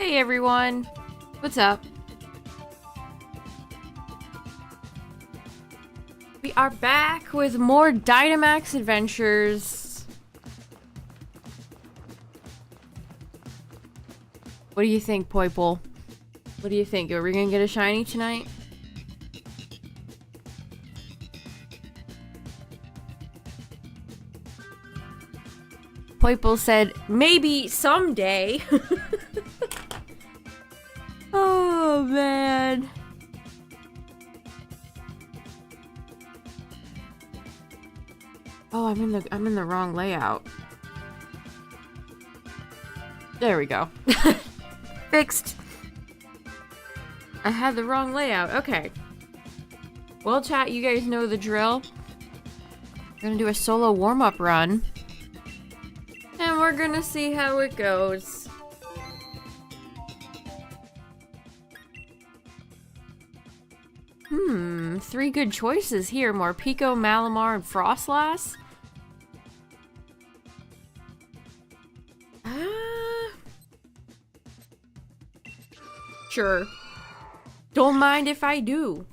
Hey everyone, what's up? We are back with more Dynamax adventures. What do you think, Poiple? What do you think? Are we gonna get a shiny tonight? Poiple said, maybe someday. Oh man. Oh, I'm in the wrong layout. There we go. Fixed. I had the wrong layout. Okay. Well, chat, you guys know the drill. We're gonna do a solo warm-up run. And we're gonna see how it goes. Three good choices here. Morpeko, Malamar, and Frostlass. Sure. Don't mind if I do.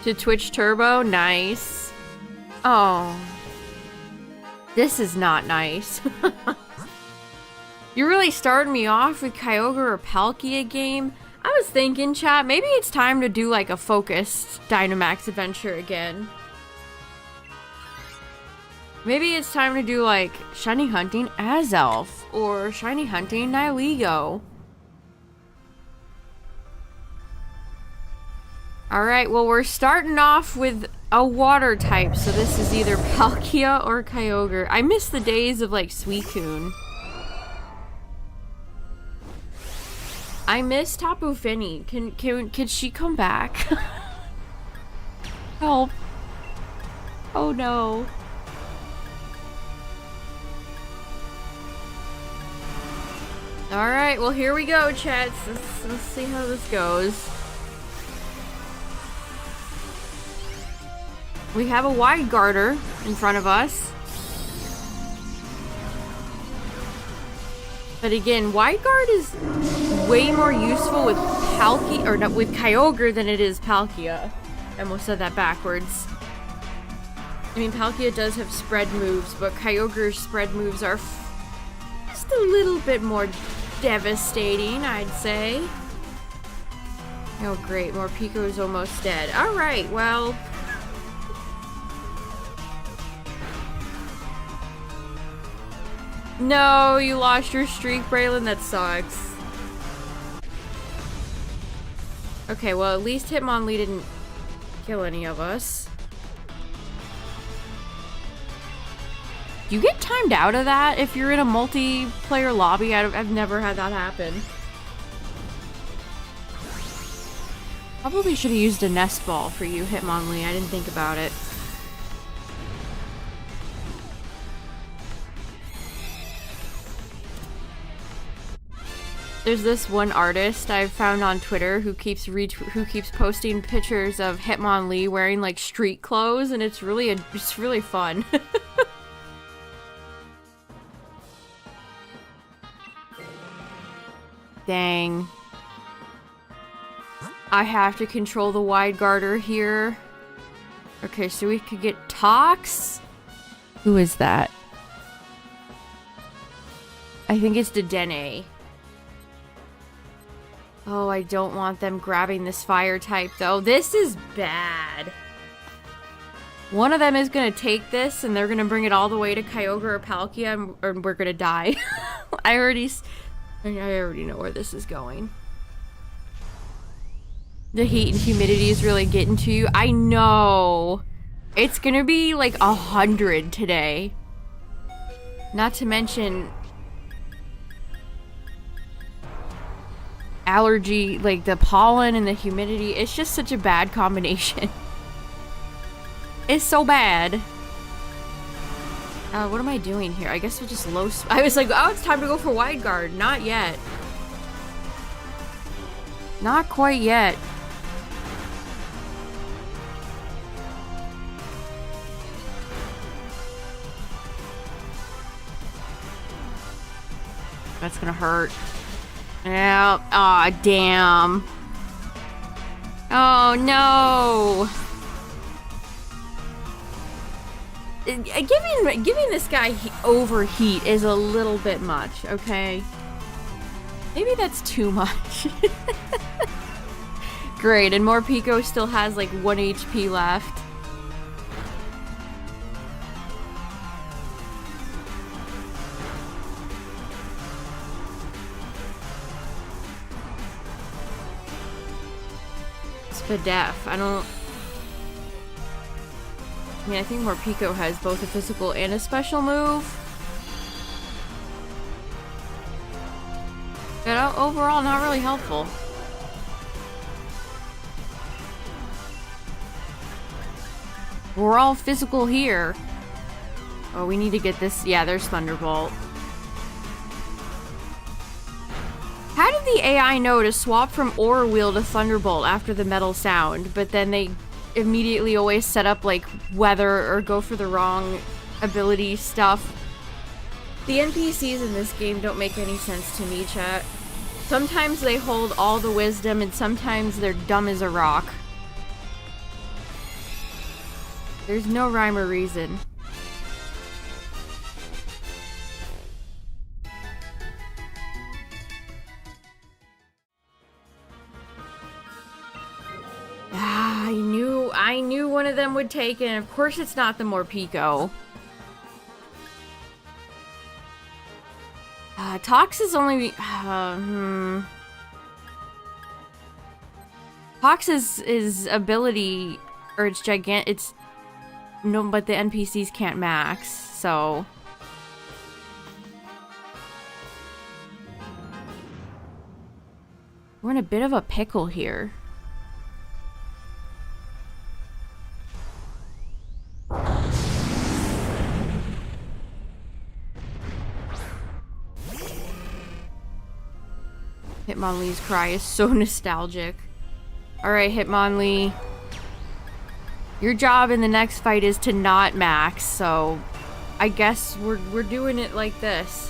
To Twitch Turbo? Nice. Oh. This is not nice. You really started me off with Kyogre or Palkia game. I was thinking, chat, maybe it's time to do like a focused Dynamax adventure again. Maybe it's time to do like Shiny Hunting Azelf or Shiny Hunting Nihilego. Alright, well we're starting off with a water type, so this is either Palkia or Kyogre. I miss the days of like Suicune. I miss Tapu Fini. Can she come back? Help. Oh no. Alright, well here we go, chat. Let's see how this goes. We have a wide guarder in front of us. But again, wide guard is way more useful with Palkia, or not, with Kyogre than it is Palkia. I almost said that backwards. I mean, Palkia does have spread moves, but Kyogre's spread moves are just a little bit more devastating, I'd say. Oh great, Morpeko's almost dead. Alright, well... No, you lost your streak, Braylon. That sucks. Okay, well, at least Hitmonlee didn't kill any of us. Do you get timed out of that if you're in a multiplayer lobby? I've never had that happen. Probably should have used a nest ball for you, Hitmonlee. I didn't think about it. There's this one artist I've found on Twitter who keeps posting pictures of Hitmonlee wearing like street clothes, and it's really fun. Dang. I have to control the wide guarder here. Okay, so we could get Tox. Who is that? I think it's Dedenne. Oh, I don't want them grabbing this fire type, though. This is bad. One of them is going to take this, and they're going to bring it all the way to Kyogre or Palkia, and we're going to die. I already know where this is going. The heat and humidity is really getting to you. I know. It's going to be like 100 today. Not to mention... allergy, like the pollen and the humidity. It's just such a bad combination. It's so bad. What am I doing here? I guess we'll just low... I was like, oh, it's time to go for wide guard. Not yet. Not quite yet. that's gonna hurt. Yeah. Aw, damn. Oh, no. Giving this guy overheat is a little bit much, okay? Maybe that's too much. Great, and Morpeko still has like 1 HP left. Spadef, I mean, I think Morpeko has both a physical and a special move. But overall, not really helpful. We're all physical here. Oh, we need to get this. Yeah, there's Thunderbolt. How did the AI know to swap from Aura Wheel to Thunderbolt after the metal sound, but then they immediately always set up like weather or go for the wrong ability stuff? The NPCs in this game don't make any sense to me, chat. Sometimes they hold all the wisdom and sometimes they're dumb as a rock. There's no rhyme or reason. I knew one of them would take it, and of course it's not the Morpeko. Tox is only... Tox's ability, or its it's... No, but the NPCs can't max, so... We're in a bit of a pickle here. Hitmonlee's cry is so nostalgic. Alright, Hitmonlee. Your job in the next fight is to not max, so I guess we're doing it like this.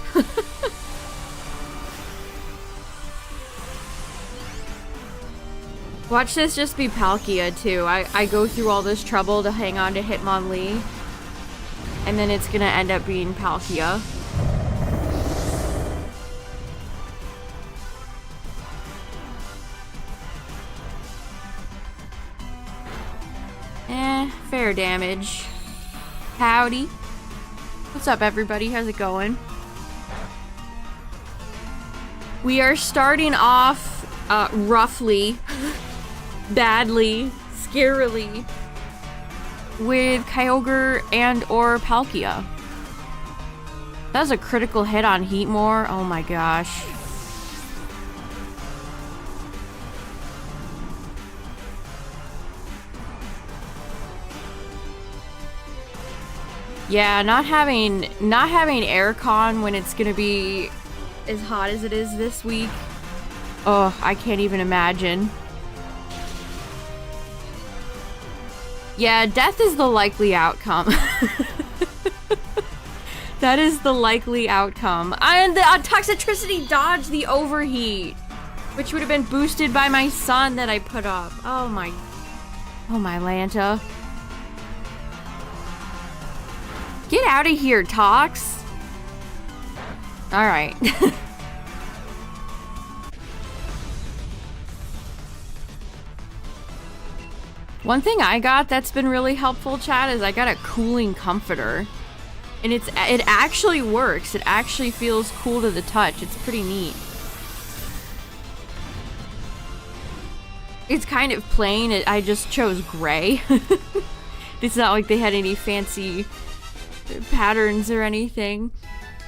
Watch this just be Palkia too. I go through all this trouble to hang on to Hitmonlee, and then it's gonna end up being Palkia. Fair damage. Howdy. What's up, everybody? How's it going? We are starting off roughly, badly, scarily, with Kyogre and or Palkia. That was a critical hit on Heatmore. Oh my gosh. Yeah, not having aircon when it's gonna be as hot as it is this week. Oh, I can't even imagine. Yeah, death is the likely outcome. That is the likely outcome. And the Toxicity dodge the overheat, which would have been boosted by my sun that I put up. Oh my Lanta. Get out of here, Tox. All right. One thing I got that's been really helpful, chat, is I got a cooling comforter. And it actually works. It actually feels cool to the touch. It's pretty neat. It's kind of plain. I just chose gray. It's not like they had any fancy patterns or anything,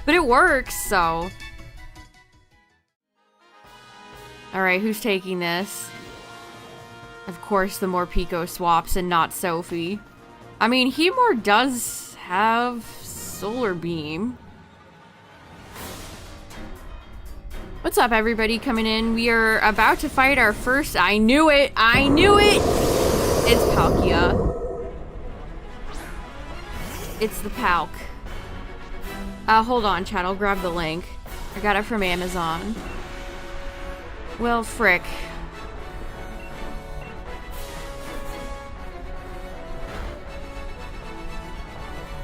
but it works, so. Alright, who's taking this? Of course the Morpeko swaps and not Sophie. I mean, Heatmore does have Solar Beam. What's up, everybody coming in? We are about to fight our first... I knew it! I knew it! It's Palkia. It's the Palk. Hold on, chat. I'll grab the link. I got it from Amazon. Well, frick.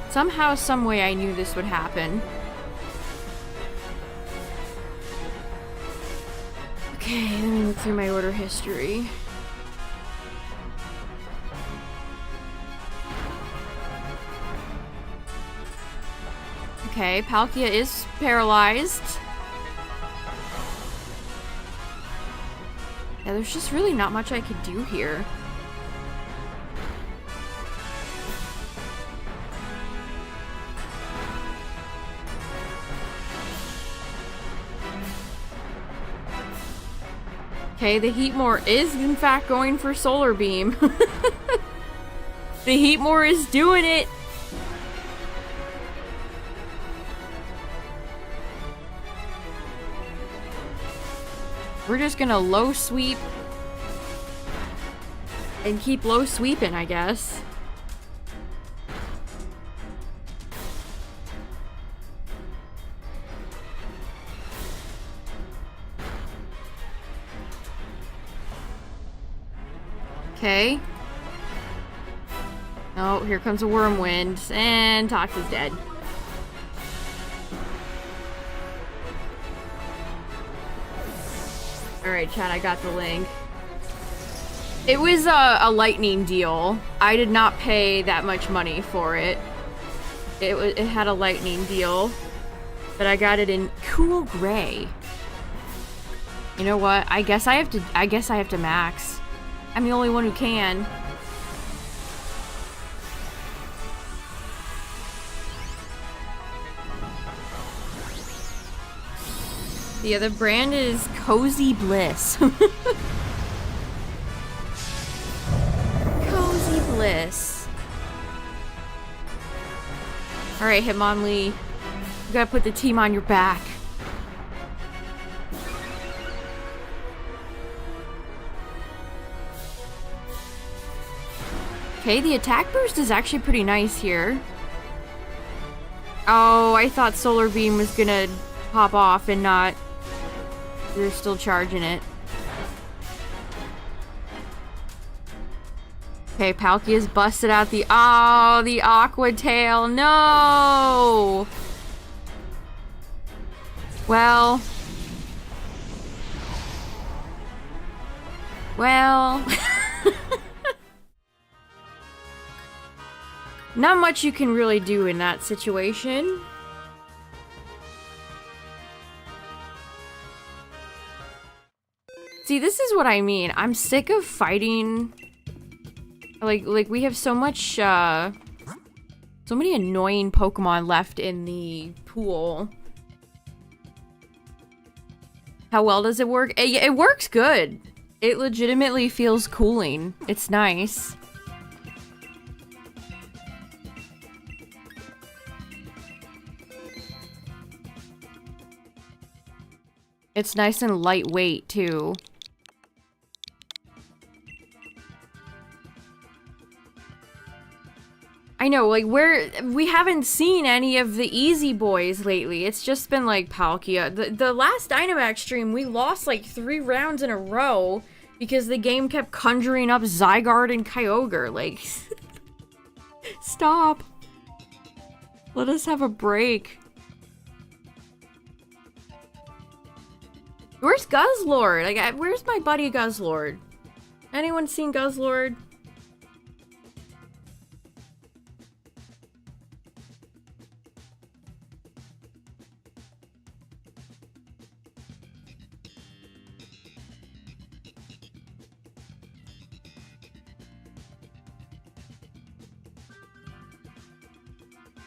Somehow, someway, I knew this would happen. Okay, let me look through my order history. Okay, Palkia is paralyzed. Yeah, there's just really not much I could do here. Okay, the Heatmore is in fact going for Solar Beam. The Heatmore is doing it! We're just gonna low sweep and keep low sweeping, I guess. Okay. Oh, here comes a Wormwind, and Tox is dead. Alright, chat, I got the link. It was a lightning deal. I did not pay that much money for it. It had a lightning deal, but I got it in cool gray. You know what? I guess I have to max. I'm the only one who can. The other brand is Cozy Bliss. Cozy Bliss. Alright, Hitmonlee. You gotta put the team on your back. Okay, the attack boost is actually pretty nice here. Oh, I thought Solar Beam was gonna pop off and not. They're still charging it. Okay, Palkia's busted out the Aqua Tail. No! Well. Not much you can really do in that situation. See, this is what I mean. I'm sick of fighting. Like we have so much, so many annoying Pokemon left in the pool. How well does it work? It works good. It legitimately feels cooling. It's nice. It's nice and lightweight, too. I know, like, we haven't seen any of the easy boys lately. It's just been, like, Palkia. The last Dynamax stream, we lost, like, 3 rounds in a row because the game kept conjuring up Zygarde and Kyogre. Like, stop. Let us have a break. Where's Guzzlord? Like, where's my buddy Guzzlord? Anyone seen Guzzlord?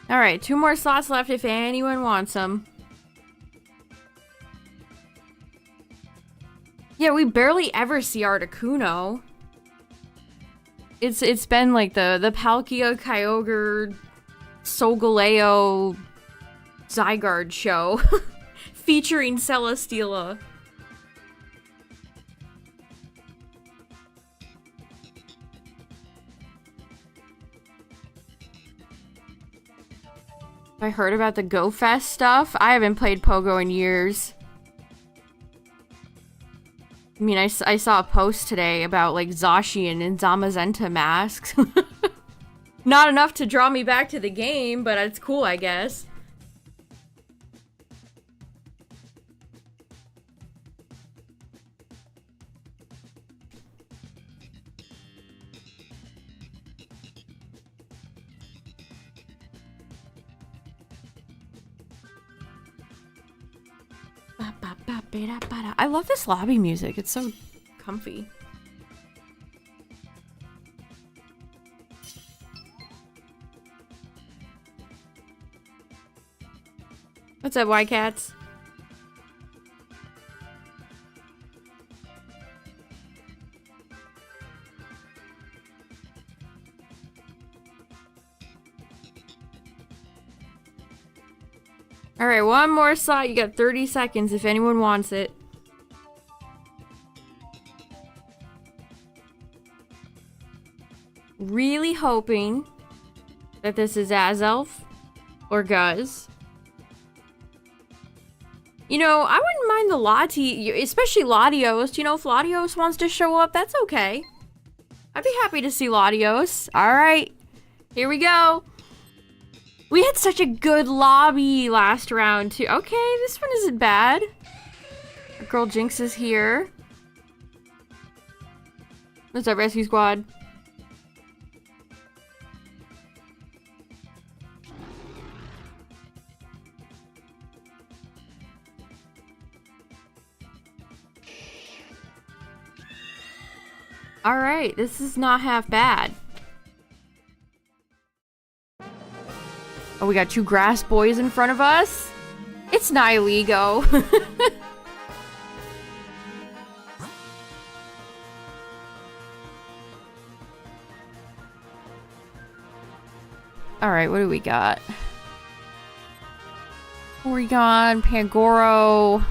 Alright, 2 more slots left if anyone wants them. Yeah, we barely ever see Articuno. It's been like the Palkia, Kyogre, Solgaleo, Zygarde show. Featuring Celesteela. I heard about the Go Fest stuff. I haven't played Pogo in years. I mean, I saw a post today about, like, Zacian and Zamazenta masks. Not enough to draw me back to the game, but it's cool, I guess. I love this lobby music. It's so comfy. What's up, White Cats? Alright, one more slot. You got 30 seconds if anyone wants it. Really hoping that this is Azelf or Guz. You know, I wouldn't mind the Lati, especially Latios. You know, if Latios wants to show up, that's okay. I'd be happy to see Latios. Alright, here we go. We had such a good lobby last round, too. Okay, this one isn't bad. Our girl Jinx is here. What's up, Rescue Squad? Alright, this is not half bad. Oh, we got two grass boys in front of us? It's Nihiligo. Alright, what do we got? Porygon, Pangoro.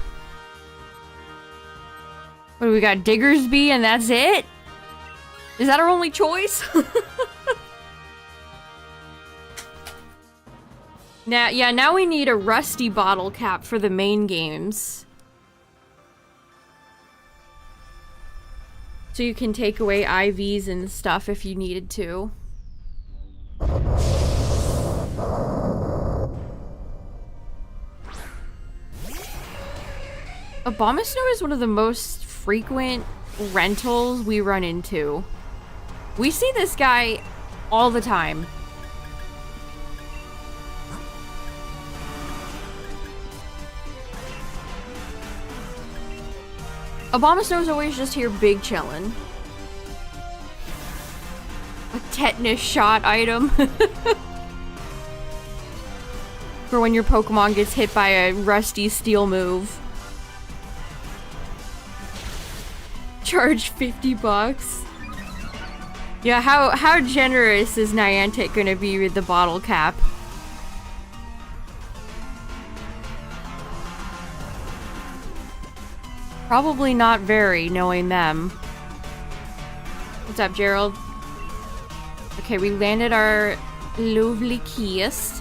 What do we got? Diggersby and that's it? Is that our only choice? Now we need a rusty bottle cap for the main games. So you can take away IVs and stuff if you needed to. Abomasnow is one of the most frequent rentals we run into. We see this guy all the time. Abomasnow's always just here big chillin'. A tetanus shot item. For when your Pokemon gets hit by a rusty steel move. Charge 50 bucks. Yeah, how generous is Niantic gonna be with the bottle cap? Probably not very, knowing them. What's up, Gerald? Okay, we landed our lovely keys.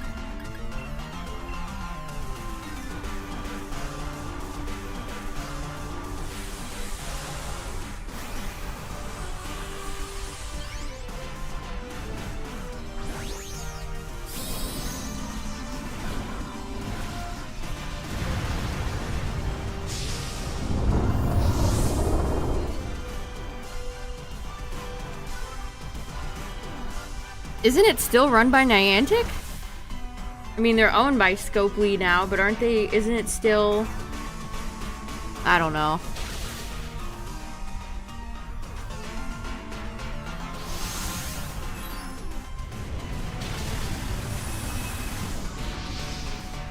Isn't it still run by Niantic? I mean, they're owned by Scopely now, but aren't they? Isn't it still? I don't know.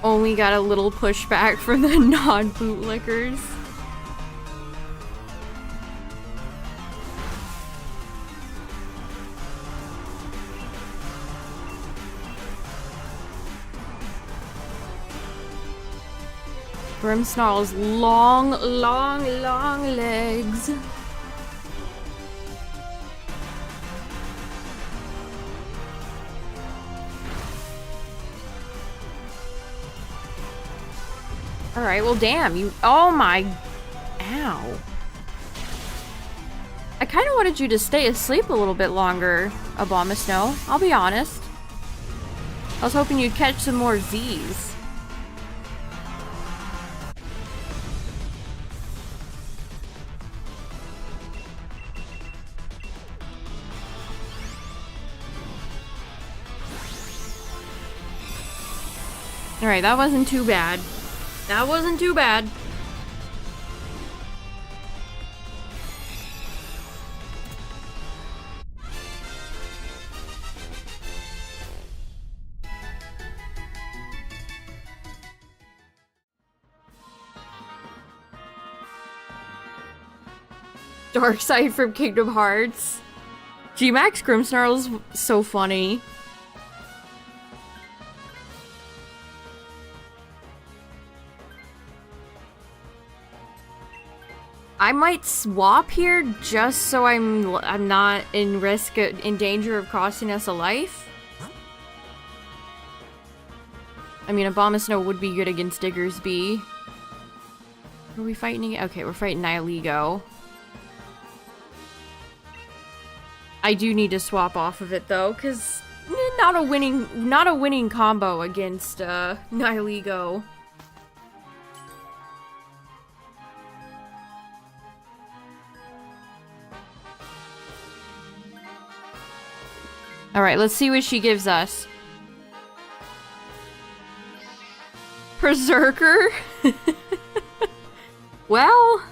Only got a little pushback from the non-bootlickers. Grimmsnarl's long legs. Alright, well damn, you- oh my- ow. I kinda wanted you to stay asleep a little bit longer, Abomasnow. I'll be honest. I was hoping you'd catch some more Z's. Alright, that wasn't too bad. That wasn't too bad. Darkseid from Kingdom Hearts. Dmax Grimmsnarl's so funny. I might swap here just so I'm not in danger of costing us a life. I mean, Abomasnow would be good against Diggersby. Are we fighting? Okay, we're fighting Nihilego. I do need to swap off of it though, cause not a winning combo against Nihilego. Alright, let's see what she gives us. Berserker? Well...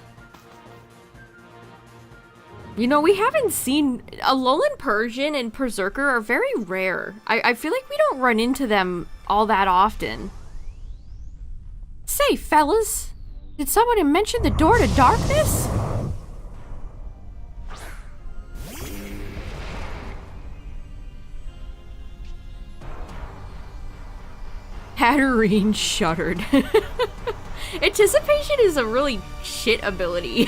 You know, we haven't seen... Alolan Persian and Berserker are very rare. I feel like we don't run into them all that often. Say, fellas, did someone mention the door to darkness? Hatterene shuddered. Anticipation is a really shit ability.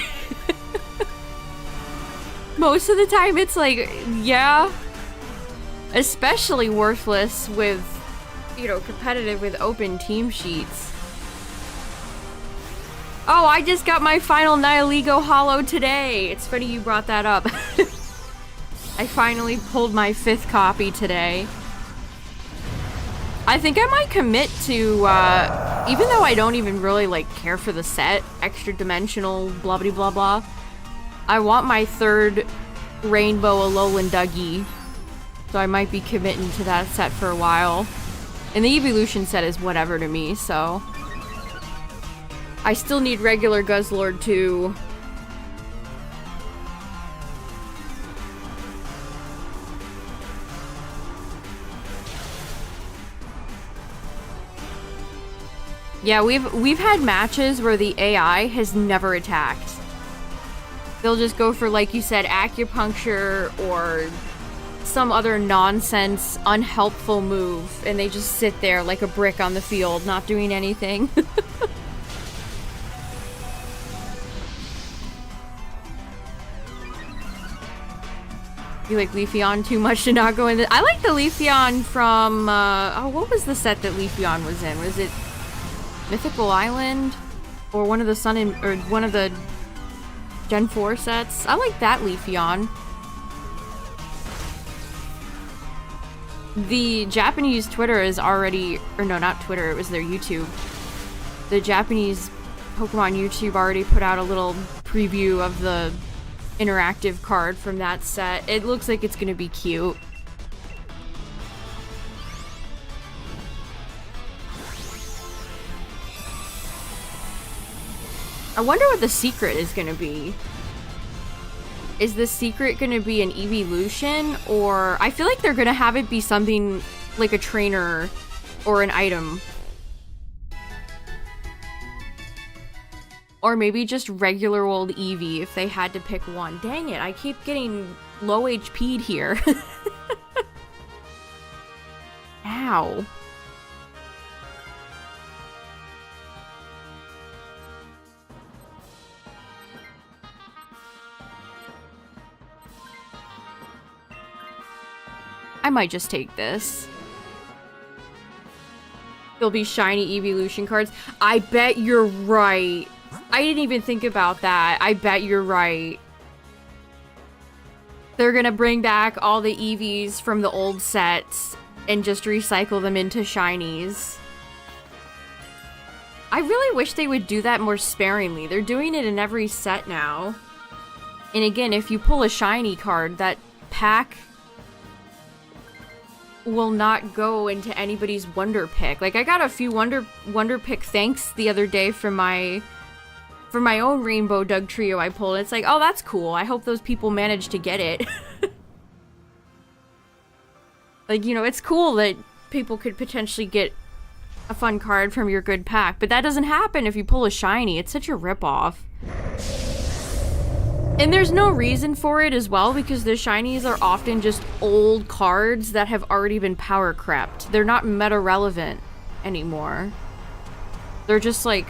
Most of the time it's like, yeah. Especially worthless with, you know, competitive with open team sheets. Oh, I just got my final Nihilego holo today. It's funny you brought that up. I finally pulled my 5th copy today. I think I might commit to, even though I don't even really, like, care for the set, extra dimensional, blah blah blah blah, I want my 3rd Rainbow Alolan Dougie, so I might be committing to that set for a while. And the Evolution set is whatever to me, so... I still need regular Guzzlord too. Yeah, we've had matches where the AI has never attacked. They'll just go for, like you said, acupuncture or some other nonsense, unhelpful move, and they just sit there like a brick on the field, not doing anything. You like Leafeon too much to not go in the- I like the Leafeon from, oh, what was the set that Leafeon was in? Was it Mythical Island? Or one of the or one of the Gen 4 sets? I like that Leafeon. The Japanese Twitter is already, or no, not Twitter, it was their YouTube. The Japanese Pokemon YouTube already put out a little preview of the interactive card from that set. It looks like it's gonna be cute. I wonder what the secret is gonna be. Is the secret gonna be an evolution, or... I feel like they're gonna have it be something like a trainer or an item. Or maybe just regular old Eevee if they had to pick one. Dang it, I keep getting low HP'd here. Ow. I might just take this. There'll be shiny evolution cards. I bet you're right. I didn't even think about that. I bet you're right. They're gonna bring back all the EVs from the old sets and just recycle them into shinies. I really wish they would do that more sparingly. They're doing it in every set now. And again, if you pull a shiny card, that pack will not go into anybody's Wonder Pick. Like, I got a few Wonder Pick thanks the other day from my own Rainbow Dug Trio I pulled. It's like, oh, that's cool. I hope those people managed to get it. Like, you know, it's cool that people could potentially get a fun card from your good pack, but that doesn't happen if you pull a shiny. It's such a ripoff. And there's no reason for it as well, because the shinies are often just old cards that have already been power crept. They're not meta relevant anymore. They're just like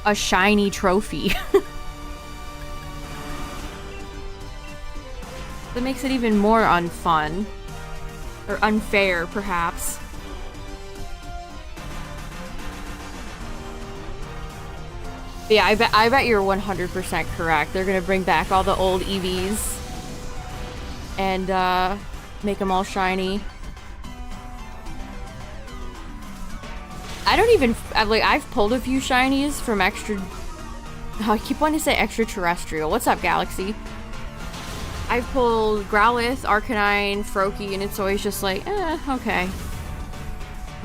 a shiny trophy. That makes it even more unfun. Or unfair, perhaps. But yeah, I bet you're 100% correct. They're gonna bring back all the old EVs and make them all shiny. I don't even like. I've pulled a few shinies from extra. Oh, I keep wanting to say extraterrestrial. What's up, Galaxy? I've pulled Growlithe, Arcanine, Froakie, and it's always just like, okay.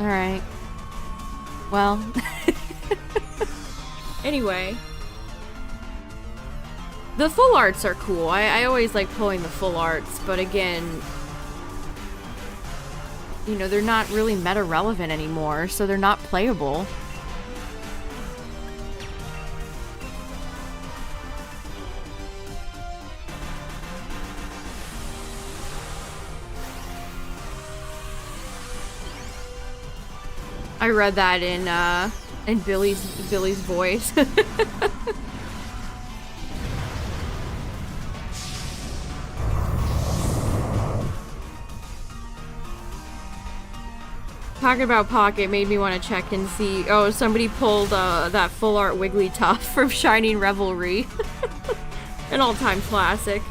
Alright. Well. Anyway. The full arts are cool. I always like pulling the full arts, but again, you know, they're not really meta relevant anymore, so they're not playable. I read that in Billy's voice. Talking about Pocket made me want to check and see. Oh, somebody pulled that full art Wigglytuff from Shining Revelry. An all-time classic.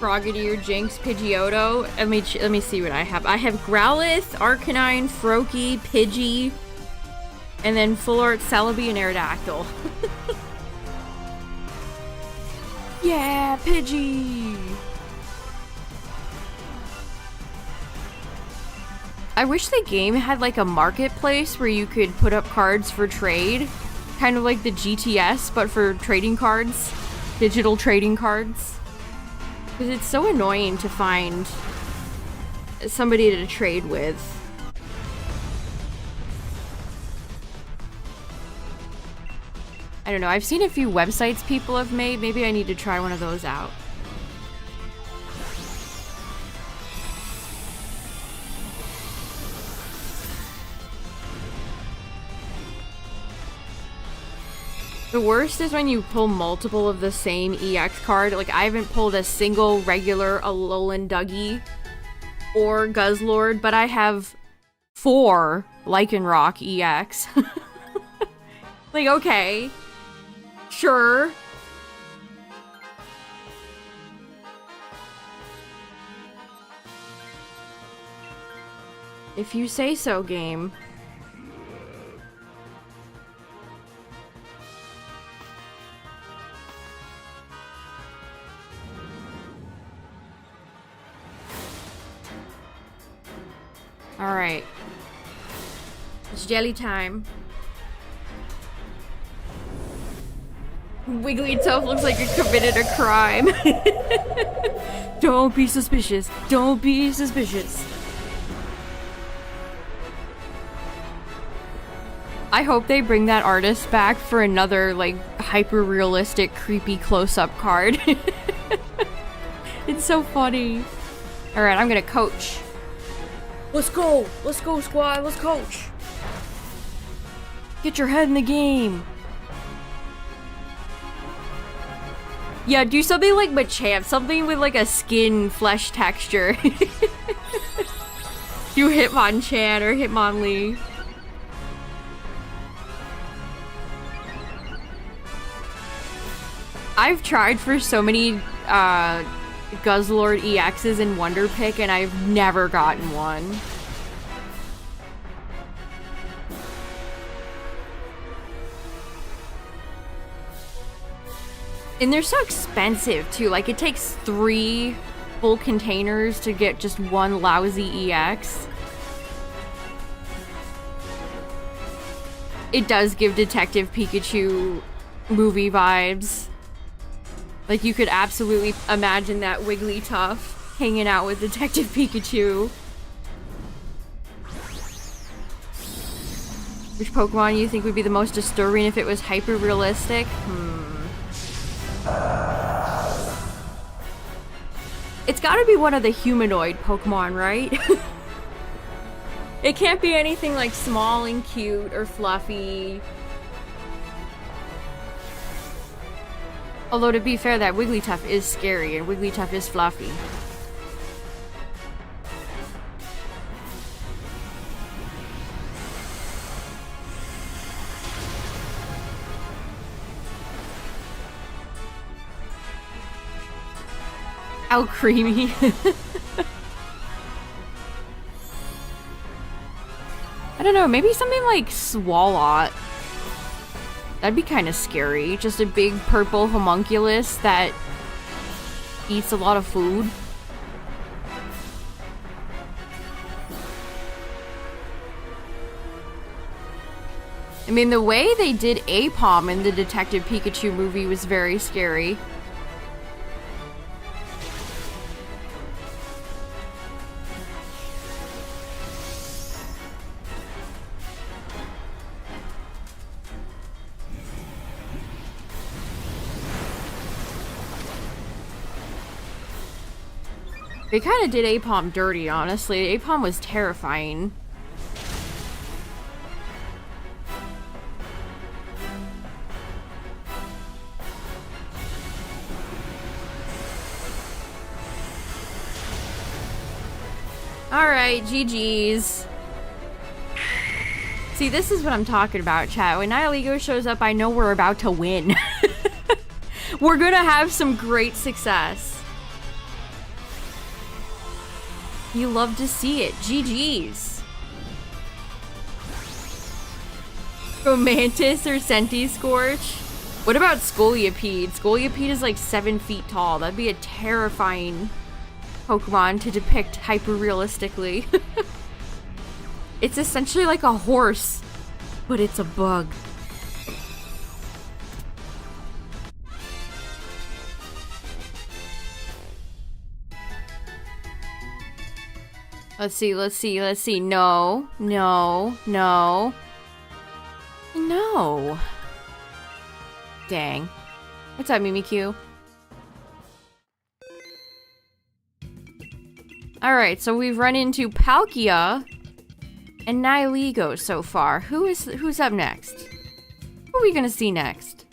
Frogadier, Jinx, Pidgeotto. Let me see what I have. I have Growlithe, Arcanine, Froakie, Pidgey, and then full art Celebi and Aerodactyl. Yeah, Pidgey! I wish the game had like a marketplace where you could put up cards for trade. Kind of like the GTS, but for trading cards. Digital trading cards. Because it's so annoying to find somebody to trade with. I don't know, I've seen a few websites people have made. Maybe I need to try one of those out. The worst is when you pull multiple of the same EX card. Like, I haven't pulled a single regular Alolan Dougie or Guzzlord, but I have 4 Lycanroc EX. Like, okay. Sure. If you say so, game. Alright. It's jelly time. Wigglytuff looks like it committed a crime. Don't be suspicious. Don't be suspicious. I hope they bring that artist back for another, like, hyper-realistic, creepy close-up card. It's so funny. Alright, I'm gonna coach. Let's go! Let's go, squad! Let's coach! Get your head in the game. Yeah, do something like Machamp. Something with like a skin flesh texture. Do Hitmonchan or Hitmonlee. I've tried for so many Guzzlord EXs in Wonder Pick and I've never gotten one. And they're so expensive too, like it takes 3 full containers to get just one lousy EX. It does give Detective Pikachu movie vibes. Like you could absolutely imagine that Wigglytuff hanging out with Detective Pikachu. Which Pokemon you think would be the most disturbing if it was hyper realistic? It's gotta be one of the humanoid Pokemon, right? It can't be anything like small and cute or fluffy. Although to be fair, that Wigglytuff is scary and Wigglytuff is fluffy. How creamy. I don't know, maybe something like Swalot. That'd be kind of scary. Just a big purple homunculus that eats a lot of food. I mean, the way they did Apom in the Detective Pikachu movie was very scary. They kind of did Apom dirty, honestly. Apom was terrifying. Alright, GG's. See, this is what I'm talking about, chat. When Nihilego shows up, I know we're about to win. We're gonna have some great success. You love to see it. GG's. Romantis or Centiscorch? What about Scolipede? Scolipede is like 7 feet tall. That'd be a terrifying Pokemon to depict hyper-realistically. It's essentially like a horse, but it's a bug. Let's see, let's see, let's see. No, no, no. No. Dang. What's up, Mimikyu? Alright, so we've run into Palkia and Nihilego so far. Who's up next? Who are we gonna see next?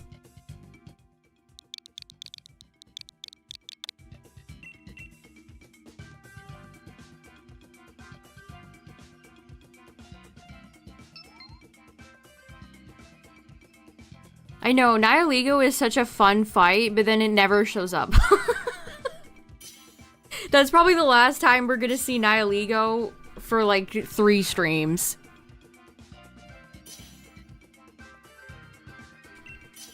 I know, Nihilego is such a fun fight, but then it never shows up. That's probably the last time we're gonna see Nihilego for like 3 streams.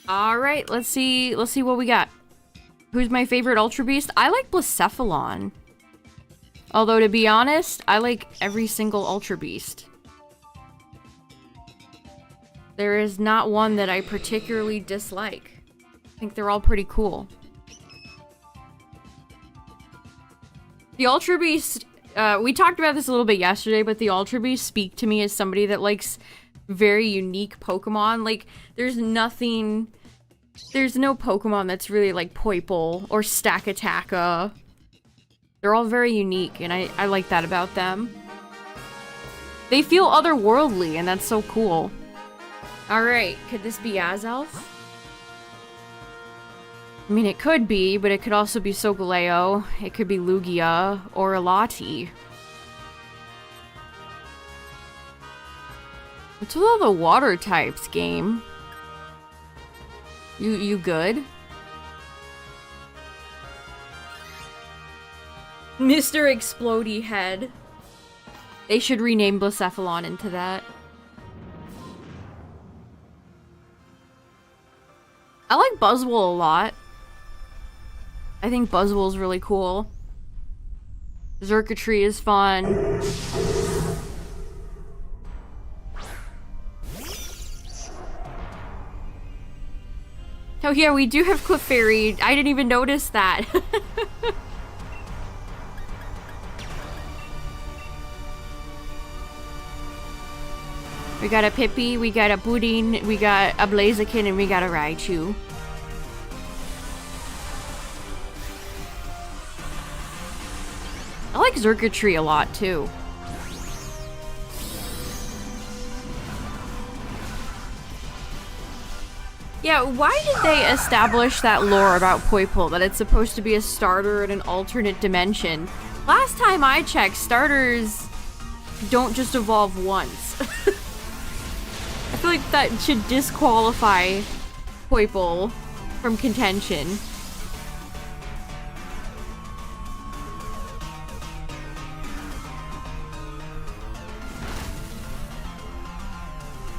Alright, let's see what we got. Who's my favorite Ultra Beast? I like Blacephalon. Although, to be honest, I like every single Ultra Beast. There is not one that I particularly dislike. I think they're all pretty cool. The Ultra Beast, we talked about this a little bit yesterday, but the Ultra Beast speak to me as somebody that likes very unique Pokemon. Like, there's no Pokemon that's really like Poipole or Stakataka. They're all very unique, and I like that about them. They feel otherworldly, and that's so cool. Alright, could this be Azelf? I mean, it could be, but it could also be Solgaleo. It could be Lugia or Alati. What's with all the water types, game? You good? Mr. Explodey Head. They should rename Blacephalon into that. I like Buzzwole a lot. I think Buzzwole's really cool. Xurkitree is fun. Oh yeah, we do have Clefairy. I didn't even notice that. We got a Pippi, we got a Boudin, we got a Blaziken, and we got a Raichu. I like Xurkitree a lot, too. Yeah, why did they establish that lore about Poipole, that it's supposed to be a starter in an alternate dimension? Last time I checked, starters don't just evolve once. I feel like that should disqualify Poipole from contention.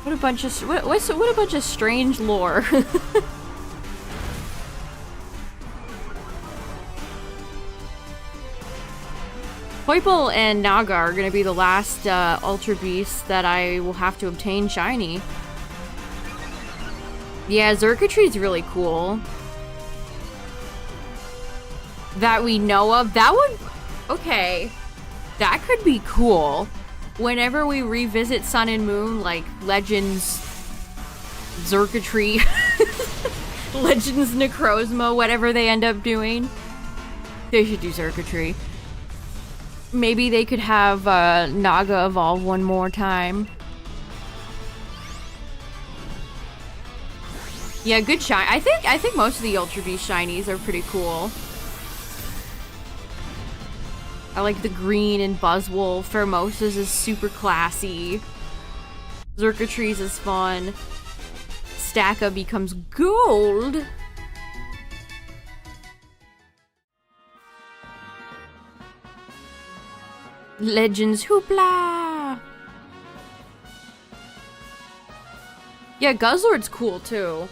What a bunch of what a bunch of strange lore. Poipole and Naga are gonna be the last Ultra Beasts that I will have to obtain shiny. Yeah, Xurkitree's really cool. That we know of. That would... Okay. That could be cool. Whenever we revisit Sun and Moon, like Legends Xurkitree, Legends Necrozma, whatever they end up doing, they should do Xurkitree. Maybe they could have Naga evolve one more time. Yeah, good shine. I think most of the Ultra Beast shinies are pretty cool. I like the green and Buzzwole. Pheromosa's is super classy. Xurkitree's is fun. Stacka becomes gold. Legends Hoopla! Yeah, Guzzlord's cool too.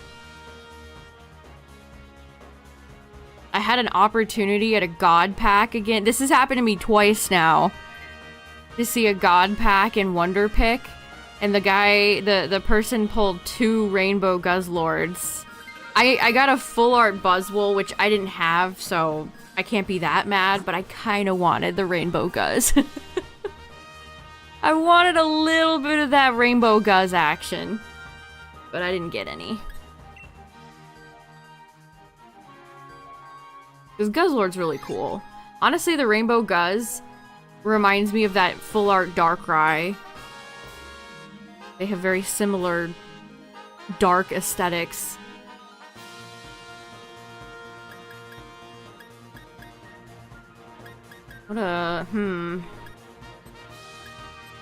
I had an opportunity at a God Pack again. This has happened to me twice now. To see a God Pack in Wonder Pick, and the guy, the person pulled 2 Rainbow Guzzlords. I got a full art Buzzwole, which I didn't have, so I can't be that mad, but I kind of wanted the Rainbow Guzz. I wanted a little bit of that Rainbow Guzz action, but I didn't get any. Because Guzzlord's really cool. Honestly, the Rainbow Guzz reminds me of that full art Darkrai. They have very similar dark aesthetics. What a...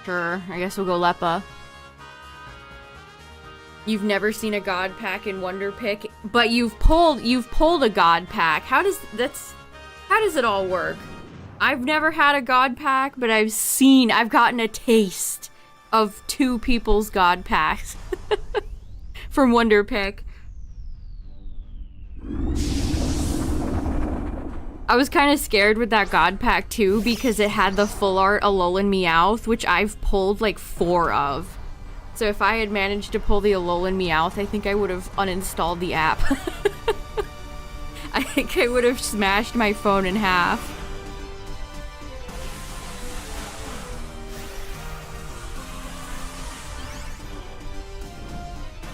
Sure, I guess we'll go Leppa. You've never seen a God Pack in Wonder Pick, but you've pulled a God Pack. How does it all work? I've never had a God Pack, but I've gotten a taste of 2 people's God Packs from Wonder Pick. I was kind of scared with that God Pack too, because it had the full art Alolan Meowth, which I've pulled like 4 of. So if I had managed to pull the Alolan Meowth, I think I would have uninstalled the app. I think I would have smashed my phone in half.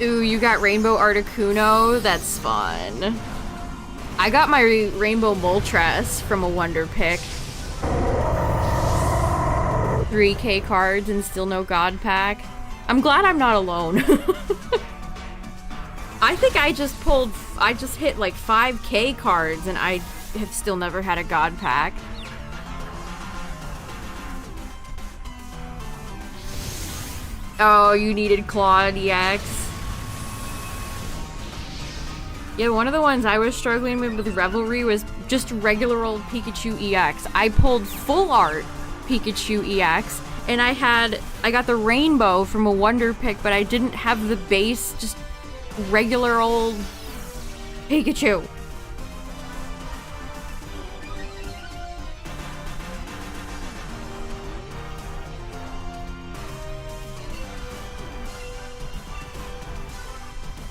Ooh, you got Rainbow Articuno? That's fun. I got my Rainbow Moltres from a Wonder Pick. 3K cards and still no God Pack. I'm glad I'm not alone. I think I just hit like 5K cards and I have still never had a God Pack. Oh, you needed Claude EX. Yeah, one of the ones I was struggling with Revelry was just regular old Pikachu EX. I pulled full art Pikachu EX, and I got the rainbow from a Wonder Pick, but I didn't have the base, just regular old Pikachu.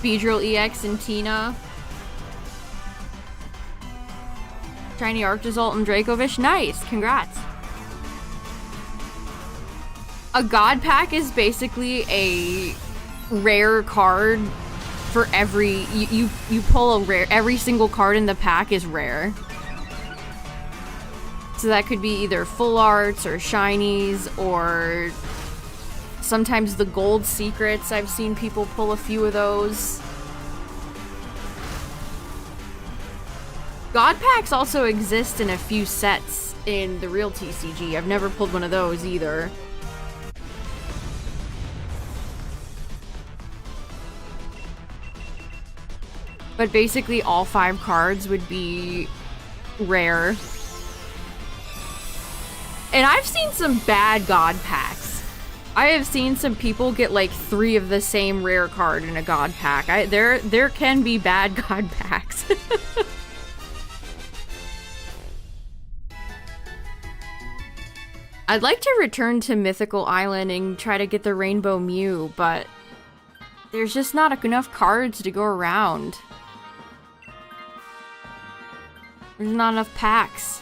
Beedrill EX and Tina. Shiny Arctozolt and Dracovish. Nice. Congrats. A God Pack is basically a rare card for every... You pull a rare... Every single card in the pack is rare. So that could be either full arts or shinies or... Sometimes the gold secrets. I've seen people pull a few of those. God Packs also exist in a few sets in the real TCG. I've never pulled one of those either. But basically all 5 cards would be rare. And I've seen some bad God Packs. I have seen some people get like 3 of the same rare card in a God Pack. There can be bad God Packs. I'd like to return to Mythical Island and try to get the Rainbow Mew, but there's just not enough cards to go around. There's not enough packs.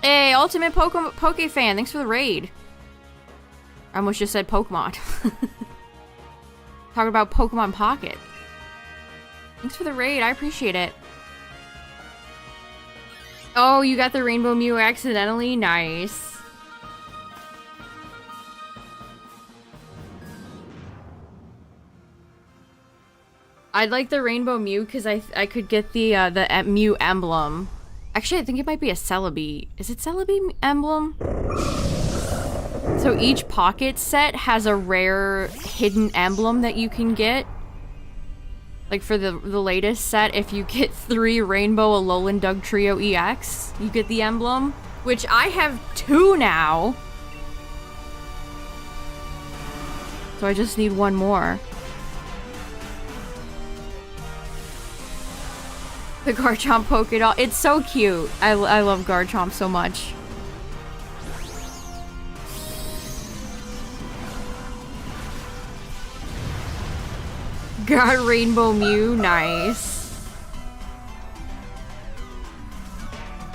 Hey, Ultimate Poke Fan, thanks for the raid. I almost just said Pokemon. Talking about Pokemon Pocket. Thanks for the raid, I appreciate it. Oh, you got the Rainbow Mew accidentally? Nice. I'd like the Rainbow Mew because I could get the Mew emblem. Actually, I think it might be a Celebi. Is it Celebi emblem? So each pocket set has a rare hidden emblem that you can get. Like for the latest set, if you get 3 Rainbow Alolan Dugtrio EX, you get the emblem. Which I have 2 now. So I just need 1 more. The Garchomp Pokédoll. It's so cute. I love Garchomp so much. Got Rainbow Mew. Nice.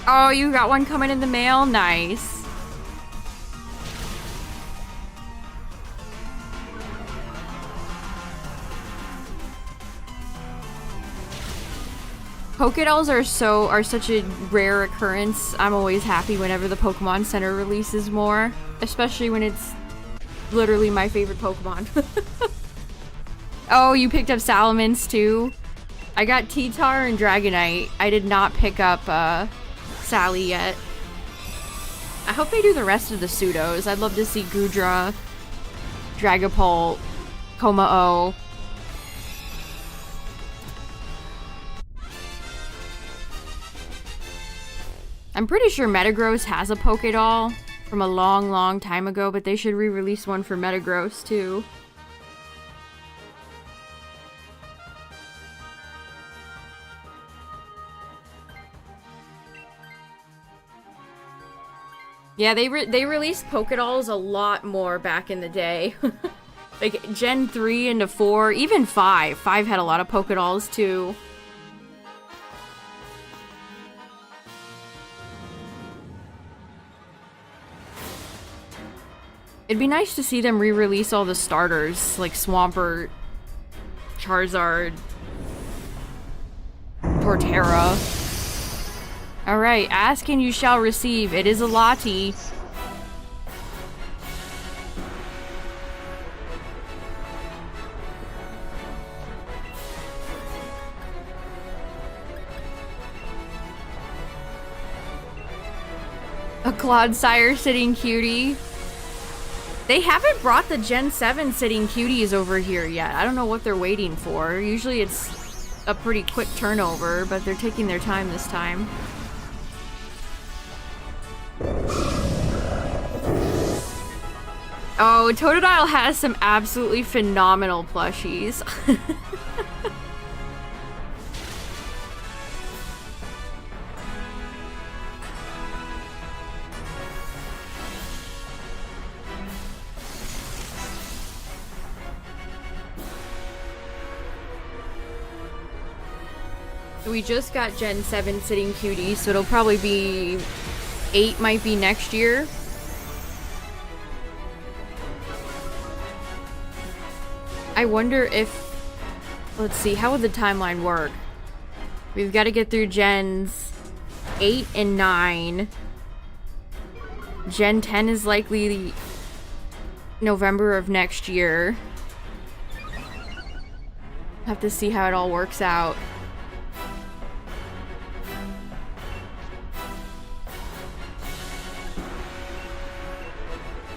Oh, you got one coming in the mail? Nice. Pokédolls are such a rare occurrence. I'm always happy whenever the Pokemon Center releases more, especially when it's literally my favorite Pokemon. Oh, you picked up Salamence too? I got T-Tar and Dragonite. I did not pick up Sally yet. I hope they do the rest of the pseudos. I'd love to see Goodra, Dragapult, Komao. I'm pretty sure Metagross has a Pokédoll from a long, long time ago, but they should re-release one for Metagross too. Yeah, they released Pokédolls a lot more back in the day. Like Gen 3 into 4, even 5. 5 had a lot of Pokédolls too. It'd be nice to see them re-release all the starters, like Swampert, Charizard, Torterra. Alright, ask and you shall receive. It is a Lottie. A Clodsire sitting cutie. They haven't brought the Gen 7 sitting cuties over here yet. I don't know what they're waiting for. Usually it's a pretty quick turnover, but they're taking their time this time. Oh, Totodile has some absolutely phenomenal plushies. We just got Gen 7 sitting cuties, so it'll probably be 8 might be next year. I wonder if, let's see, how would the timeline work? We've got to get through Gens 8 and 9. Gen 10 is likely November of next year. Have to see how it all works out.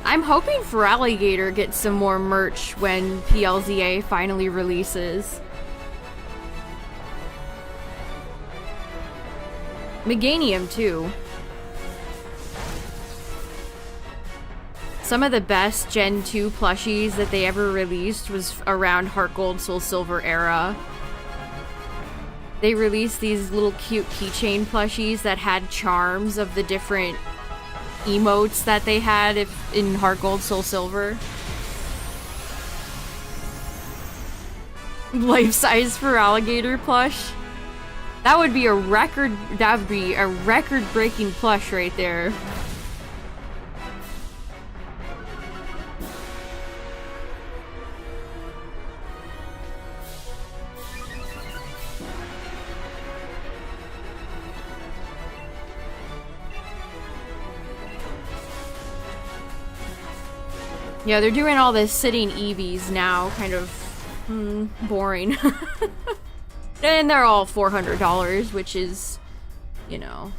I'm hoping Feraligatr gets some more merch when PLZA finally releases. Meganium too. Some of the best Gen 2 plushies that they ever released was around Heart Gold, Soul Silver era. They released these little cute keychain plushies that had charms of the different emotes that they had in Heart Gold, Soul Silver. Life-size Feraligatr plush. That would be a record-breaking plush right there. Yeah, they're doing all this sitting EVs now, kind of boring. And they're all $400, which is, you know,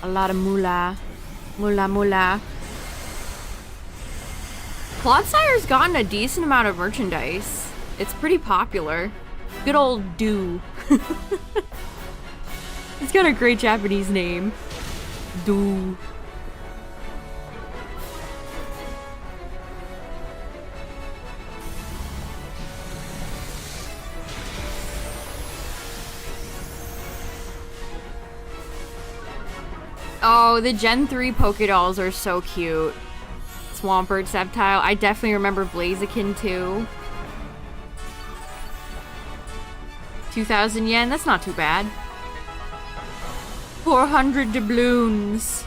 a lot of moolah. Moolah. Clodsire's gotten a decent amount of merchandise. It's pretty popular. Good old Do. It's got a great Japanese name. Do. Oh, the Gen 3 Pokédolls are so cute. Swampert, Sceptile. I definitely remember Blaziken too. 2,000 yen, that's not too bad. 400 doubloons.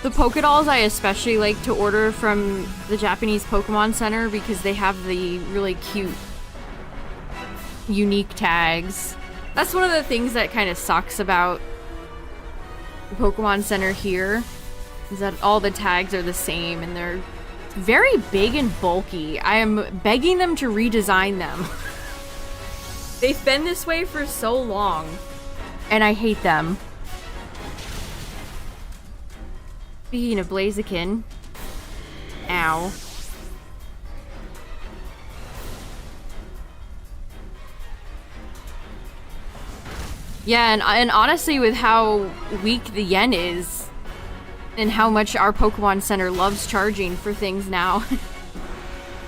The Pokédolls I especially like to order from the Japanese Pokemon Center because they have the really cute unique tags. That's one of the things that kind of sucks about the Pokemon Center here, is that all the tags are the same and they're very big and bulky. I am begging them to redesign them. They've been this way for so long and I hate them. Speaking of Blaziken, ow. Yeah, and honestly, with how weak the yen is, and how much our Pokemon Center loves charging for things now,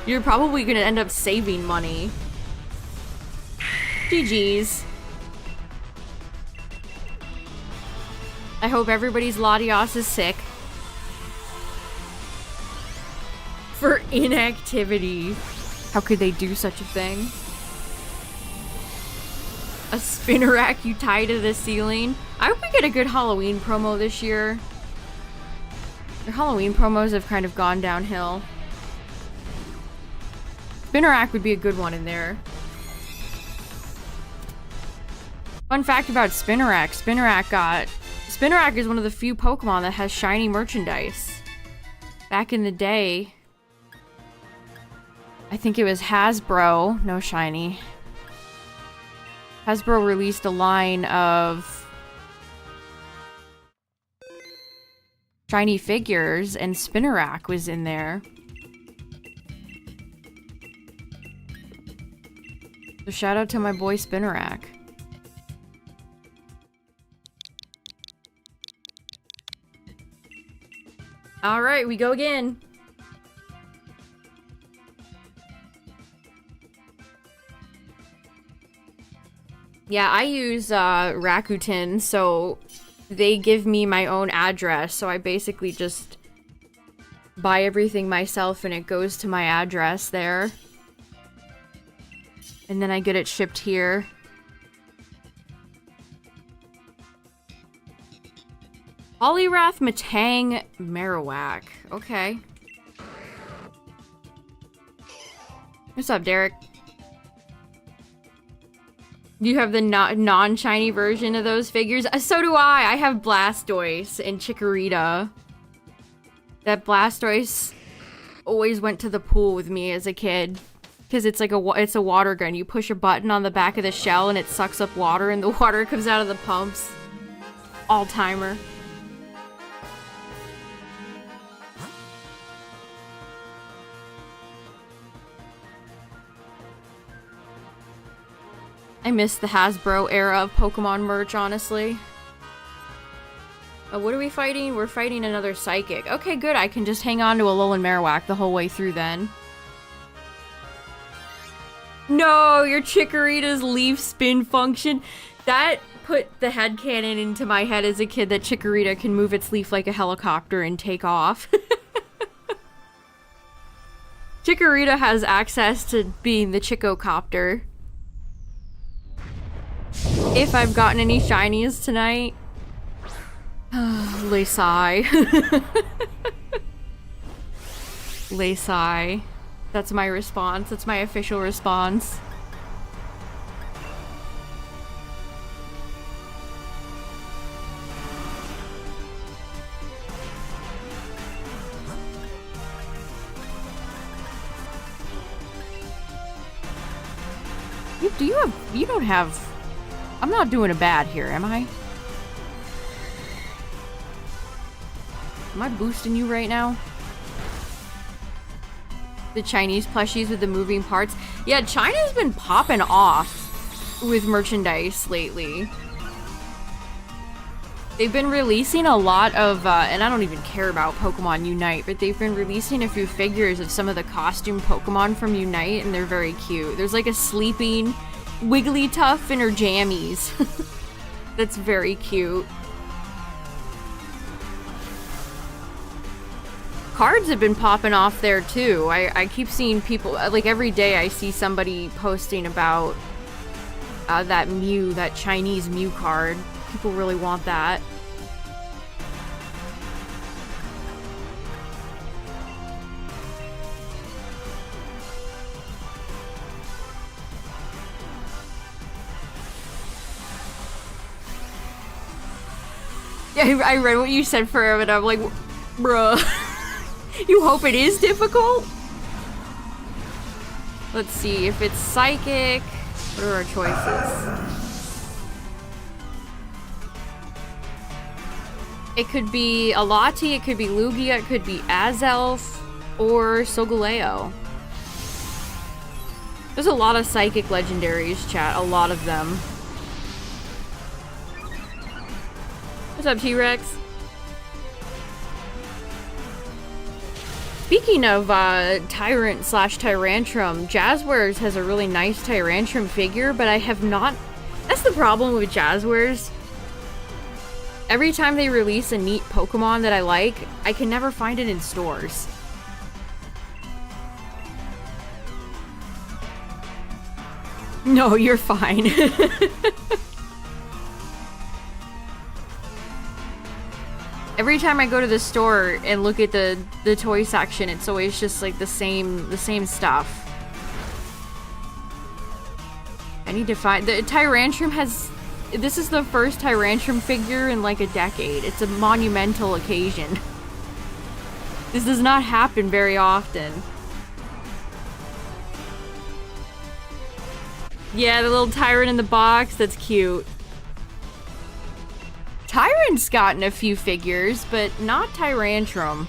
you're probably gonna end up saving money. GG's. I hope everybody's Latios is sick. For inactivity. How could they do such a thing? A Spinarak you tie to the ceiling. I hope we get a good Halloween promo this year. Their Halloween promos have kind of gone downhill. Spinarak would be a good one in there. Fun fact about Spinarak. Spinarak is one of the few Pokemon that has shiny merchandise. Back in the day, I think it was Hasbro. No shiny. Hasbro released a line of shiny figures, and Spinnerack was in there. So shout out to my boy Spinnerack. Alright, we go again. Yeah, I use Rakuten, so they give me my own address, so I basically just buy everything myself and it goes to my address there. And then I get it shipped here. Poliwrath, Matang, Marowak. Okay. What's up, Derek? You have the non-shiny version of those figures? So do I! I have Blastoise and Chikorita. That Blastoise always went to the pool with me as a kid. Because it's like it's a water gun. You push a button on the back of the shell and it sucks up water and the water comes out of the pumps. All-timer. I miss the Hasbro era of Pokemon merch, honestly. What are we fighting? We're fighting another Psychic. Okay, good. I can just hang on to a Alolan Marowak the whole way through then. No, your Chikorita's leaf spin function. That put the headcanon into my head as a kid that Chikorita can move its leaf like a helicopter and take off. Chikorita has access to being the Chicocopter. If I've gotten any shinies tonight. Laysai. Laysai. That's my response. That's my official response. You don't have... I'm not doing a bad here, am I? Am I boosting you right now? The Chinese plushies with the moving parts. Yeah, China's been popping off with merchandise lately. They've been releasing a lot of, and I don't even care about Pokemon Unite, but they've been releasing a few figures of some of the costume Pokemon from Unite, and they're very cute. There's like a sleeping Wigglytuff in her jammies. That's very cute. Cards have been popping off there too. I keep seeing people, like every day I see somebody posting about that Mew, that Chinese Mew card. People really want that. Yeah, I read what you said for him and I'm like, bruh. You hope it is difficult? Let's see, if it's Psychic, what are our choices? It could be Alati, it could be Lugia, it could be Azelf, or Solgaleo. There's a lot of Psychic legendaries, chat, a lot of them. What's up, T-Rex? Speaking of Tyrant slash Tyrantrum, Jazzwares has a really nice Tyrantrum figure, but I have not... That's the problem with Jazzwares. Every time they release a neat Pokemon that I like, I can never find it in stores. No, you're fine. Every time I go to the store and look at the toy section, it's always just like the same stuff. I need to find... The Tyrantrum has... This is the first Tyrantrum figure in like a decade. It's a monumental occasion. This does not happen very often. Yeah, the little Tyrant in the box, that's cute. Tyrant's gotten a few figures, but not Tyrantrum.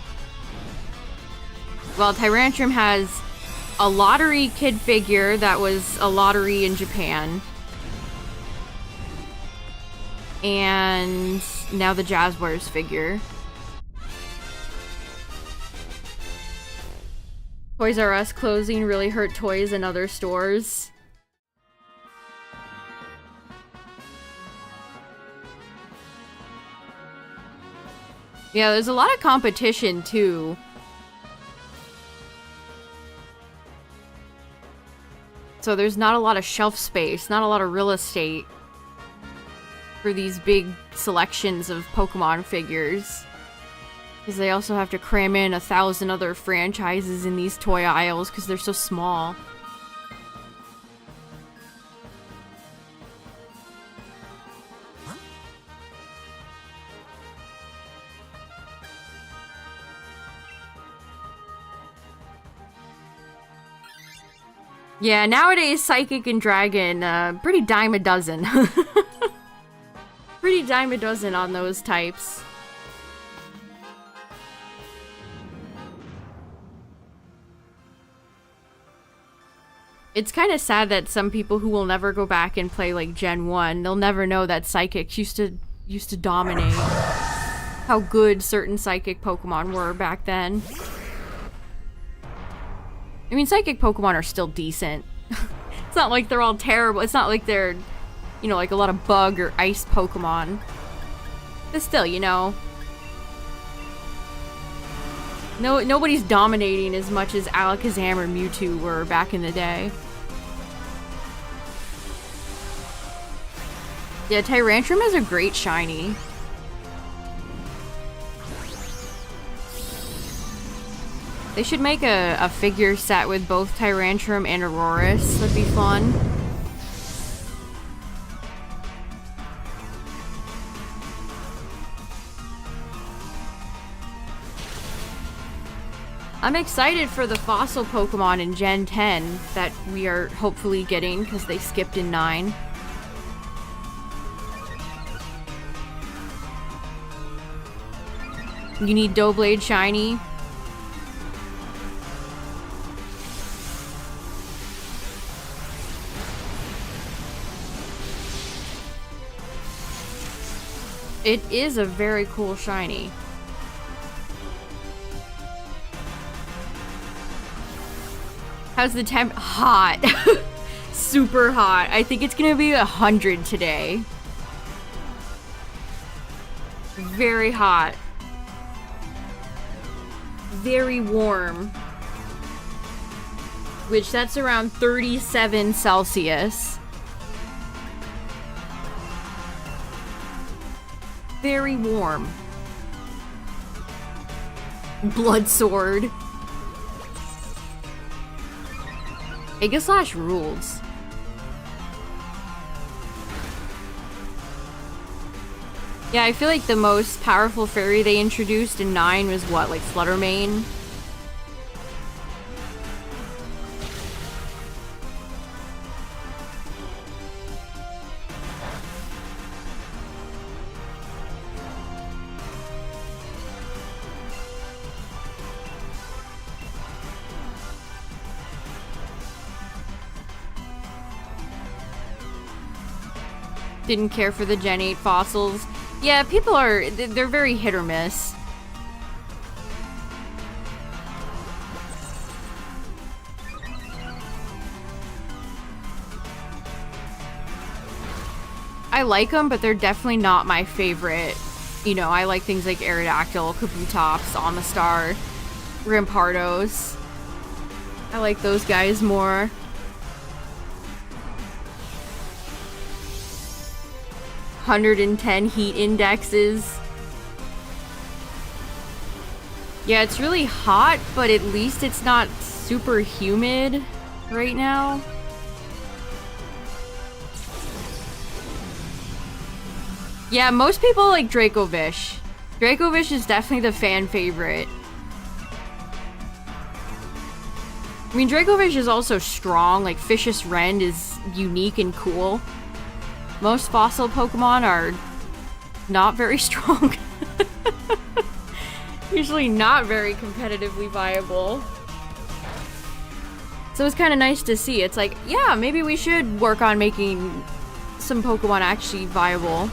Well, Tyrantrum has a lottery kid figure that was a lottery in Japan. And now the Jazzwares figure. Toys R Us closing really hurt toys in other stores. Yeah, there's a lot of competition too. So there's not a lot of shelf space, not a lot of real estate for these big selections of Pokemon figures. Because they also have to cram in 1,000 other franchises in these toy aisles because they're so small. Yeah, nowadays Psychic and Dragon, pretty dime a dozen. Pretty dime a dozen on those types. It's kind of sad that some people who will never go back and play like Gen 1, they'll never know that Psychics used to dominate. How good certain Psychic Pokemon were back then. I mean, Psychic Pokemon are still decent. It's not like they're all terrible. It's not like they're, you know, like a lot of bug or ice Pokemon. But still, you know. Nobody's dominating as much as Alakazam or Mewtwo were back in the day. Yeah, Tyrantrum is a great shiny. They should make a figure set with both Tyrantrum and Aurorus. That'd be fun. I'm excited for the fossil Pokemon in Gen 10 that we are hopefully getting because they skipped in 9. You need Doublade shiny. It is a very cool shiny. How's the temp? Hot. Super hot. I think it's gonna be 100 today. Very hot. Very warm. Which that's around 37 Celsius. Very warm. Blood Sword. Aegislash rules. Yeah, I feel like the most powerful fairy they introduced in 9 was what, like Fluttermane? Didn't care for the Gen 8 fossils. Yeah, people are, they're very hit or miss. I like them, but they're definitely not my favorite. You know, I like things like Aerodactyl, Kabutops, Omastar, Rampardos. I like those guys more. .110 heat indexes. Yeah, it's really hot, but at least it's not super humid right now. Yeah, most people like Dracovish. Dracovish is definitely the fan favorite. I mean, Dracovish is also strong. Like, Vicious Rend is unique and cool. Most fossil Pokemon are not very strong. Usually not very competitively viable. So it's kind of nice to see. It's like, yeah, maybe we should work on making some Pokemon actually viable.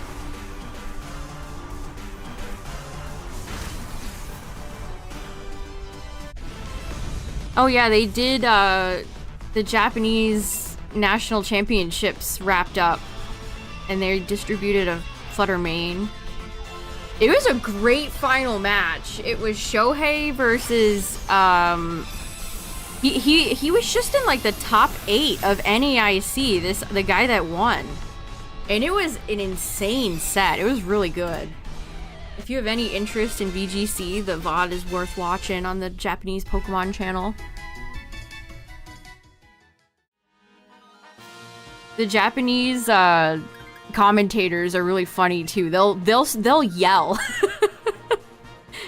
Oh yeah, they did, the Japanese national championships wrapped up, and they distributed a Flutter Mane. It was a great final match. It was Shohei versus, he was just in like the top 8 of NAIC, the guy that won. And it was an insane set. It was really good. If you have any interest in VGC, the VOD is worth watching on the Japanese Pokemon channel. The Japanese commentators are really funny too. They'll yell.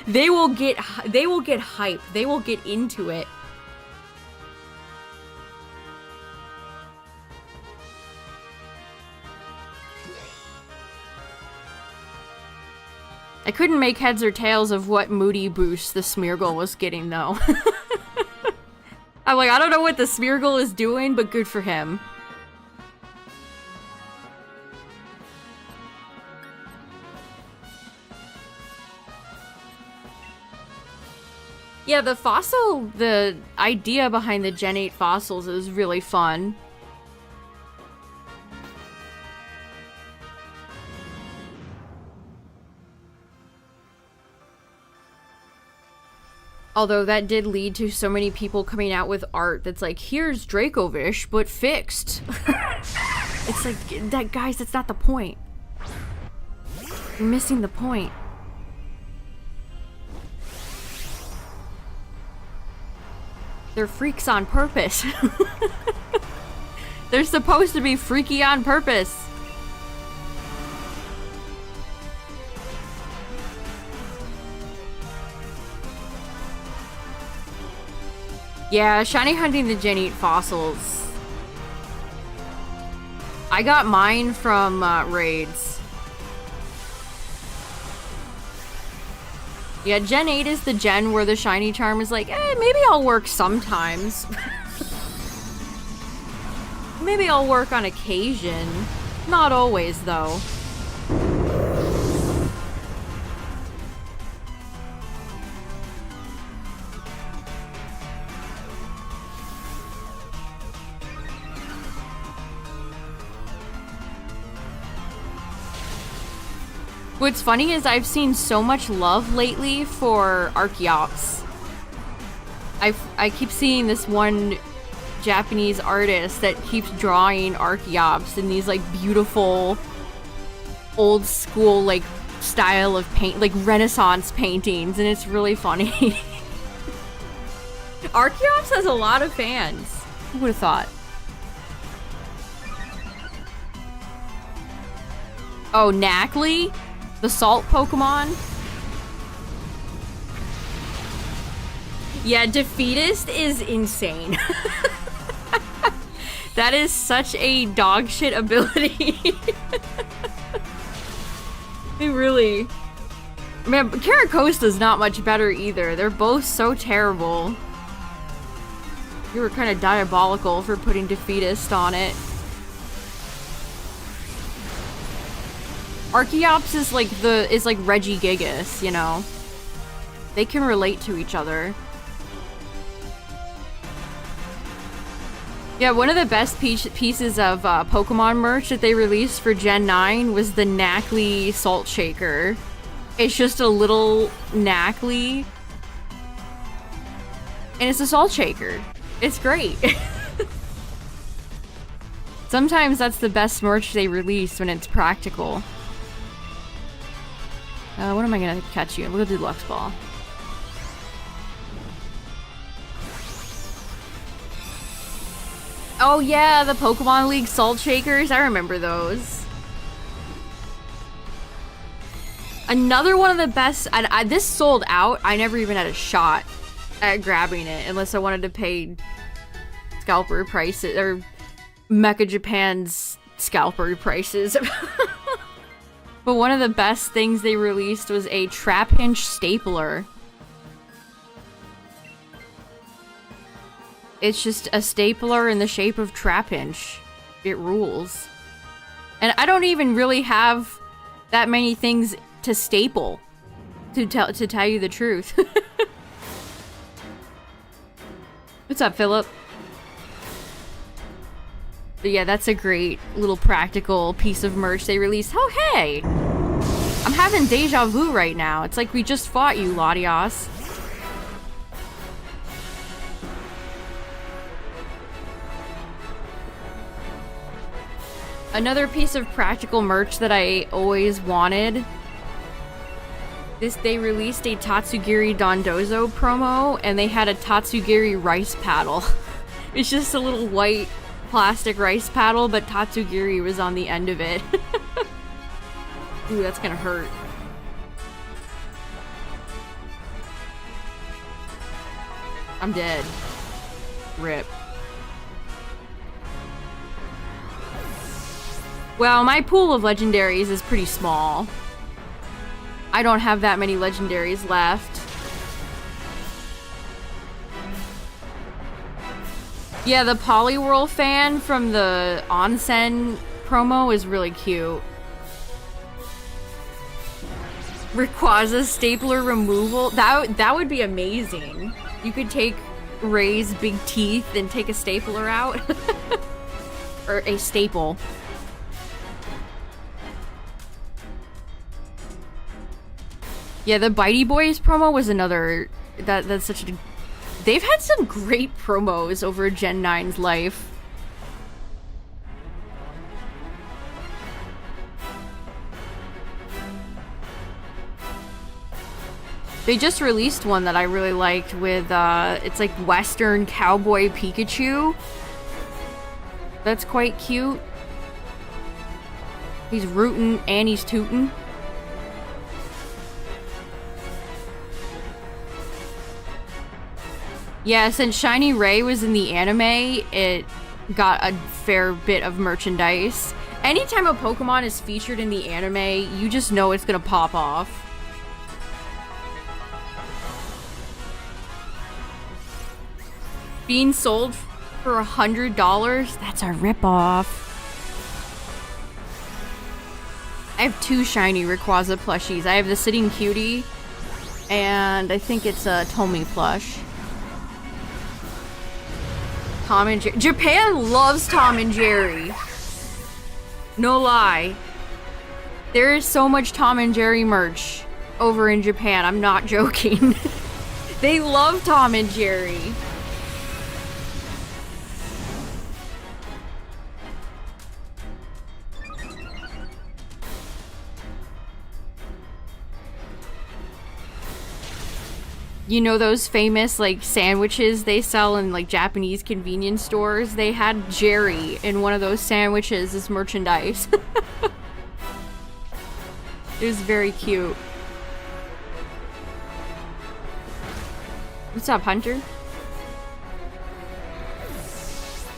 They will get hype. They will get into it. I couldn't make heads or tails of what moody boost the Smeargle was getting, though. I'm like, I don't know what the Smeargle is doing, but good for him. Yeah, the idea behind the Gen 8 fossils is really fun. Although that did lead to so many people coming out with art that's like, here's Dracovish, but fixed. It's like, that, guys, that's not the point. You're missing the point. They're freaks on purpose. They're supposed to be freaky on purpose. Yeah, shiny hunting the Gen 8 fossils. I got mine from raids. Yeah, Gen 8 is the gen where the shiny charm is like, maybe I'll work sometimes. Maybe I'll work on occasion. Not always, though. What's funny is I've seen so much love lately for Archeops. I keep seeing this one Japanese artist that keeps drawing Archeops in these like beautiful old school like style of paint, like Renaissance paintings, and it's really funny. Archeops has a lot of fans. Who would have thought? Oh, Knackley? The salt Pokemon? Yeah, Defeatist is insane. That is such a dog shit ability. It really... Man, Caracosta's not much better either. They're both so terrible. You were kind of diabolical for putting Defeatist on it. Archeops is like Regigigas, you know? They can relate to each other. Yeah, one of the best pieces of Pokemon merch that they released for Gen 9 was the Knackley Salt Shaker. It's just a little Knackley. And it's a salt shaker. It's great. Sometimes that's the best merch they release when it's practical. What am I gonna catch you? We'll go do Lux Ball. Oh yeah, the Pokemon League Salt Shakers. I remember those. Another one of the best. This sold out. I never even had a shot at grabbing it unless I wanted to pay scalper prices, or Mecha Japan's scalper prices. But one of the best things they released was a trap hinge stapler. It's just a stapler in the shape of trap hinge. It rules. And I don't even really have that many things to staple, to tell you the truth. What's up, Philip? But yeah, that's a great little practical piece of merch they released. Oh, hey! I'm having deja vu right now. It's like we just fought you, Latias. Another piece of practical merch that I always wanted. They released a Tatsugiri Dondozo promo, and they had a Tatsugiri rice paddle. It's just a little white plastic rice paddle, but Tatsugiri was on the end of it. Ooh, that's gonna hurt. I'm dead. Rip. Well, my pool of legendaries is pretty small. I don't have that many legendaries left. Yeah, the Poliwhirl fan from the Onsen promo is really cute. Rayquaza stapler removal. That would be amazing. You could take Ray's big teeth and take a stapler out. Or a staple. Yeah, the Bitey Boys promo was another... That's such a... They've had some great promos over Gen 9's life. They just released one that I really liked with, it's like Western Cowboy Pikachu. That's quite cute. He's rootin' and he's tootin'. Yeah, since Shiny Ray was in the anime, it got a fair bit of merchandise. Anytime a Pokemon is featured in the anime, you just know it's gonna pop off. Being sold for $100? That's a ripoff. I have 2 shiny Rayquaza plushies. I have the Sitting Cutie, and I think it's a Tomy plush. Tom and Jerry. Japan loves Tom and Jerry. No lie. There is so much Tom and Jerry merch over in Japan. I'm not joking. They love Tom and Jerry. You know those famous, like, sandwiches they sell in, like, Japanese convenience stores? They had Jerry in one of those sandwiches as merchandise. It was very cute. What's up, Hunter?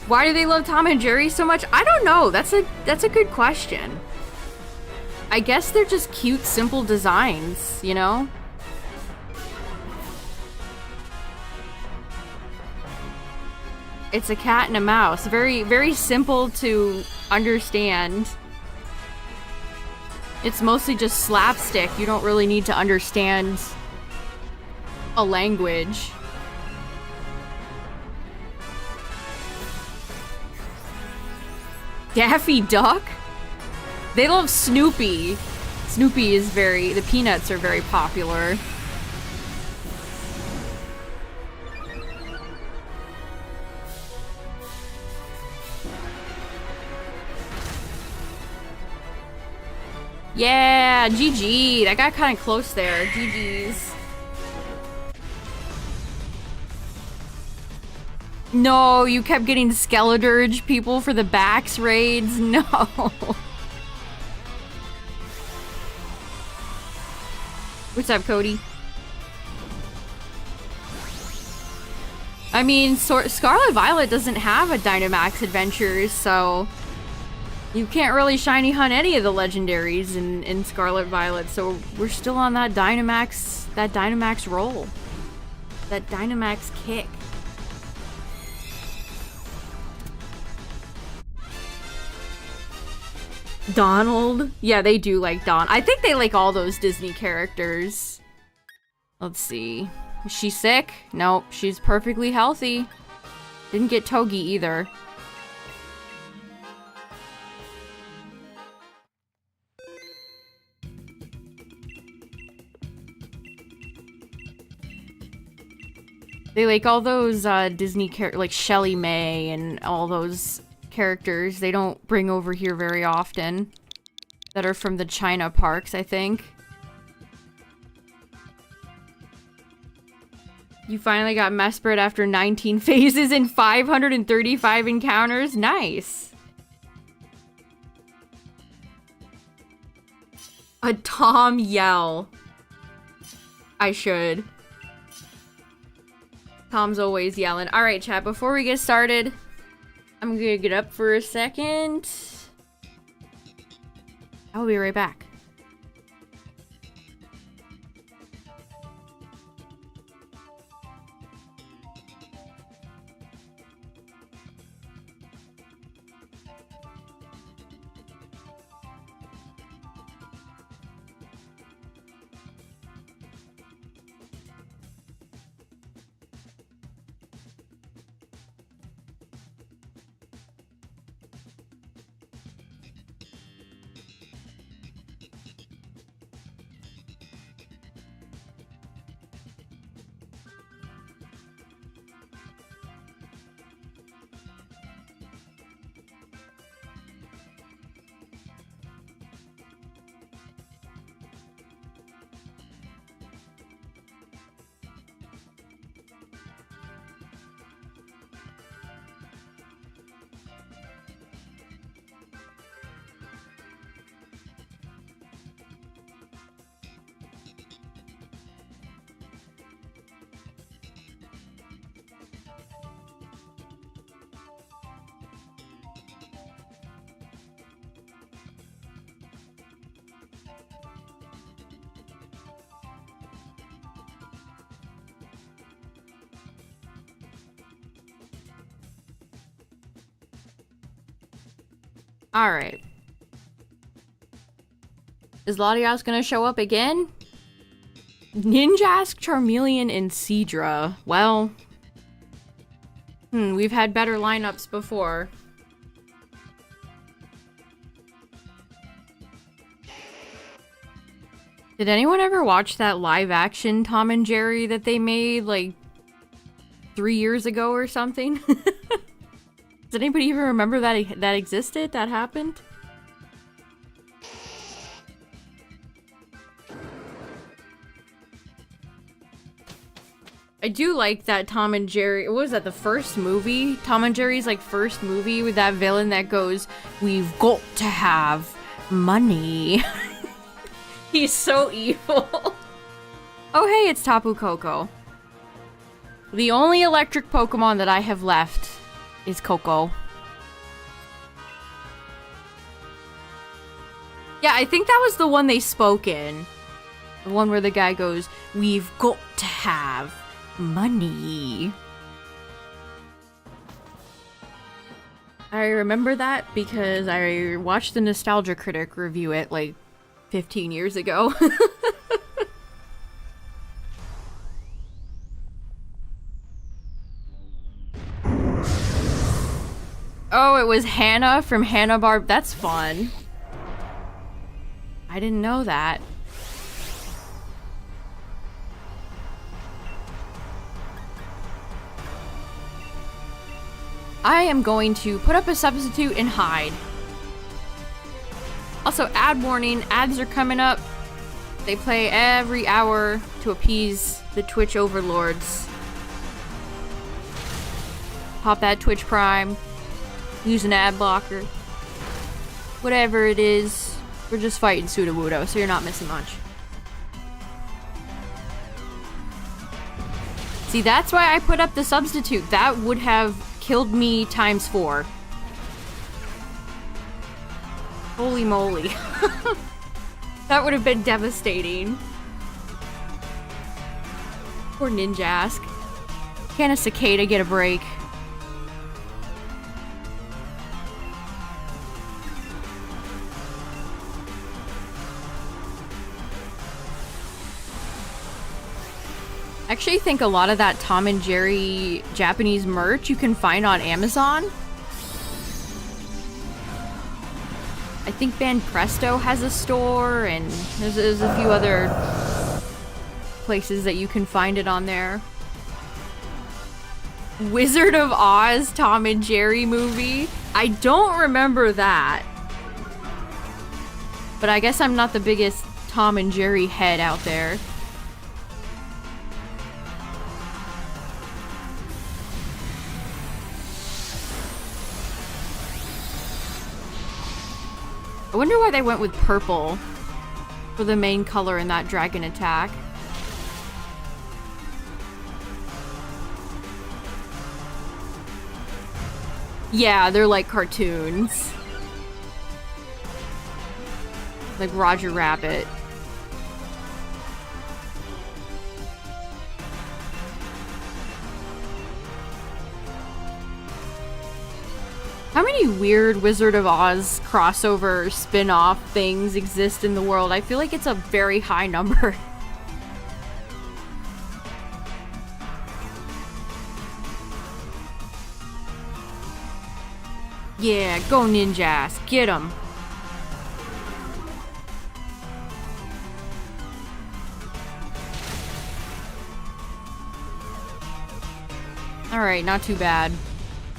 Why do they love Tom and Jerry so much? I don't know. That's a good question. I guess they're just cute, simple designs, you know? It's a cat and a mouse. Very, very simple to understand. It's mostly just slapstick. You don't really need to understand a language. Daffy Duck? They love Snoopy. Snoopy is the peanuts are very popular. Yeah, GG. That got kind of close there. GG's. No, you kept getting Skeledirge people for the Bax raids? No. What's up, Cody? I mean, Scarlet Violet doesn't have a Dynamax Adventures, so you can't really shiny hunt any of the legendaries in Scarlet Violet, so we're still on that Dynamax roll. That Dynamax kick. Donald? Yeah, they do like Don. I think they like all those Disney characters. Let's see. Is she sick? Nope, she's perfectly healthy. Didn't get Togi either. They like all those Disney characters, like Shelly May and all those characters they don't bring over here very often. That are from the China parks, I think. You finally got Mesprit after 19 phases and 535 encounters. Nice. A Tom yell. I should. Tom's always yelling. Alright, chat, before we get started, I'm gonna get up for a second. I'll be right back. Alright. Is Latias gonna show up again? Ninjask, Charmeleon, and Seadra. Well... we've had better lineups before. Did anyone ever watch that live-action Tom and Jerry that they made, like, 3 years ago or something? Does anybody even remember that existed? That happened? I do like that Tom and Jerry... What was that, the first movie? Tom and Jerry's, like, first movie with that villain that goes, "We've got to have money." He's so evil. Oh, hey, it's Tapu Koko. The only electric Pokemon that I have left is Coco. Yeah, I think that was the one they spoke in. The one where the guy goes, "We've got to have money." I remember that because I watched the Nostalgia Critic review it like 15 years ago. Oh, it was Hannah from Hanna-Barbera. That's fun. I didn't know that. I am going to put up a substitute and hide. Also, ad warning, ads are coming up. They play every hour to appease the Twitch overlords. Pop that Twitch Prime. Use an ad blocker. Whatever it is, we're just fighting Sudowoodo, so you're not missing much. See, that's why I put up the substitute. That would have killed me times 4. Holy moly. That would have been devastating. Poor Ninjask. Can a cicada get a break? I actually think a lot of that Tom and Jerry Japanese merch you can find on Amazon. I think Band Presto has a store, and there's a few other places that you can find it on there. Wizard of Oz Tom and Jerry movie? I don't remember that. But I guess I'm not the biggest Tom and Jerry head out there. I wonder why they went with purple for the main color in that dragon attack. Yeah, they're like cartoons. Like Roger Rabbit. How many weird Wizard of Oz crossover spin-off things exist in the world? I feel like it's a very high number. Yeah, go Ninjas, get 'em. Alright, not too bad.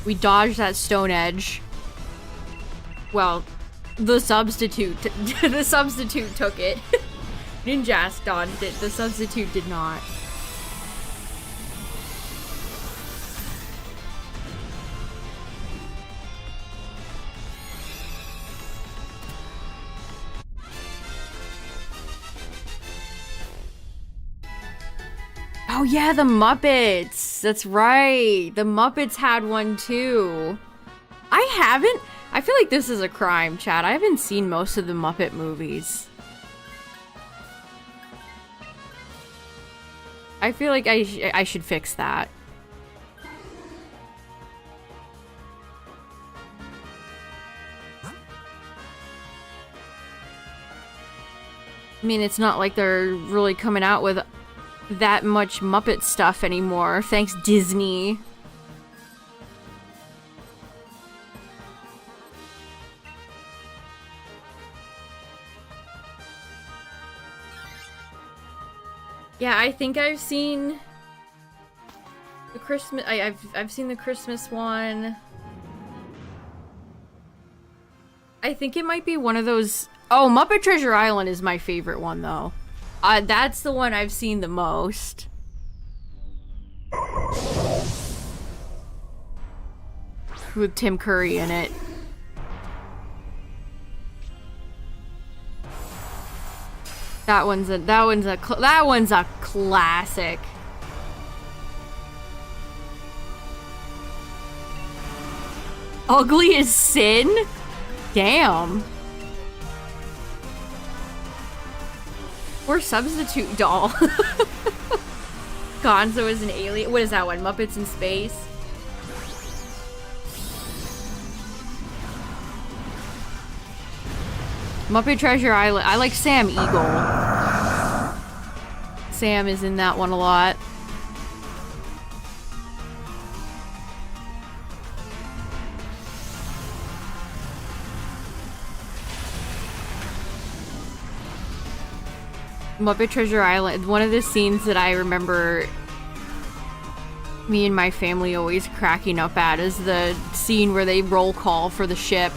We dodged that stone edge. Well, the substitute. The substitute took it. Ninjask dodged it. The substitute did not. Oh yeah, the Muppets! That's right! The Muppets had one too. I haven't... I feel like this is a crime, chat. I haven't seen most of the Muppet movies. I feel like I should fix that. I mean, it's not like they're really coming out with that much Muppet stuff anymore. Thanks, Disney. Yeah, I think I've seen the Christmas. I've seen the Christmas one. I think it might be one of those. Oh, Muppet Treasure Island is my favorite one, though. That's the one I've seen the most. With Tim Curry in it. That one's a classic. Ugly as sin? Damn. Or substitute doll. Gonzo is an alien. What is that one? Muppets in Space? Muppet Treasure Island. I like Sam Eagle. Sam is in that one a lot. Muppet Treasure Island, one of the scenes that I remember me and my family always cracking up at is the scene where they roll call for the ship.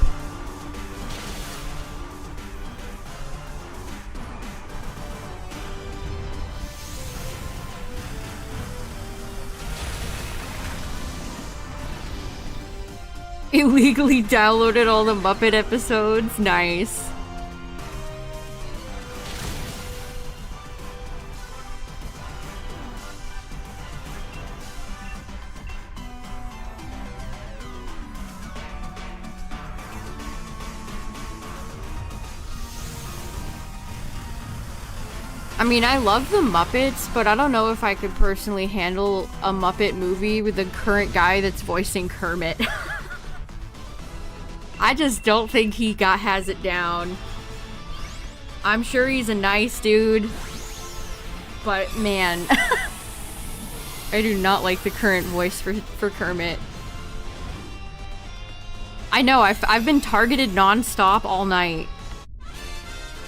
Illegally downloaded all the Muppet episodes. Nice. I mean, I love the Muppets, but I don't know if I could personally handle a Muppet movie with the current guy that's voicing Kermit. I just don't think he has it down. I'm sure he's a nice dude, but man, I do not like the current voice for Kermit. I know, I've been targeted non-stop all night.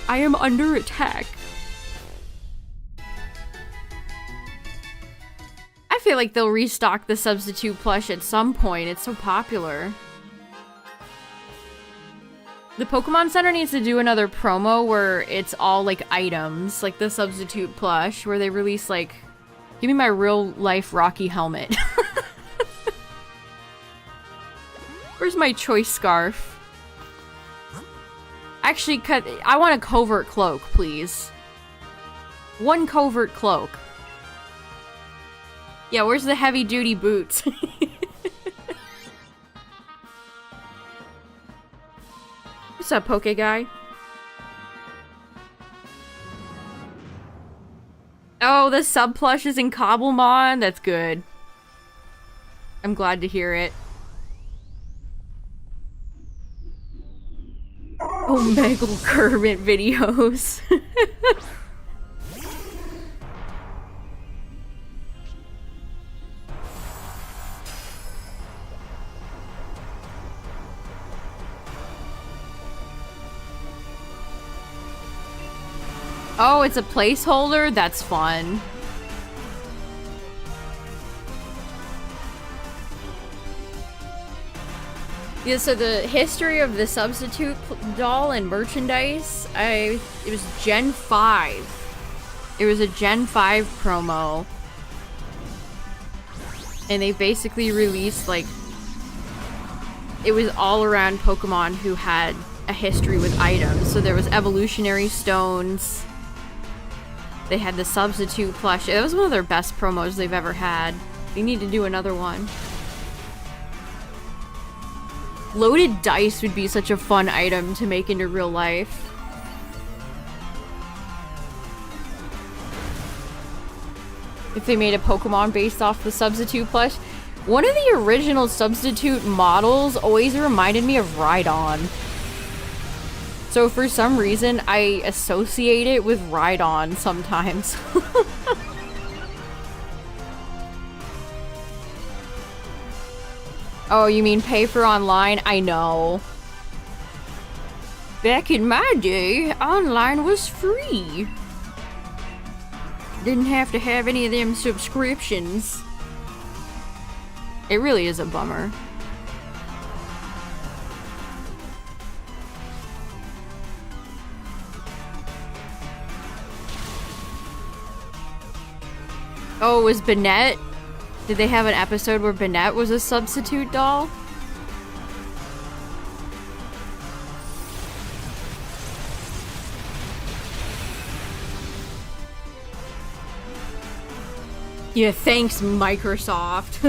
I am under attack. I feel like they'll restock the substitute plush at some point. It's so popular. The Pokemon Center needs to do another promo where it's all like items, like the substitute plush, where they release like, give me my real life Rocky helmet. Where's my choice scarf? Actually, I want a covert cloak, please. One covert cloak. Yeah, where's the heavy duty boots? What's up, Poke Guy? Oh, the sub plush is in Cobblemon? That's good. I'm glad to hear it. Omegle Kermit videos. Oh, it's a placeholder? That's fun. Yeah, so the history of the substitute doll and merchandise, it was Gen 5. It was a Gen 5 promo. And they basically released, like, it was all around Pokemon who had a history with items. So there was evolutionary stones. They had the substitute plush. It was one of their best promos they've ever had. They need to do another one. Loaded dice would be such a fun item to make into real life. If they made a Pokemon based off the substitute plush. One of the original substitute models always reminded me of Rhydon. So for some reason, I associate it with Rhydon sometimes. Oh, you mean pay for online? I know. Back in my day, online was free. Didn't have to have any of them subscriptions. It really is a bummer. Oh, was Banette? Did they have an episode where Banette was a substitute doll? Yeah, thanks, Microsoft.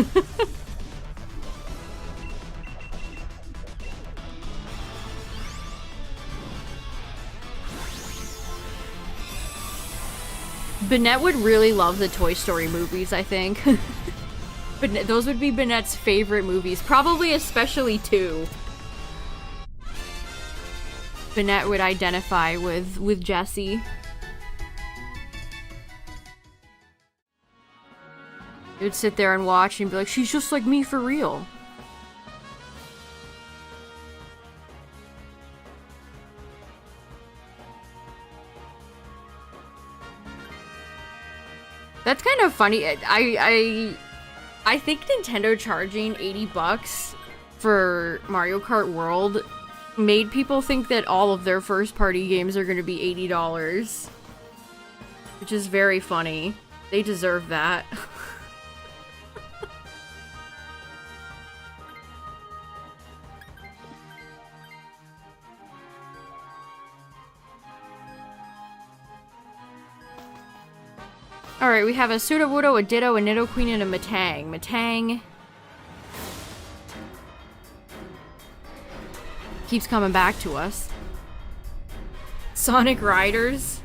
Banette would really love the Toy Story movies, I think. But those would be Banette's favorite movies. Probably especially 2. Banette would identify with Jessie. He would sit there and watch and be like, she's just like me for real. That's kind of funny. I think Nintendo charging $80 for Mario Kart World made people think that all of their first-party games are going to be $80. Which is very funny. They deserve that. Alright, we have a Sudowoodo, a Ditto, a Nidoqueen, and a Metang. Metang keeps coming back to us. Sonic Riders.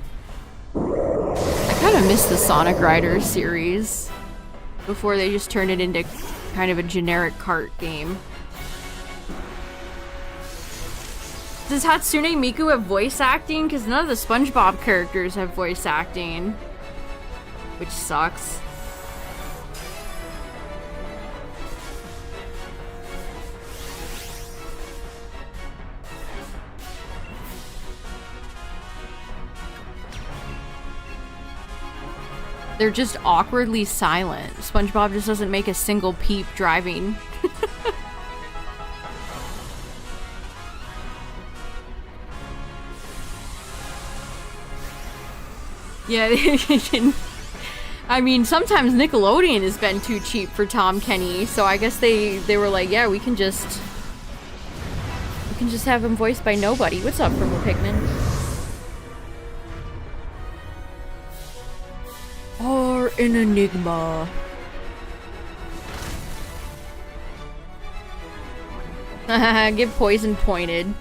kind of miss the Sonic Riders series before they just turned it into kind of a generic kart game. Does Hatsune Miku have voice acting? Because none of the SpongeBob characters have voice acting, which sucks. They're just awkwardly silent. SpongeBob just doesn't make a single peep driving. Yeah, I mean, sometimes Nickelodeon has been too cheap for Tom Kenny, so I guess they were like, yeah, we can just have him voiced by nobody. What's up, Purple Pikmin? Or an enigma. Get poison pointed.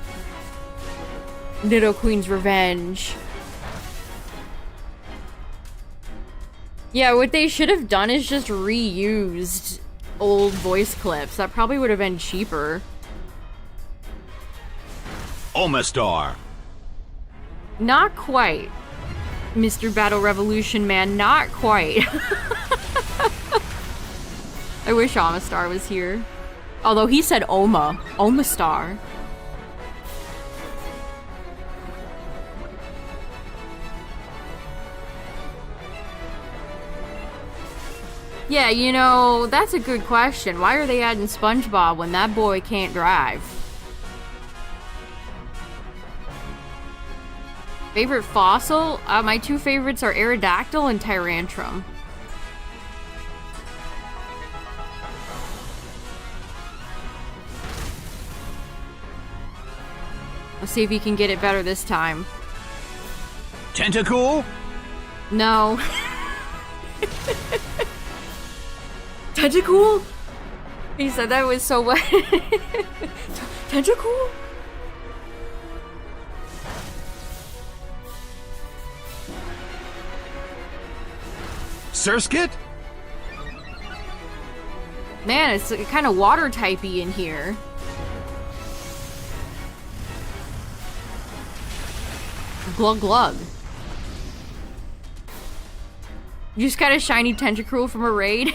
Nido Queen's revenge. Yeah, what they should have done is just reused old voice clips. That probably would have been cheaper. Omastar. Not quite. Mr. Battle Revolution Man, not quite. I wish Omastar was here. Although he said Omastar. Yeah, you know, that's a good question. Why are they adding SpongeBob when that boy can't drive? Favorite fossil? My two favorites are Aerodactyl and Tyrantrum. Let's see if he can get it better this time. Tentacool? No. Tentacool? He said that was so what? Tentacool? Surskit? Man, it's kind of water typey in here. Glug glug. You just got a shiny Tentacruel from a raid?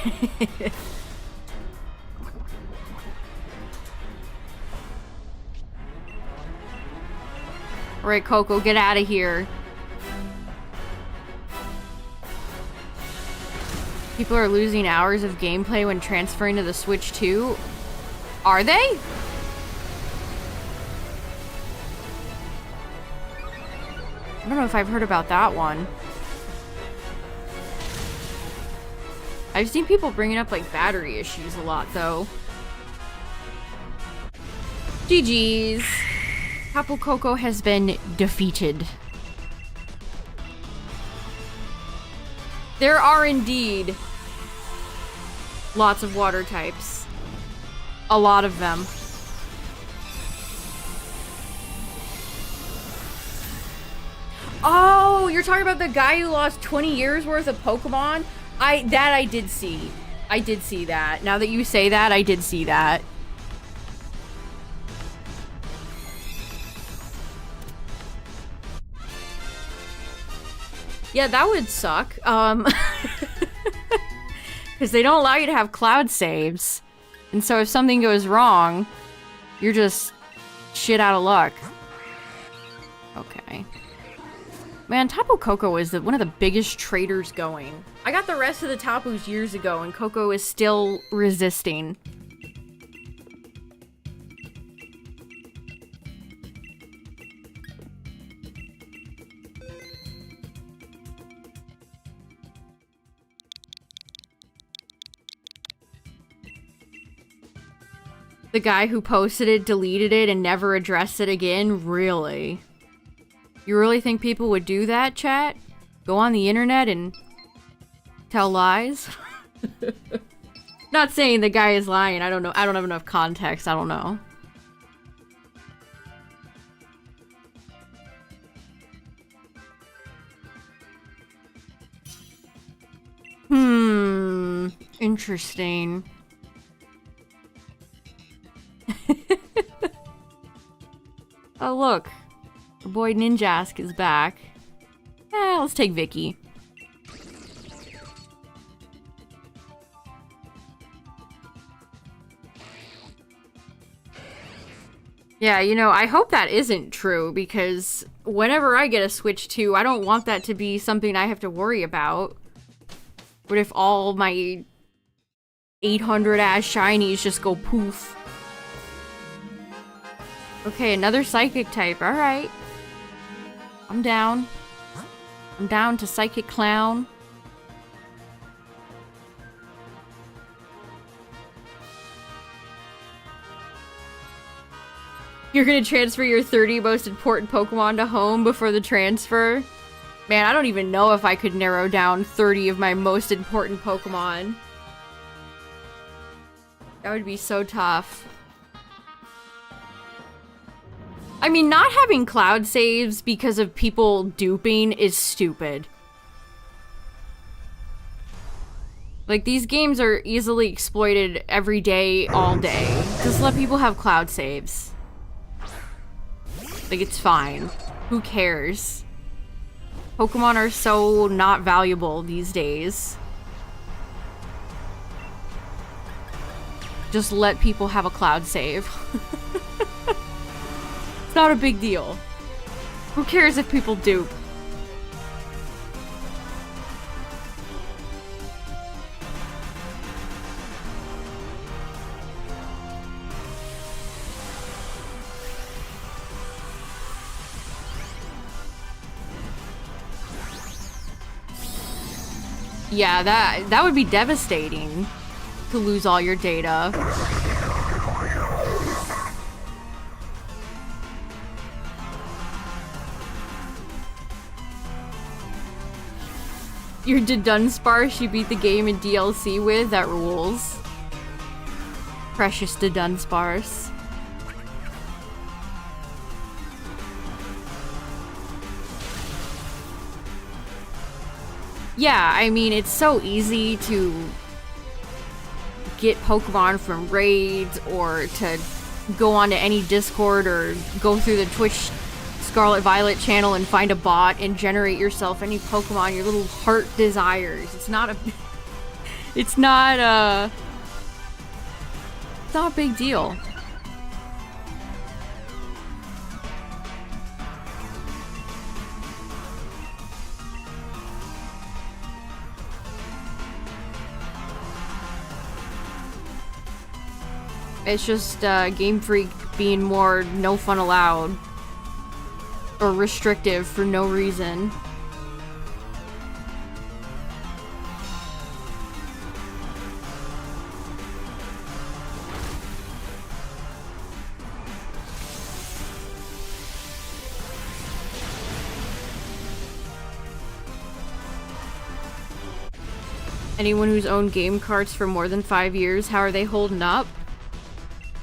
Alright, Coco, get out of here. People are losing hours of gameplay when transferring to the Switch 2. Are they? I don't know if I've heard about that one. I've seen people bringing up like battery issues a lot though. GG's. Tapu Koko has been defeated. There are indeed lots of water types. A lot of them. Oh, you're talking about the guy who lost 20 years worth of Pokemon? I did see. I did see that. Now that you say that, I did see that. Yeah, that would suck. Because they don't allow you to have cloud saves. And so if something goes wrong, you're just shit out of luck. Okay. Man, Tapu Koko is one of the biggest traders going. I got the rest of the Tapus years ago, and Koko is still resisting. The guy who posted it deleted it and never addressed it again? Really? You really think people would do that, chat? Go on the internet and tell lies? Not saying the guy is lying. I don't know. I don't have enough context. I don't know. Interesting. Oh, look. Our boy Ninjask is back. Let's take Vicky. Yeah, you know, I hope that isn't true, because whenever I get a Switch 2, I don't want that to be something I have to worry about. What if all my 800-ass shinies just go poof? Okay, another psychic type, alright. I'm down. I'm down to Psychic Clown. You're gonna transfer your 30 most important Pokemon to home before the transfer? Man, I don't even know if I could narrow down 30 of my most important Pokemon. That would be so tough. I mean, not having cloud saves because of people duping is stupid. Like, these games are easily exploited every day, all day. Just let people have cloud saves. Like, it's fine. Who cares? Pokemon are so not valuable these days. Just let people have a cloud save. It's not a big deal. Who cares if people dupe? Yeah, that would be devastating to lose all your data. Your Dunsparce you beat the game in DLC with? That rules. Precious Dunsparce. Yeah, I mean, it's so easy to get Pokemon from raids or to go onto any Discord or go through the Twitch Scarlet Violet channel and find a bot and generate yourself any Pokemon your little heart desires. It's not a big deal. It's just Game Freak being more no fun allowed. Or restrictive for no reason. Anyone who's owned game carts for more than 5 years, how are they holding up?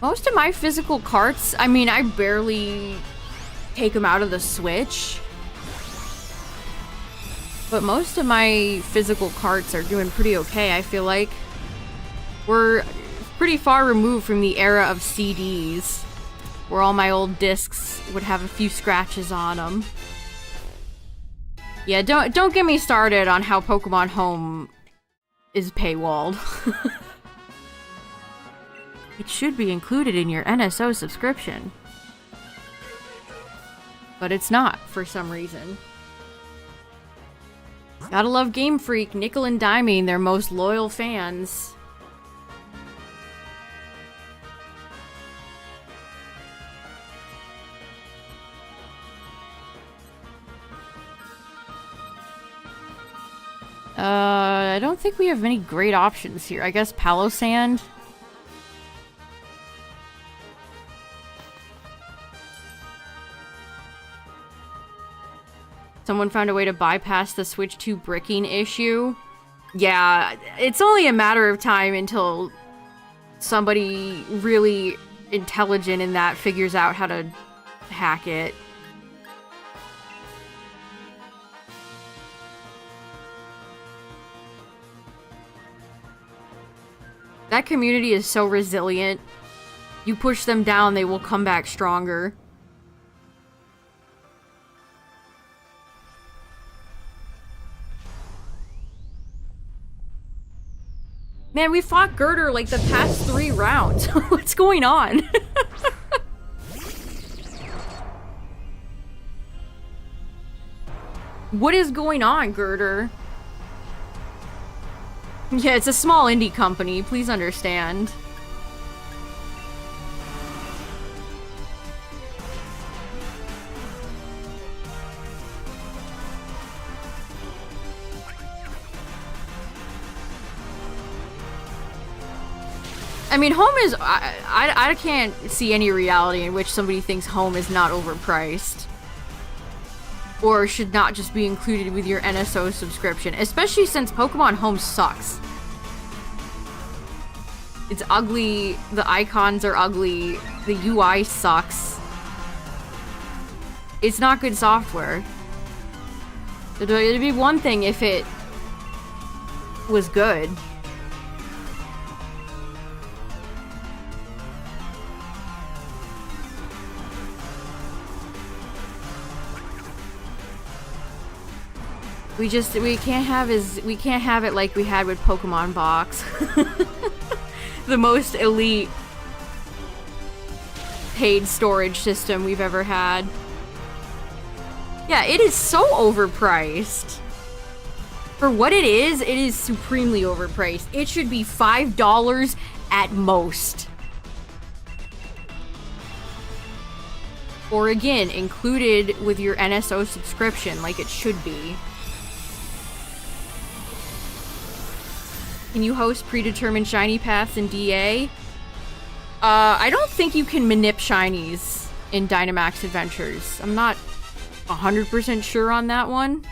Most of my physical carts, I mean, I barely take them out of the Switch. But most of my physical carts are doing pretty okay, I feel like. We're pretty far removed from the era of CDs, where all my old discs would have a few scratches on them. Yeah, don't get me started on how Pokemon Home is paywalled. It should be included in your NSO subscription. But it's not, for some reason. Gotta love Game Freak, nickel and diming their most loyal fans. I don't think we have any great options here. I guess Palossand? Someone found a way to bypass the Switch 2 bricking issue. Yeah, it's only a matter of time until somebody really intelligent in that figures out how to hack it. That community is so resilient. You push them down, they will come back stronger. Man, we fought Girder like the past 3 rounds. What's going on? What is going on, Girder? Yeah, it's a small indie company. Please understand. I mean, home is... I can't see any reality in which somebody thinks home is not overpriced. Or should not just be included with your NSO subscription. Especially since Pokemon Home sucks. It's ugly, the icons are ugly, the UI sucks. It's not good software. It'd be one thing if it was good. We can't have it like we had with Pokemon Box. The most elite paid storage system we've ever had. Yeah, it is so overpriced. For what it is supremely overpriced. It should be $5 at most. Or again, included with your NSO subscription like it should be. Can you host predetermined shiny paths in DA? I don't think you can manip shinies in Dynamax Adventures. I'm not 100% sure on that one.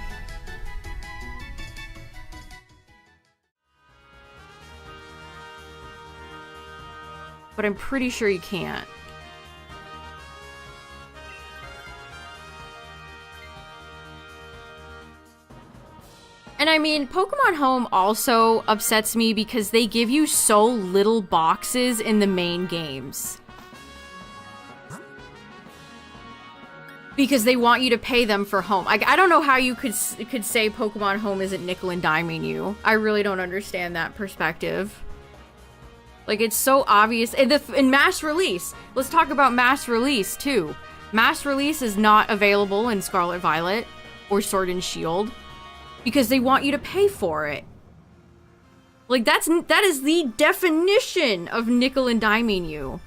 But I'm pretty sure you can't. And I mean, Pokemon Home also upsets me because they give you so little boxes in the main games. Because they want you to pay them for Home. I don't know how you could say Pokemon Home isn't nickel and diming you. I really don't understand that perspective. Like, it's so obvious. In mass release, let's talk about mass release too. Mass release is not available in Scarlet Violet or Sword and Shield. Because they want you to pay for it. Like, that is the definition of nickel and diming you.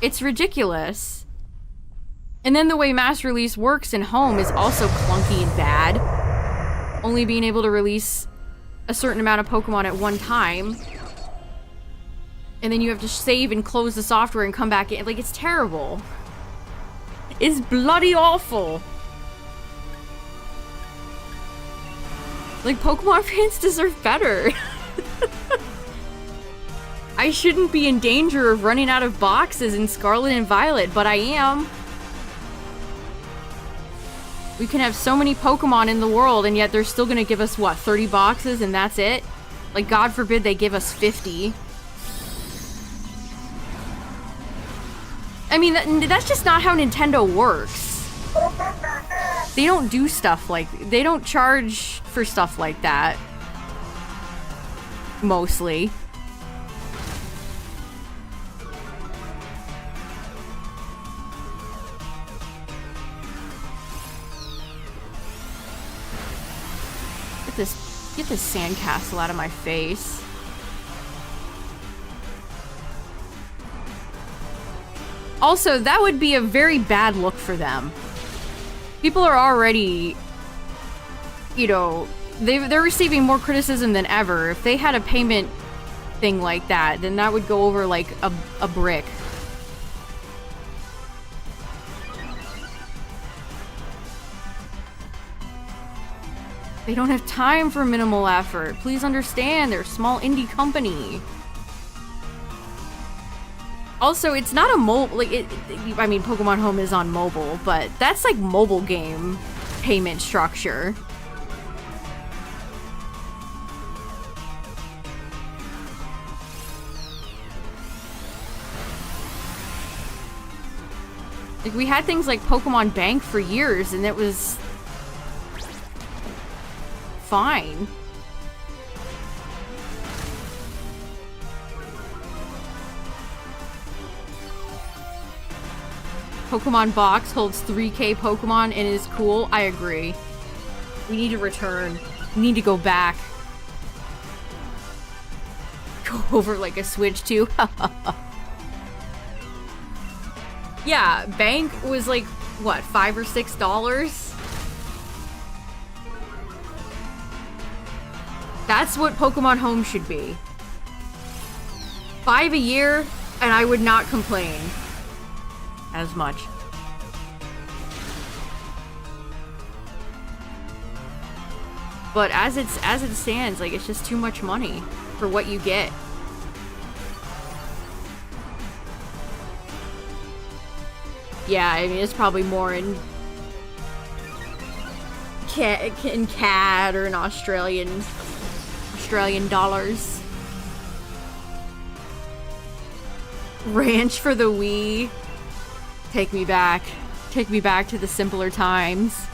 It's ridiculous. And then the way mass release works in Home is also clunky and bad. Only being able to release a certain amount of Pokemon at one time. And then you have to save and close the software and come back in. Like, it's terrible. It's bloody awful. Like, Pokemon fans deserve better. I shouldn't be in danger of running out of boxes in Scarlet and Violet, but I am. We can have so many Pokemon in the world, and yet they're still gonna give us, what, 30 boxes and that's it? Like, God forbid they give us 50. I mean, that's just not how Nintendo works. They don't do stuff like... They don't charge for stuff like that. Mostly. Get this sandcastle out of my face. Also, that would be a very bad look for them. People are already, you know, they're receiving more criticism than ever. If they had a payment thing like that, then that would go over like a brick. They don't have time for minimal effort. Please understand, they're a small indie company. Also, it's not a mobile, like, I mean, Pokemon Home is on mobile, but that's like mobile game payment structure. Like, we had things like Pokemon Bank for years, and it was fine. Pokemon Box holds 3K Pokemon and is cool. I agree. We need to return. We need to go back. Go over like a Switch too. Yeah, Bank was like, what, $5 or $6? That's what Pokemon Home should be. $5 a year, and I would not complain as much. But as it stands, like, it's just too much money for what you get. Yeah, I mean, it's probably more in CAD or in Australian dollars. Ranch for the Wii. Take me back. Take me back to the simpler times.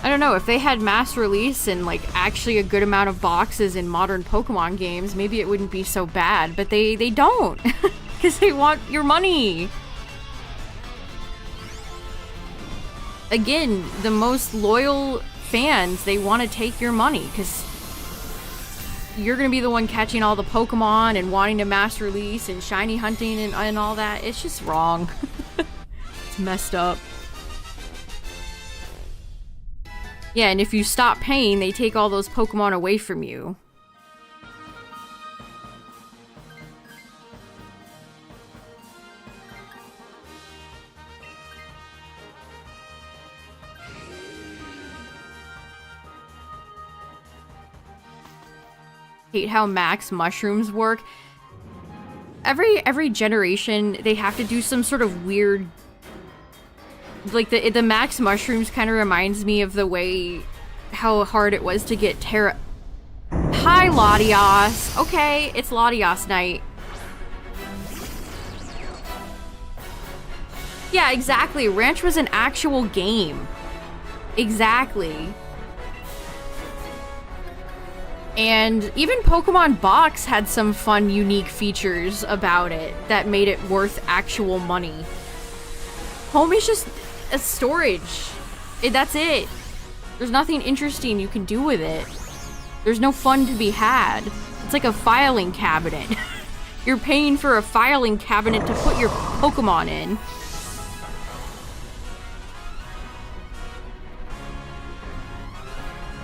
I don't know, if they had mass release and like actually a good amount of boxes in modern Pokemon games, maybe it wouldn't be so bad, but they don't. Because they want your money. Again, the most loyal fans, they want to take your money because you're going to be the one catching all the Pokemon and wanting to mass release and shiny hunting and all that. It's just wrong. It's messed up. Yeah, and if you stop paying, they take all those Pokemon away from you. Hate how max mushrooms work. Every generation, they have to do some sort of weird... Like, the max mushrooms kind of reminds me of the way... how hard it was to get Terra... Hi, Latios! Okay, it's Latios night. Yeah, exactly. Ranch was an actual game. Exactly. And even Pokemon Box had some fun, unique features about it that made it worth actual money. Home is just a storage. That's it. There's nothing interesting you can do with it. There's no fun to be had. It's like a filing cabinet. You're paying for a filing cabinet to put your Pokemon in.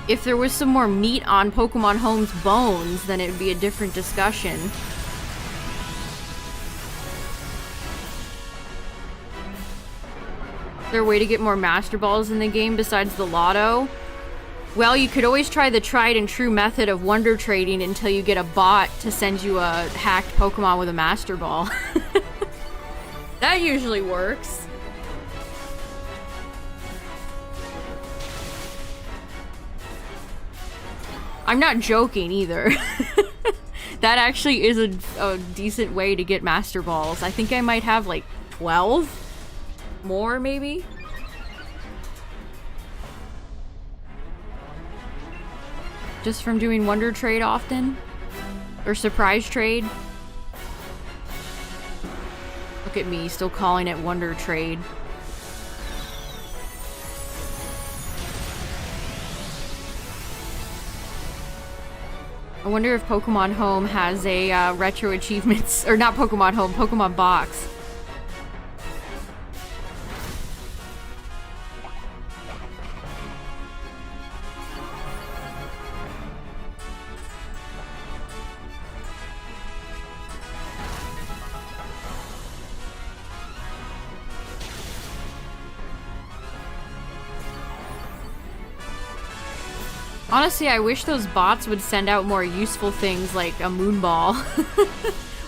If there was some more meat on Pokemon Home's bones, then it would be a different discussion. Is there a way to get more Master Balls in the game besides the Lotto? Well, you could always try the tried and true method of Wonder Trading until you get a bot to send you a hacked Pokemon with a Master Ball. That usually works. I'm not joking either. That actually is a decent way to get Master Balls. I think I might have like 12 more, maybe? Just from doing Wonder Trade often? Or Surprise Trade? Look at me, still calling it Wonder Trade. I wonder if Pokemon Home has a retro achievements, or not Pokemon Home, Pokemon Box. Honestly, I wish those bots would send out more useful things like a moon ball.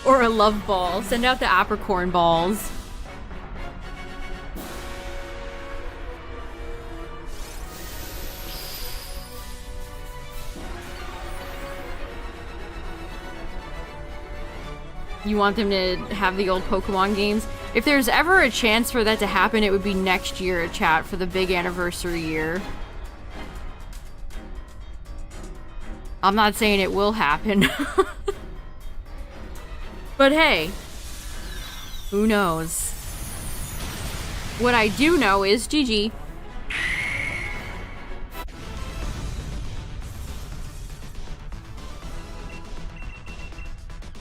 Or a love ball. Send out the apricorn balls. You want them to have the old Pokemon games? If there's ever a chance for that to happen, it would be next year, chat, for the big anniversary year. I'm not saying it will happen. But hey, who knows? What I do know is GG.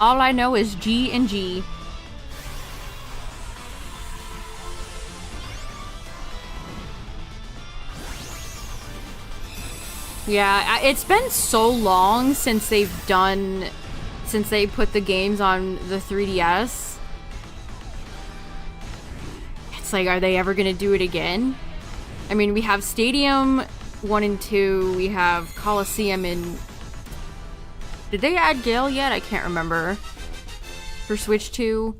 All I know is G and G. Yeah, it's been so long since they put the games on the 3DS. It's like, are they ever gonna do it again? I mean, we have Stadium 1 and 2, we have Coliseum and... Did they add Gale yet? I can't remember. For Switch 2.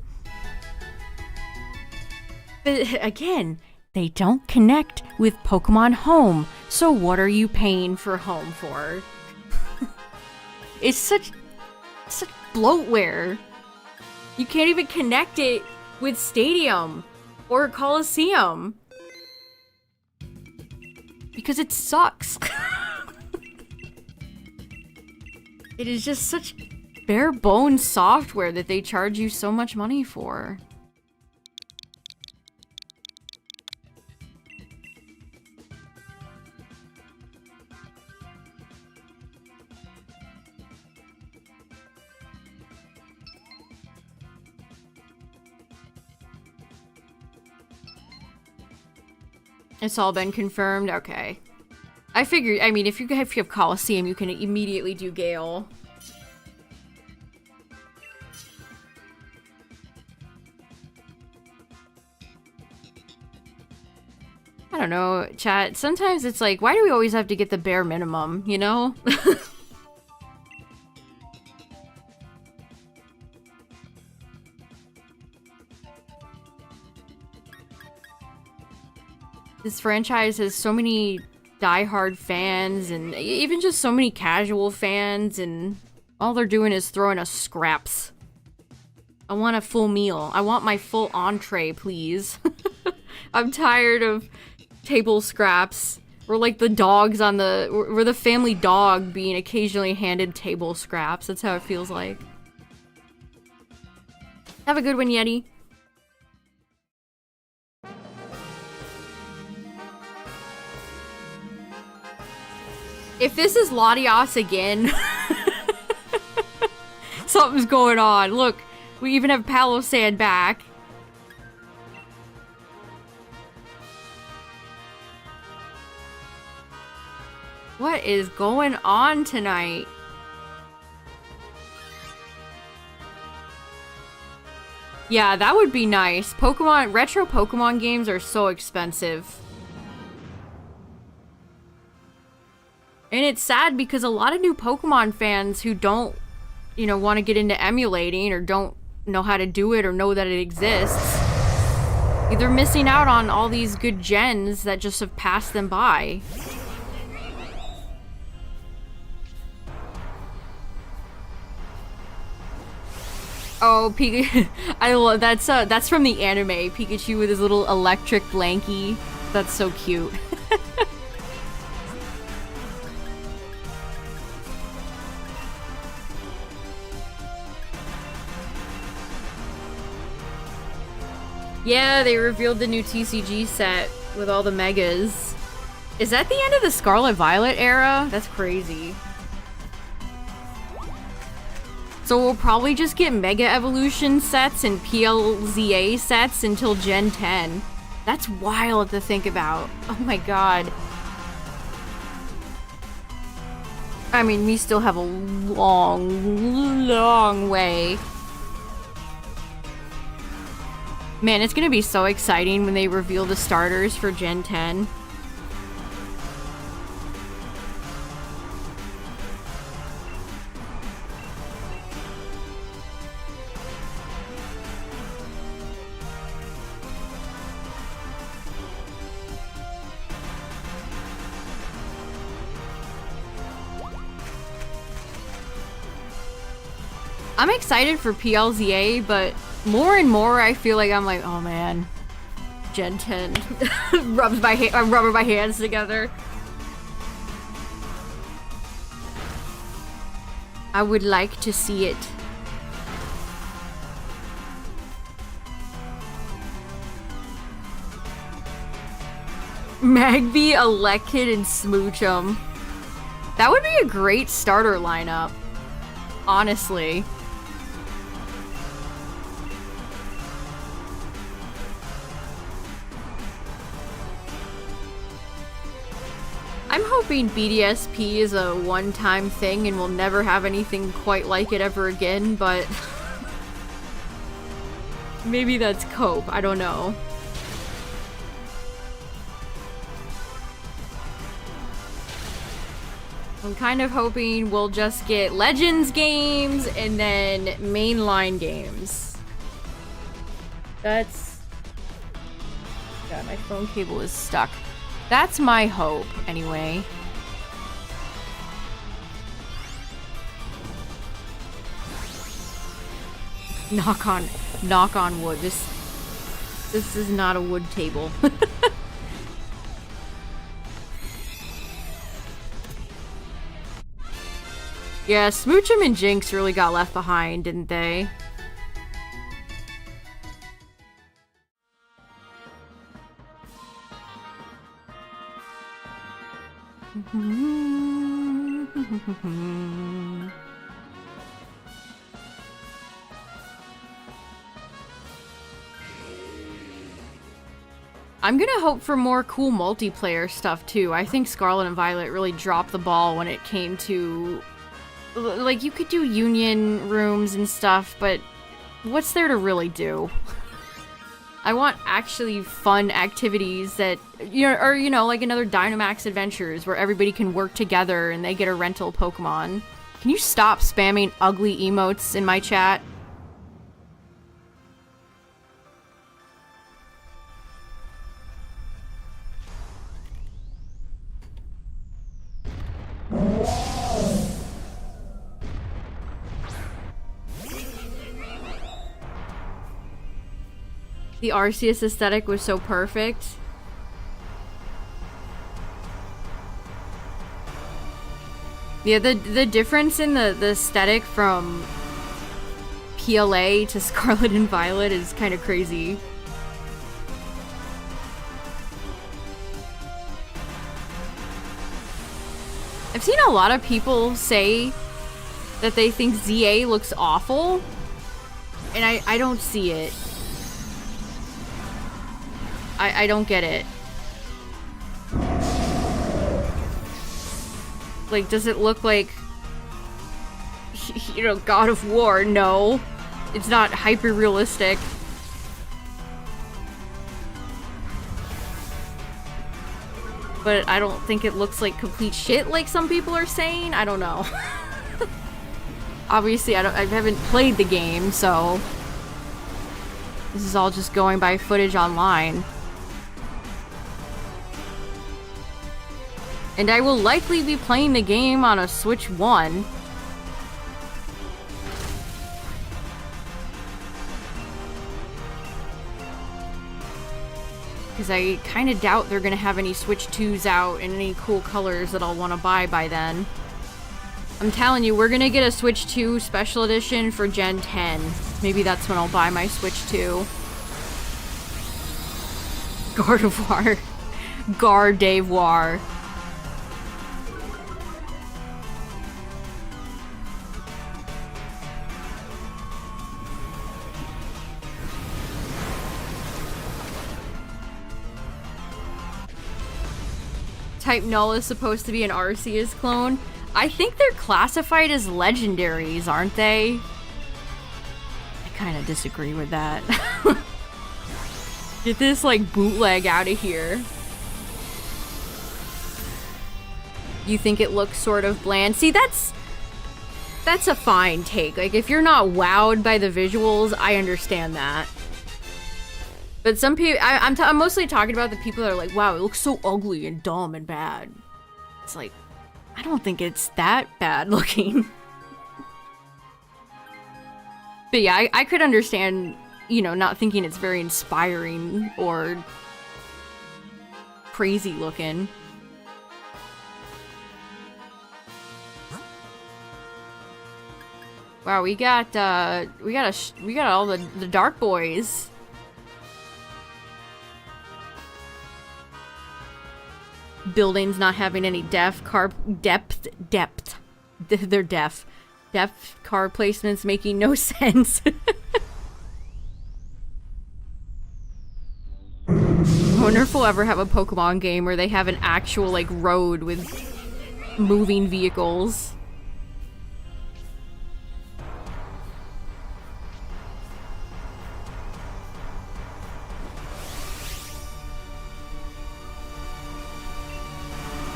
But again, they don't connect with Pokemon Home. So what are you paying for Home for? It's such bloatware. You can't even connect it with Stadium or Coliseum. Because it sucks. It is just such bare bones software that they charge you so much money for. It's all been confirmed? Okay. I figured, I mean, if you have Coliseum, you can immediately do Gale. I don't know, chat. Sometimes it's like, why do we always have to get the bare minimum, you know? This franchise has so many diehard fans and even just so many casual fans, and all they're doing is throwing us scraps. I want a full meal. I want my full entree, please. I'm tired of table scraps. We're like the dogs on the... We're the family dog being occasionally handed table scraps. That's how it feels like. Have a good one, Yeti. If this is Latios again, something's going on. Look, we even have Palossand back. What is going on tonight? Yeah, that would be nice. Retro Pokemon games are so expensive. And it's sad because a lot of new Pokemon fans who don't, you know, want to get into emulating or don't know how to do it or know that it exists, they're missing out on all these good gens that just have passed them by. Oh, I love that's from the anime. Pikachu with his little electric blankie. That's so cute. Yeah, they revealed the new TCG set with all the megas. Is that the end of the Scarlet Violet era? That's crazy. So we'll probably just get Mega Evolution sets and PLZA sets until Gen 10. That's wild to think about. Oh my god. I mean, we still have a long, long way. Man, it's gonna be so exciting when they reveal the starters for Gen 10. I'm excited for PLZA, but more and more I feel like I'm like, oh man, Gen 10 rubber my hands together. I would like to see it. Magby, Elekid, and Smoochum. That would be a great starter lineup. Honestly. I'm hoping BDSP is a one-time thing and we'll never have anything quite like it ever again, but maybe that's cope, I don't know. I'm kind of hoping we'll just get Legends games and then mainline games. That's... God, my phone cable is stuck. That's my hope, anyway. Knock on wood. This is not a wood table. Yeah, Smoochum and Jinx really got left behind, didn't they? I'm gonna hope for more cool multiplayer stuff too. I think Scarlet and Violet really dropped the ball when it came to... Like, you could do union rooms and stuff, but what's there to really do? I want actually fun activities that, you know, like another Dynamax Adventures where everybody can work together and they get a rental Pokemon. Can you stop spamming ugly emotes in my chat? The Arceus aesthetic was so perfect. Yeah, the difference in the aesthetic from PLA to Scarlet and Violet is kind of crazy. I've seen a lot of people say that they think ZA looks awful, and I don't see it. I don't get it. Like, does it look like, you know, God of War? No. It's not hyper-realistic. But I don't think it looks like complete shit like some people are saying. I don't know. Obviously, I haven't played the game, so this is all just going by footage online. And I will likely be playing the game on a Switch 1. Because I kind of doubt they're going to have any Switch 2s out and any cool colors that I'll want to buy by then. I'm telling you, we're going to get a Switch 2 Special Edition for Gen 10. Maybe that's when I'll buy my Switch 2. Gardevoir. Gardevoir. Type Null is supposed to be an Arceus clone. I think they're classified as legendaries, aren't they? I kind of disagree with that. Get this, like, bootleg out of here. You think it looks sort of bland? See, that's a fine take. Like, if you're not wowed by the visuals, I understand that. But some people, I'm mostly talking about the people that are like, wow, it looks so ugly and dumb and bad. It's like, I don't think it's that bad looking. But yeah, I could understand, you know, not thinking it's very inspiring or crazy looking. Wow, we got all the dark boys. Buildings not having any depth. They're deaf. Depth car placements making no sense. I wonder if we'll ever have a Pokemon game where they have an actual, like, road with moving vehicles.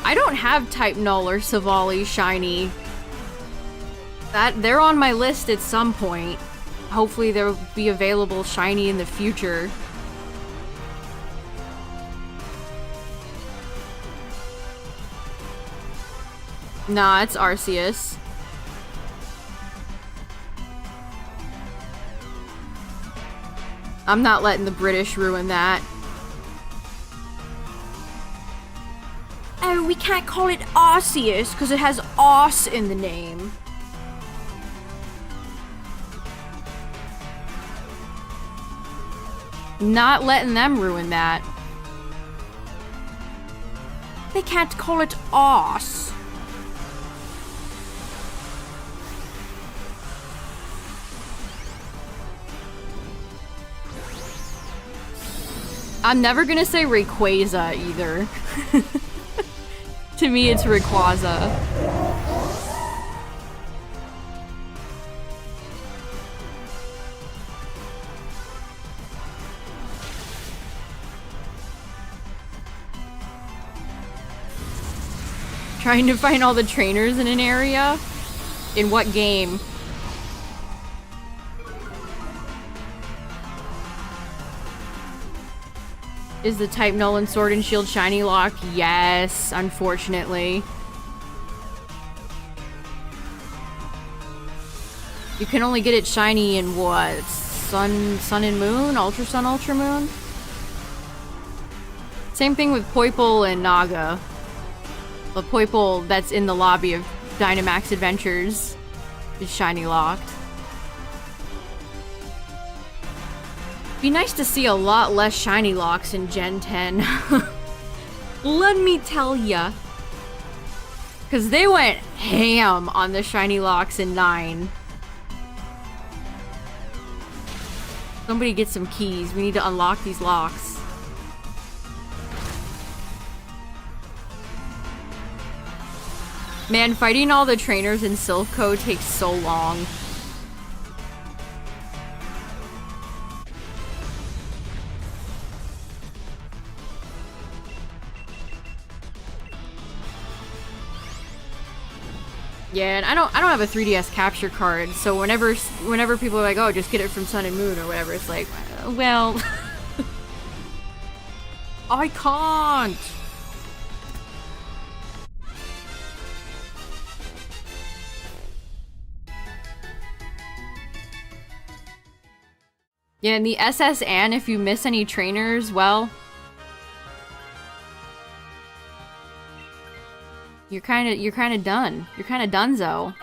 I don't have Type Null or Savali Shiny. They're on my list at some point. Hopefully they'll be available Shiny in the future. Nah, it's Arceus. I'm not letting the British ruin that. Oh, we can't call it Arceus because it has Arse in the name. Not letting them ruin that. They can't call it Arse. I'm never gonna say Rayquaza either. To me, it's Rayquaza. Trying to find all the trainers in an area? In what game? Is the Type Null and Sword and Shield Shiny lock? Yes, unfortunately. You can only get it shiny in what? Sun and Moon? Ultra Sun, Ultra Moon? Same thing with Poipole and Naga. The Poipole that's in the lobby of Dynamax Adventures is shiny locked. Be nice to see a lot less shiny locks in Gen 10. Let me tell ya. Because they went ham on the shiny locks in 9. Somebody get some keys. We need to unlock these locks. Man, fighting all the trainers in Silph takes so long. Yeah, and I don't have a 3DS capture card, so whenever people are like, "Oh, just get it from Sun and Moon" or whatever, it's like, well, I can't. Yeah, and the SSN, if you miss any trainers, well, you're kind of done. You're kind of donezo.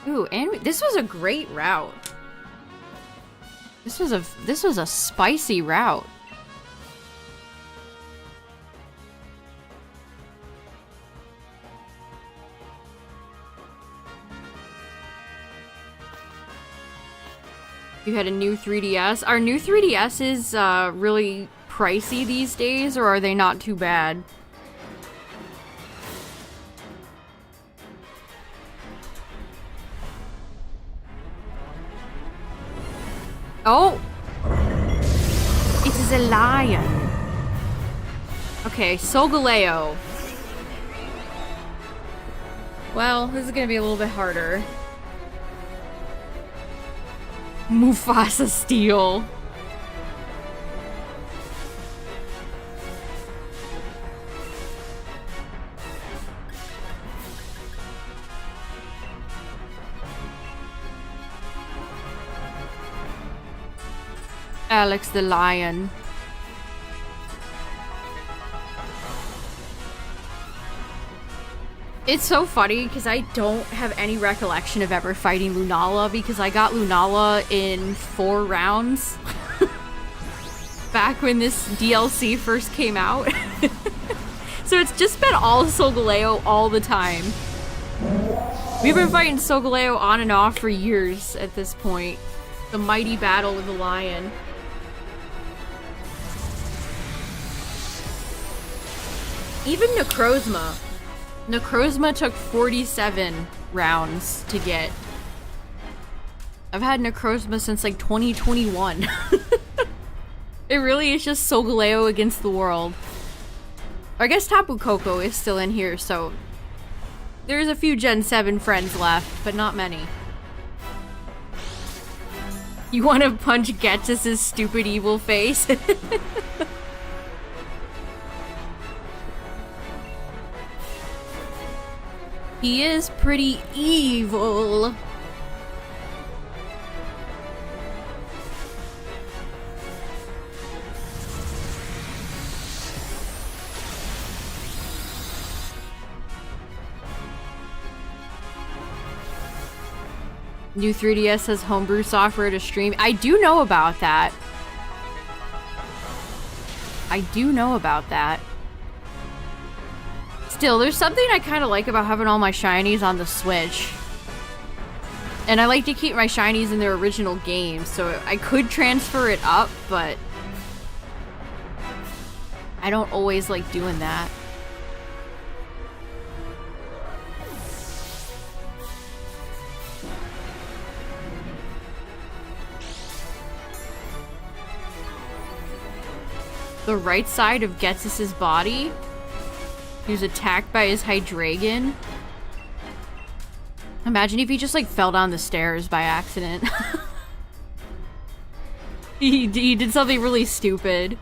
Ooh, and this was a great route. This was a spicy route. You had a new 3DS. Are new 3DSs really pricey these days, or are they not too bad? Oh! It is a lion. Okay, Solgaleo. Well, this is gonna be a little bit harder. Mufasa Steel. Alex the Lion. It's so funny because I don't have any recollection of ever fighting Lunala because I got Lunala in 4 rounds back when this DLC first came out. So it's just been all Solgaleo all the time. We've been fighting Solgaleo on and off for years at this point. The mighty battle with the lion. Even Necrozma. Necrozma took 47 rounds to get. I've had Necrozma since like 2021. It really is just Solgaleo against the world. I guess Tapu Koko is still in here, so there's a few Gen 7 friends left, but not many. You want to punch Getsis' stupid evil face? He is pretty evil. New 3DS has homebrew software to stream. I do know about that. I do know about that. Still, there's something I kind of like about having all my shinies on the Switch. And I like to keep my shinies in their original games, so I could transfer it up, but I don't always like doing that. The right side of Getsis' body? He was attacked by his Hydreigon. Imagine if he just like fell down the stairs by accident. He did something really stupid.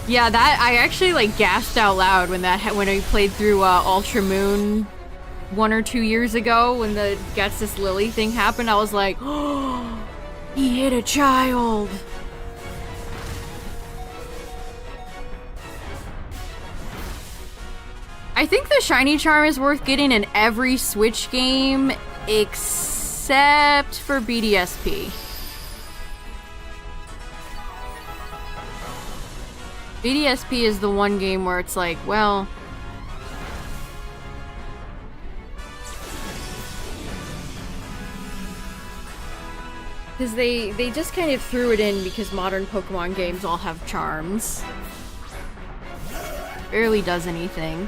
Yeah, that I actually like gasped out loud when I played through Ultra Moon 1 or 2 years ago when the Getsis Lily thing happened. I was like, oh, he hit a child. I think the shiny charm is worth getting in every Switch game except for BDSP. BDSP is the one game where it's like, well, because they just kind of threw it in because modern Pokemon games all have charms. Barely does anything.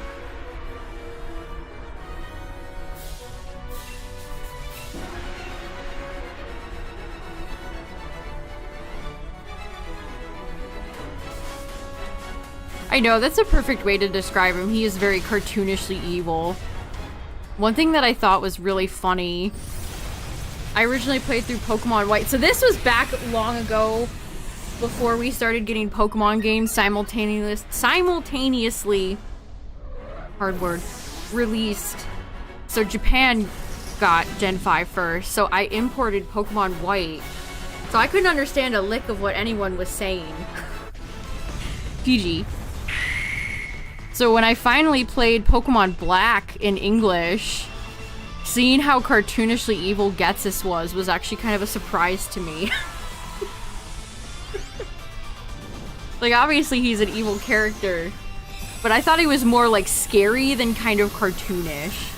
I know, that's a perfect way to describe him. He is very cartoonishly evil. One thing that I thought was really funny, I originally played through Pokemon White. So this was back long ago, before we started getting Pokemon games simultaneously, hard word, released. So Japan got Gen 5 first, so I imported Pokemon White. So I couldn't understand a lick of what anyone was saying. PG. So when I finally played Pokemon Black in English, seeing how cartoonishly evil Getsis was actually kind of a surprise to me. Like, obviously he's an evil character, but I thought he was more, like, scary than kind of cartoonish.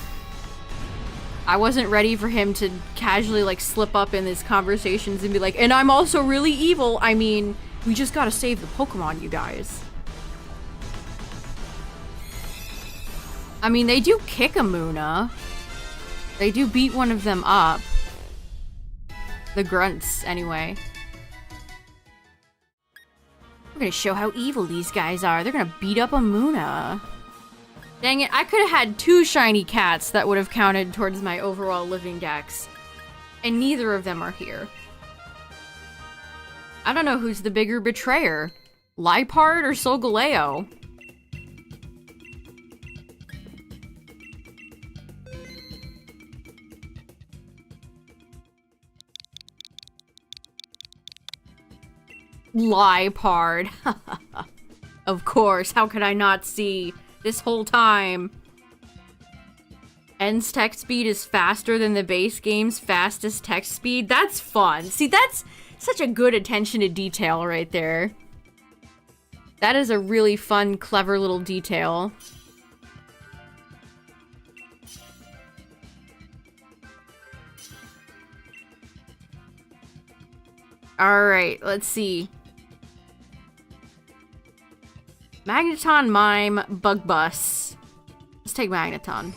I wasn't ready for him to casually, like, slip up in his conversations and be like, and I'm also really evil. I mean, we just gotta save the Pokemon, you guys. I mean, they do kick a Munna. They do beat one of them up. The grunts, anyway. We're gonna show how evil these guys are. They're gonna beat up a Munna. Dang it, I could have had 2 shiny cats that would have counted towards my overall living dex. And neither of them are here. I don't know who's the bigger betrayer. Liepard or Solgaleo? Liepard. Of course, how could I not see this whole time? End's text speed is faster than the base game's fastest text speed. That's fun. See, that's such a good attention to detail right there. That is a really fun, clever little detail. Alright, let's see. Magneton, Mime, Bug Bus. Let's take Magneton.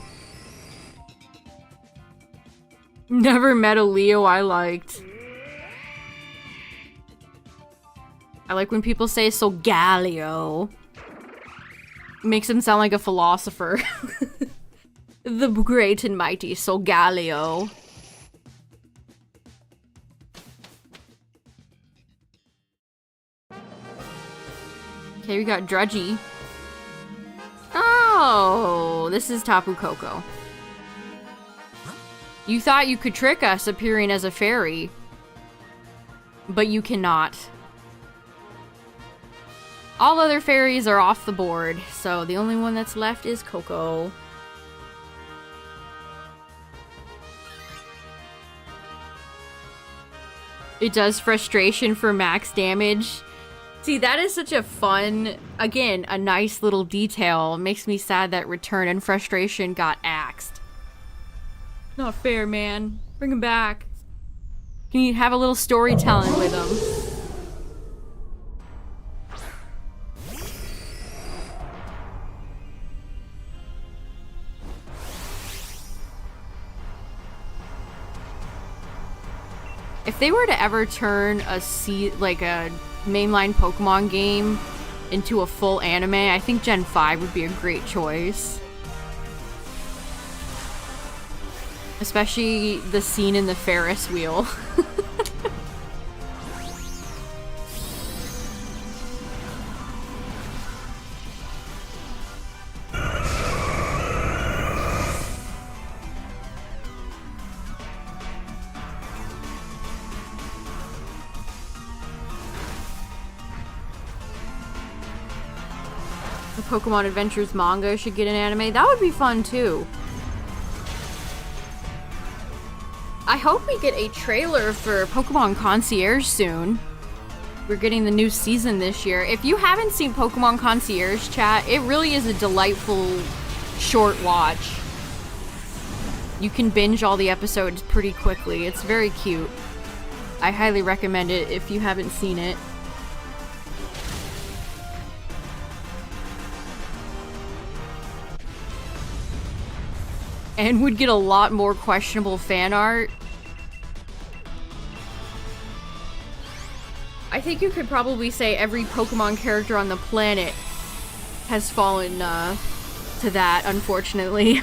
Never met a Leo I liked. I like when people say Solgaleo. Makes him sound like a philosopher. The great and mighty Solgaleo. Okay, we got Drudgy. Oh, this is Tapu Koko. You thought you could trick us appearing as a fairy, but you cannot. All other fairies are off the board, so the only one that's left is Koko. It does frustration for max damage. See, that is such a fun, again, a nice little detail. It makes me sad that Return and Frustration got axed. Not fair, man. Bring him back. Can you have a little storytelling with him? If they were to ever turn a mainline Pokemon game into a full anime, I think Gen 5 would be a great choice. Especially the scene in the Ferris wheel. The Pokemon Adventures manga should get an anime. That would be fun too. I hope we get a trailer for Pokemon Concierge soon. We're getting the new season this year. If you haven't seen Pokemon Concierge, chat, it really is a delightful short watch. You can binge all the episodes pretty quickly. It's very cute. I highly recommend it if you haven't seen it. And would get a lot more questionable fan art. I think you could probably say every Pokemon character on the planet has fallen to that, unfortunately.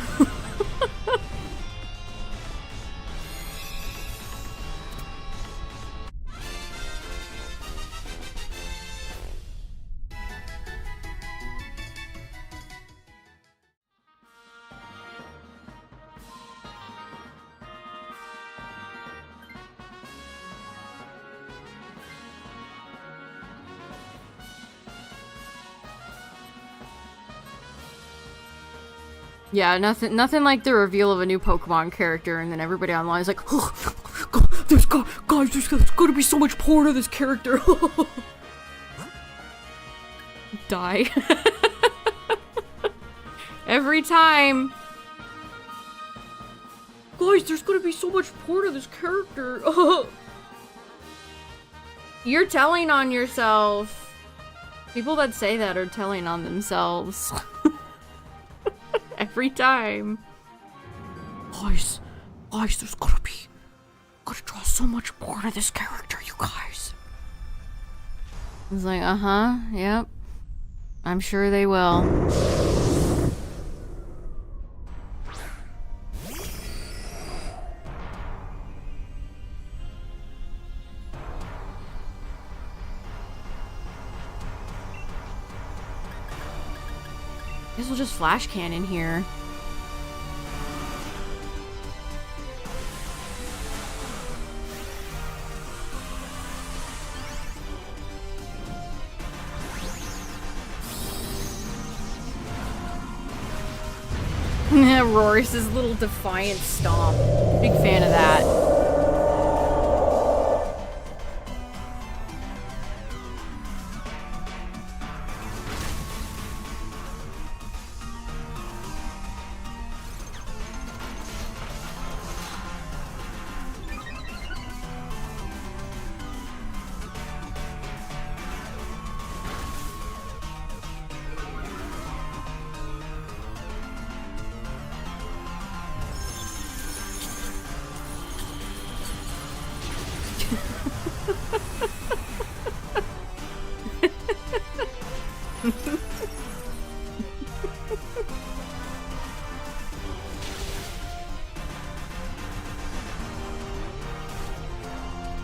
Yeah, nothing like the reveal of a new Pokemon character, and then everybody online is like, oh, guys, there's gonna be so much porn of this character. Die. Every time. Guys, there's gonna be so much porn of this character. You're telling on yourself. People that say that are telling on themselves. Every time. Guys, there's gotta draw so much more to this character, you guys. It's like, yep. I'm sure they will. Guess we'll just flash cannon here. Roris's little defiant stomp. Big fan of that.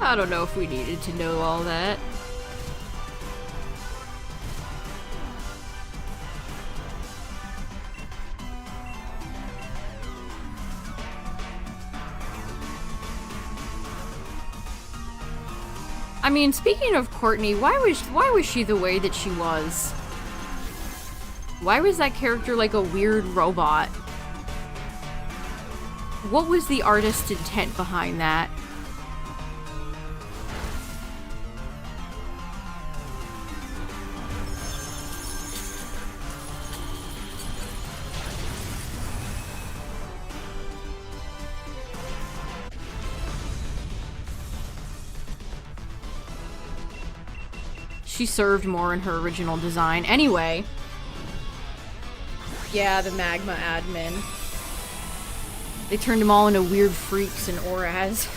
I don't know if we needed to know all that. I mean, speaking of Courtney, why was she the way that she was? Why was that character like a weird robot? What was the artist's intent behind that? She served more in her original design. Anyway. Yeah, the magma admin. They turned them all into weird freaks and auras.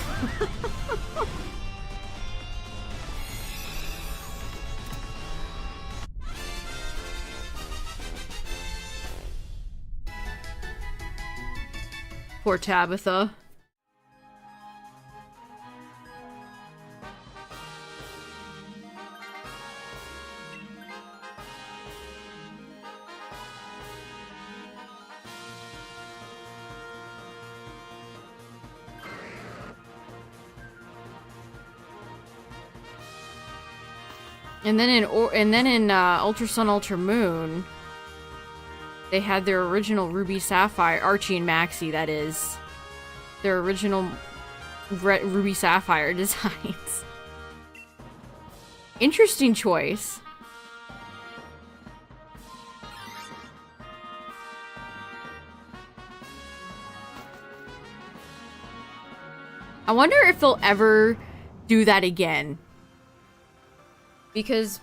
Poor Tabitha. And then in Ultra Sun, Ultra Moon, they had their original Ruby Sapphire, Archie and Maxie, that is, their original Ruby Sapphire designs. Interesting choice. I wonder if they'll ever do that again. Because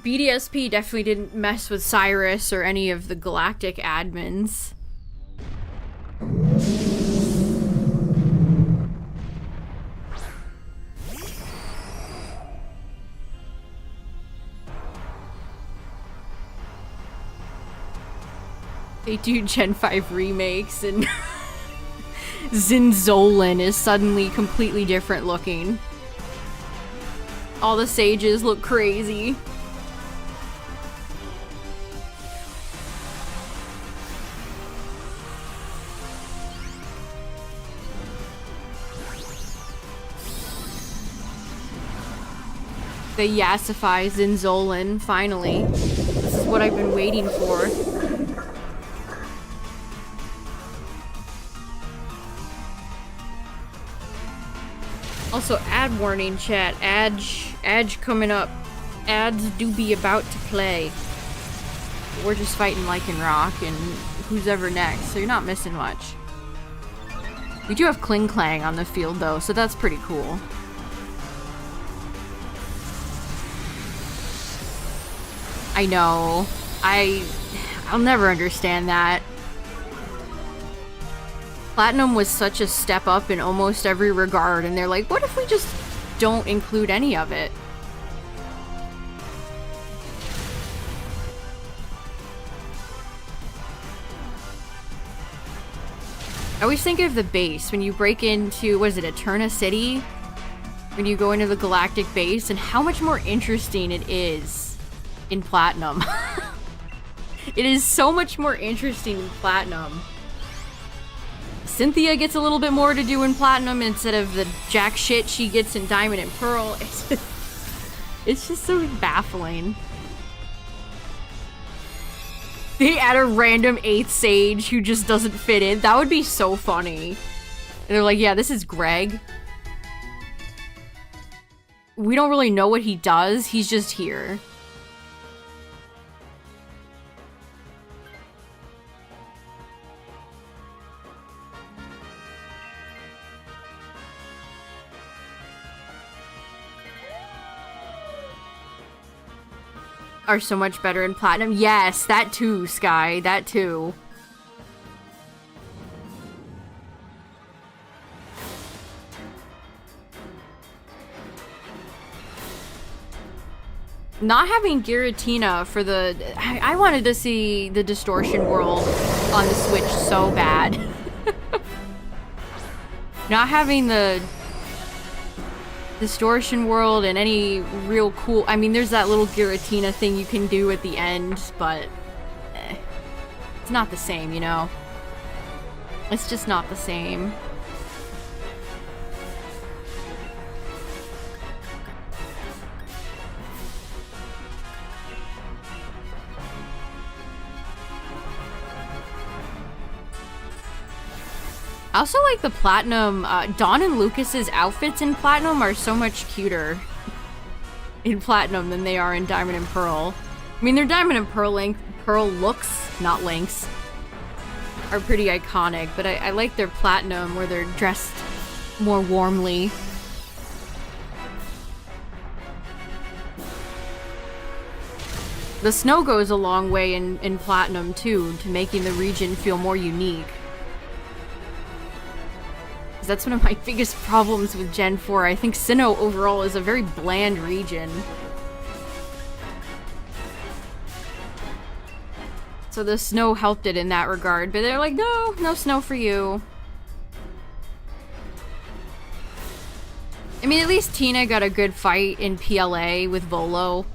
BDSP definitely didn't mess with Cyrus or any of the galactic admins. They do Gen 5 remakes and Zinzolin is suddenly completely different looking. All the sages look crazy. They yassify Zinzolin, finally. This is what I've been waiting for. Also, ad warning, chat. Adge coming up. Ads do be about to play. We're just fighting Lycanroc and who's ever next, so you're not missing much. We do have Kling Klang on the field, though, so that's pretty cool. I know. I'll never understand that. Platinum was such a step up in almost every regard, and they're like, what if we just don't include any of it? I always think of the base when you break into, what is it, Eterna City? When you go into the galactic base, and how much more interesting it is in Platinum. It is so much more interesting in Platinum. Cynthia gets a little bit more to do in Platinum instead of the jack shit she gets in Diamond and Pearl. It's just so baffling. They add a random 8th Sage who just doesn't fit in. That would be so funny. And they're like, yeah, this is Greg. We don't really know what he does. He's just here. Are so much better in Platinum. Yes, that too, Sky. That too. Not having Giratina for the... I wanted to see the Distortion World on the Switch so bad. Not having the Distortion World and any real cool... I mean, there's that little Giratina thing you can do at the end, but... it's not the same, you know? It's just not the same. I also like the Platinum, Dawn and Lucas's outfits in Platinum are so much cuter in Platinum than they are in Diamond and Pearl. I mean, their Diamond and Pearl looks, not links, are pretty iconic, but I like their Platinum where they're dressed more warmly. The snow goes a long way in Platinum, too, to making the region feel more unique. That's one of my biggest problems with Gen 4. I think Sinnoh overall is a very bland region. So the snow helped it in that regard, but they're like, no, no snow for you. I mean, at least Tina got a good fight in PLA with Volo.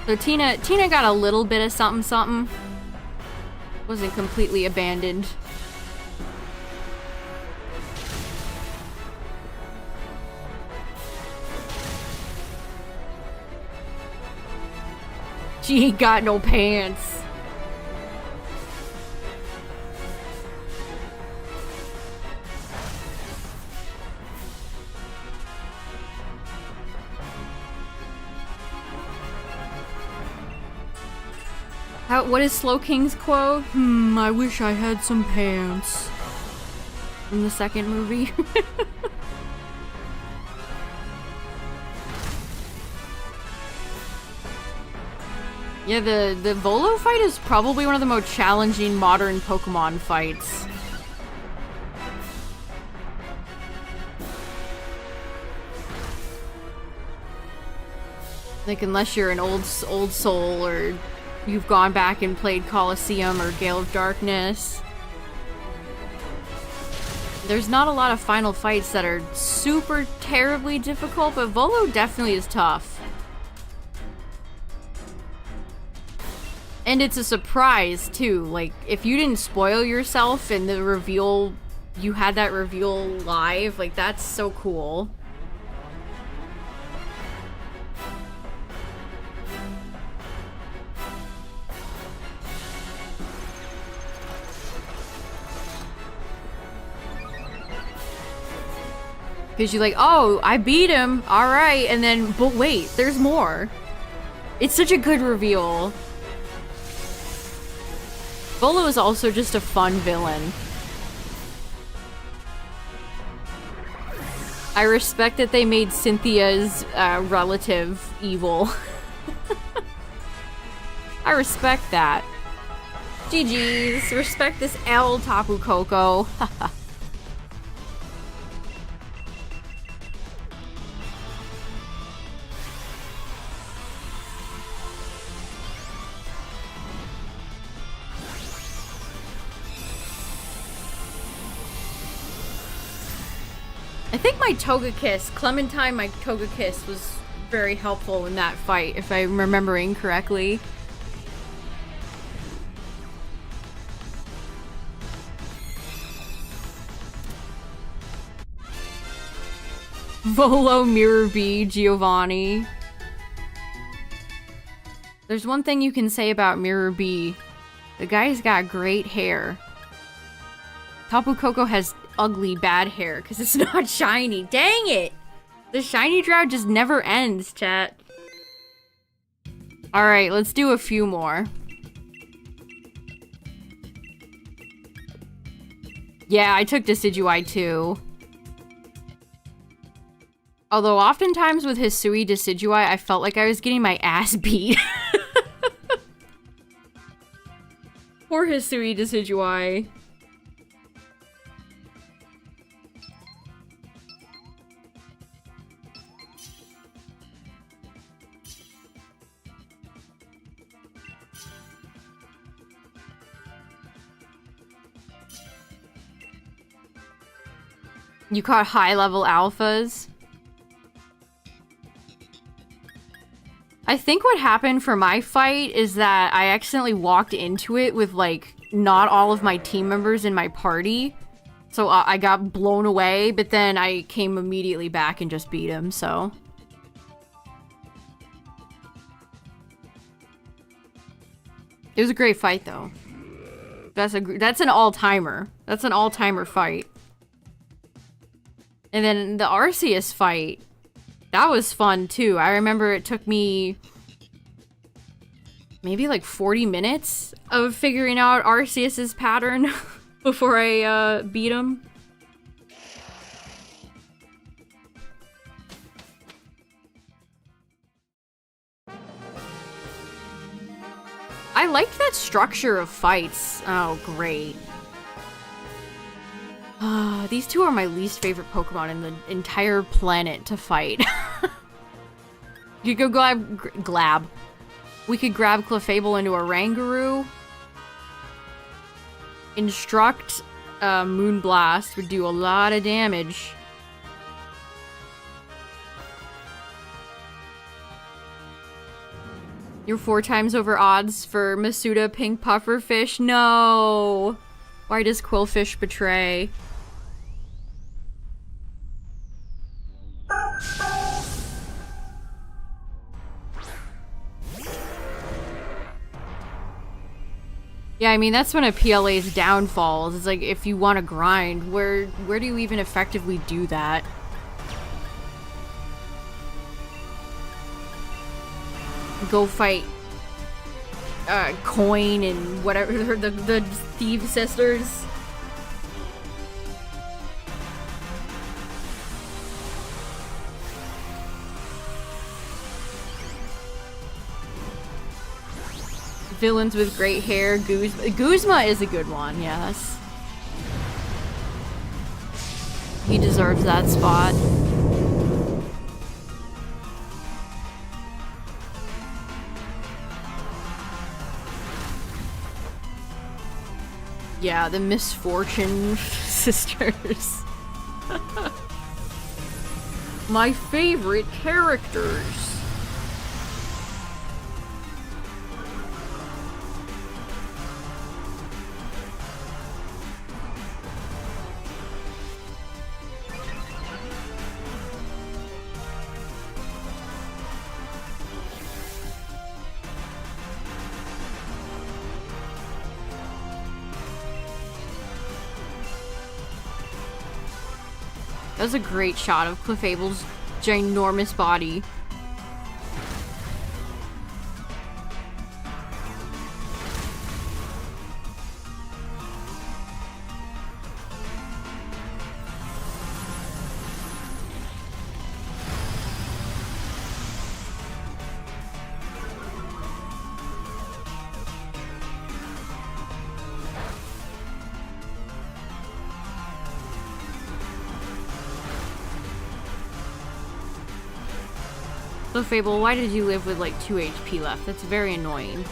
So Tina got a little bit of something something. Wasn't completely abandoned. She ain't got no pants. What is Slowking's quote? I wish I had some pants. In the second movie. Yeah, the Volo fight is probably one of the most challenging modern Pokemon fights. Like, unless you're an old soul or you've gone back and played Colosseum or Gale of Darkness. There's not a lot of final fights that are super terribly difficult, but Volo definitely is tough. And it's a surprise, too. Like, if you didn't spoil yourself in the reveal, you had that reveal live, like, that's so cool. Because you're like, oh, I beat him, alright, and then, but wait, there's more. It's such a good reveal. Volo is also just a fun villain. I respect that they made Cynthia's relative evil. I respect that. GG's. Respect this L, Tapu Koko. I think my Togekiss, Clementine, my Togekiss was very helpful in that fight, if I'm remembering correctly. Volo, Mirror B, Giovanni. There's one thing you can say about Mirror B. The guy's got great hair. Tapu Koko has ugly, bad hair because it's not shiny. Dang it! The shiny drought just never ends, chat. Alright, let's do a few more. Yeah, I took Decidueye too. Although oftentimes with Hisui Decidueye, I felt like I was getting my ass beat. Poor Hisui Decidueye. You caught high-level alphas? I think what happened for my fight is that I accidentally walked into it with, like, not all of my team members in my party. So I got blown away, but then I came immediately back and just beat him, so... It was a great fight, though. That's an all-timer. That's an all-timer fight. And then the Arceus fight, that was fun too. I remember it took me maybe like 40 minutes of figuring out Arceus's pattern before I beat him. I liked that structure of fights. Oh, great. These two are my least favorite Pokemon in the entire planet to fight. You could go Glab. We could grab Clefable into a Rangaroo. Instruct Moonblast would do a lot of damage. You're 4 times over odds for Masuda Pink Pufferfish? No! Why does Quillfish betray? Yeah, I mean, that's one of PLA's downfalls. It's like, if you want to grind, where do you even effectively do that? Go fight Coin and whatever, the Thief Sisters. Villains with great hair. Guzma is a good one, yes. He deserves that spot. Yeah, the Misfortune Sisters. My favorite characters. That was a great shot of Clefable's ginormous body. Fable, why did you live with like 2 HP left? That's very annoying.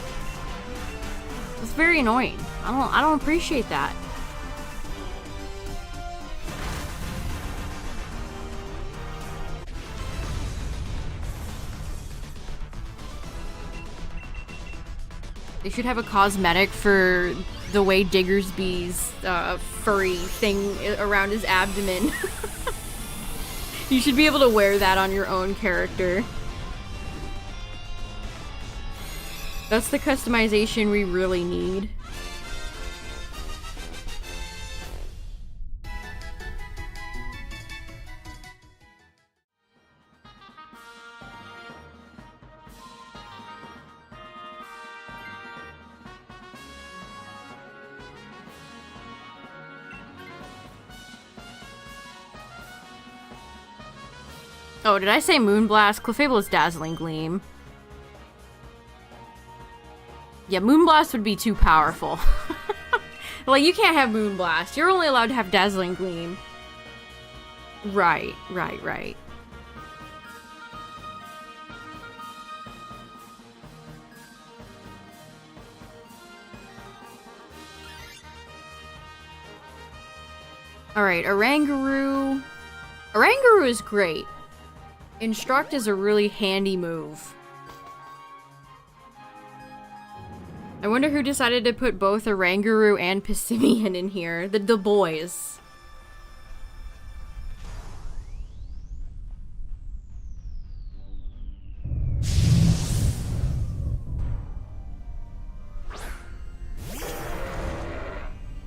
That's very annoying. I don't appreciate that. They should have a cosmetic for the way Diggersby's furry thing around his abdomen. You should be able to wear that on your own character. That's the customization we really need. Oh, did I say Moonblast? Clefable is Dazzling Gleam. Yeah, Moonblast would be too powerful. Like, you can't have Moonblast. You're only allowed to have Dazzling Gleam. Right. Alright, Oranguru. Oranguru is great. Instruct is a really handy move. I wonder who decided to put both Oranguru and Pissimian in here. The boys.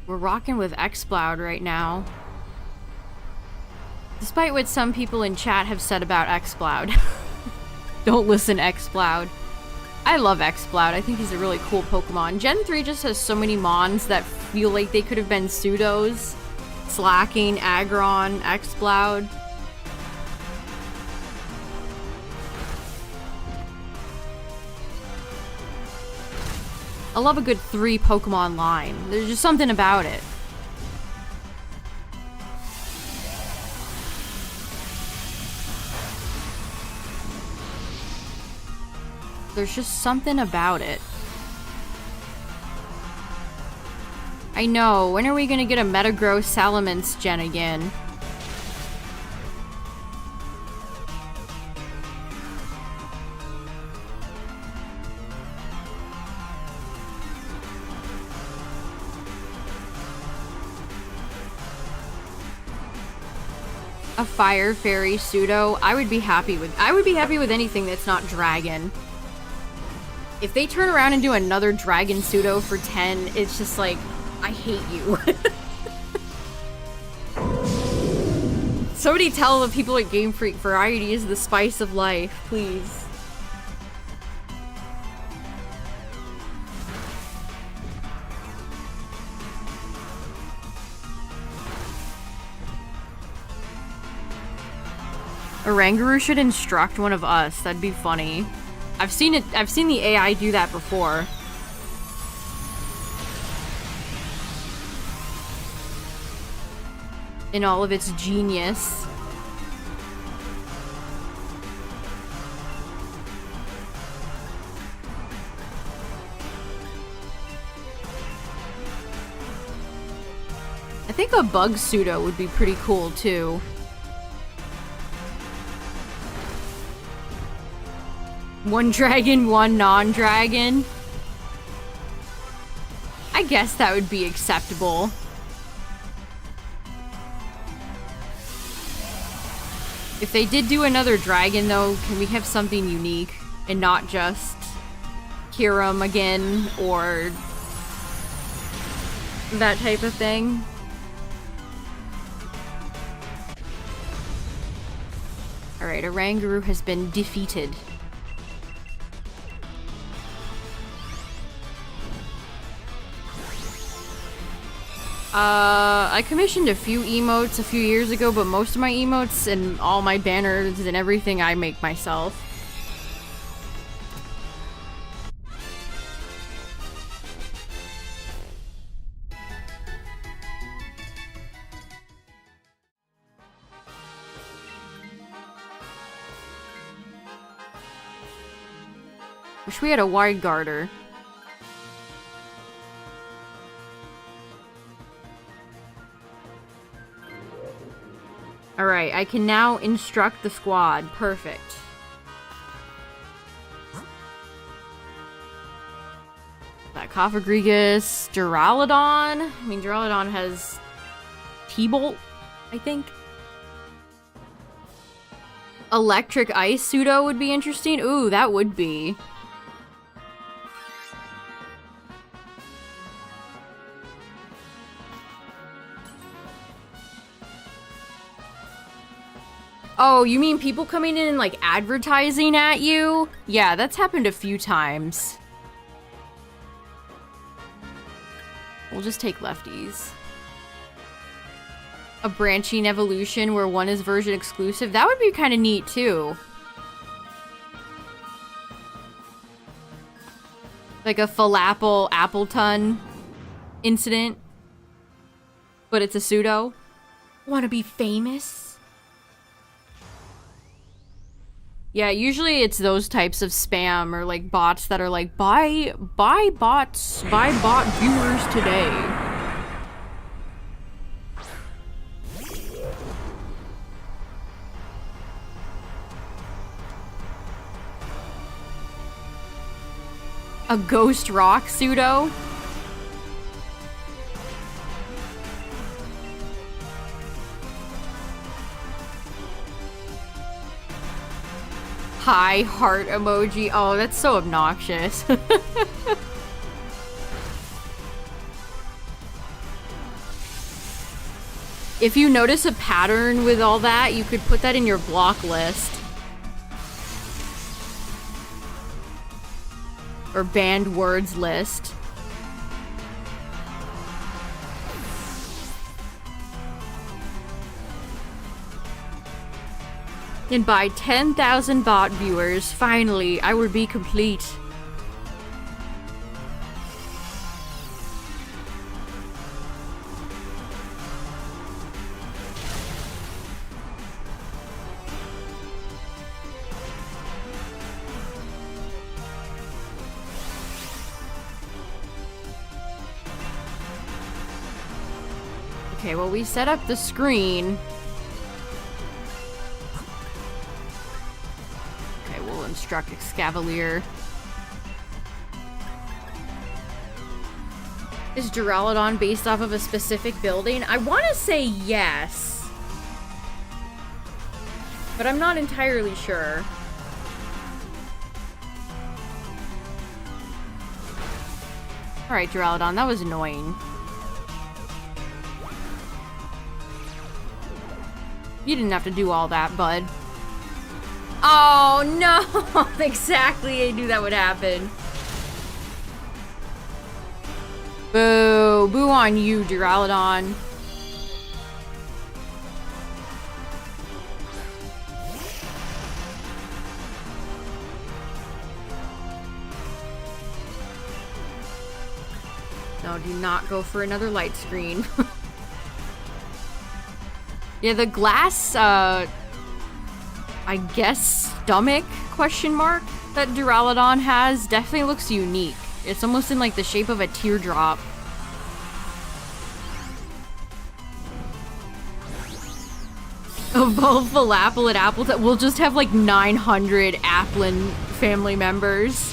We're rocking with Exploud right now. Despite what some people in chat have said about Exploud. Don't listen, Exploud. I love Exploud. I think he's a really cool Pokemon. Gen 3 just has so many Mons that feel like they could have been pseudos. Slacking, Aggron, Exploud. I love a good 3 Pokemon line. There's just something about it. There's just something about it. I know. When are we gonna get a Metagross Salamence gen again? A Fire Fairy pseudo. I would be happy with anything that's not dragon. If they turn around and do another dragon pseudo for 10, it's just like, I hate you. Somebody tell the people at Game Freak variety is the spice of life, please. Oranguru should instruct one of us. That'd be funny. I've seen the AI do that before. In all of its genius. I think a bug pseudo would be pretty cool too. One dragon, one non-dragon. I guess that would be acceptable. If they did do another dragon though, can we have something unique and not just Kyurem again or that type of thing? Alright, Oranguru has been defeated. I commissioned a few emotes a few years ago, but most of my emotes and all my banners and everything I make myself. Wish we had a wide guarder. Alright, I can now instruct the squad. Perfect. That Cofagrigus, Duraludon. I mean, Duraludon has T-Bolt, I think. Electric Ice pseudo would be interesting. Ooh, that would be. Oh, you mean people coming in and like advertising at you? Yeah, that's happened a few times. We'll just take lefties. A branching evolution where one is version exclusive. That would be kind of neat too. Like a falafel Appleton incident. But it's a pseudo. Want to be famous? Yeah, usually it's those types of spam or like bots that are like, buy bots, buy bot viewers today. A ghost rock pseudo? Hi, heart emoji. Oh, that's so obnoxious. If you notice a pattern with all that, you could put that in your block list. Or banned words list. And by 10,000 bot viewers, finally, I will be complete. Okay, well, we set up the screen. Instruct Excavalier. Is Duraludon based off of a specific building? I want to say yes. But I'm not entirely sure. Alright, Duraludon, that was annoying. You didn't have to do all that, bud. Oh, no! Exactly, I knew that would happen. Boo! Boo on you, Duraludon. No, do not go for another light screen. Yeah, the glass, I guess stomach question mark that Duraludon has definitely looks unique. It's almost in like the shape of a teardrop. Of both Falafel and Appleton, we'll just have like 900 Applin family members.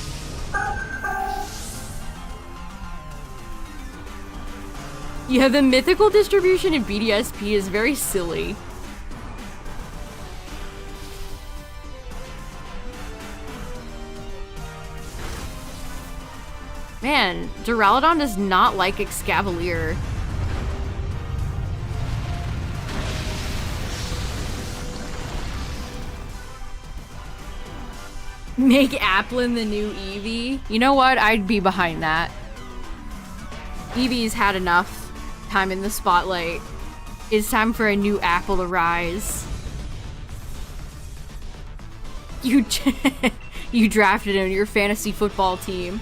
Yeah, the mythical distribution in BDSP is very silly. Man, Duraludon does not like Excavalier. Make Applin the new Eevee? You know what? I'd be behind that. Eevee's had enough time in the spotlight. It's time for a new apple to rise. You drafted him in your fantasy football team.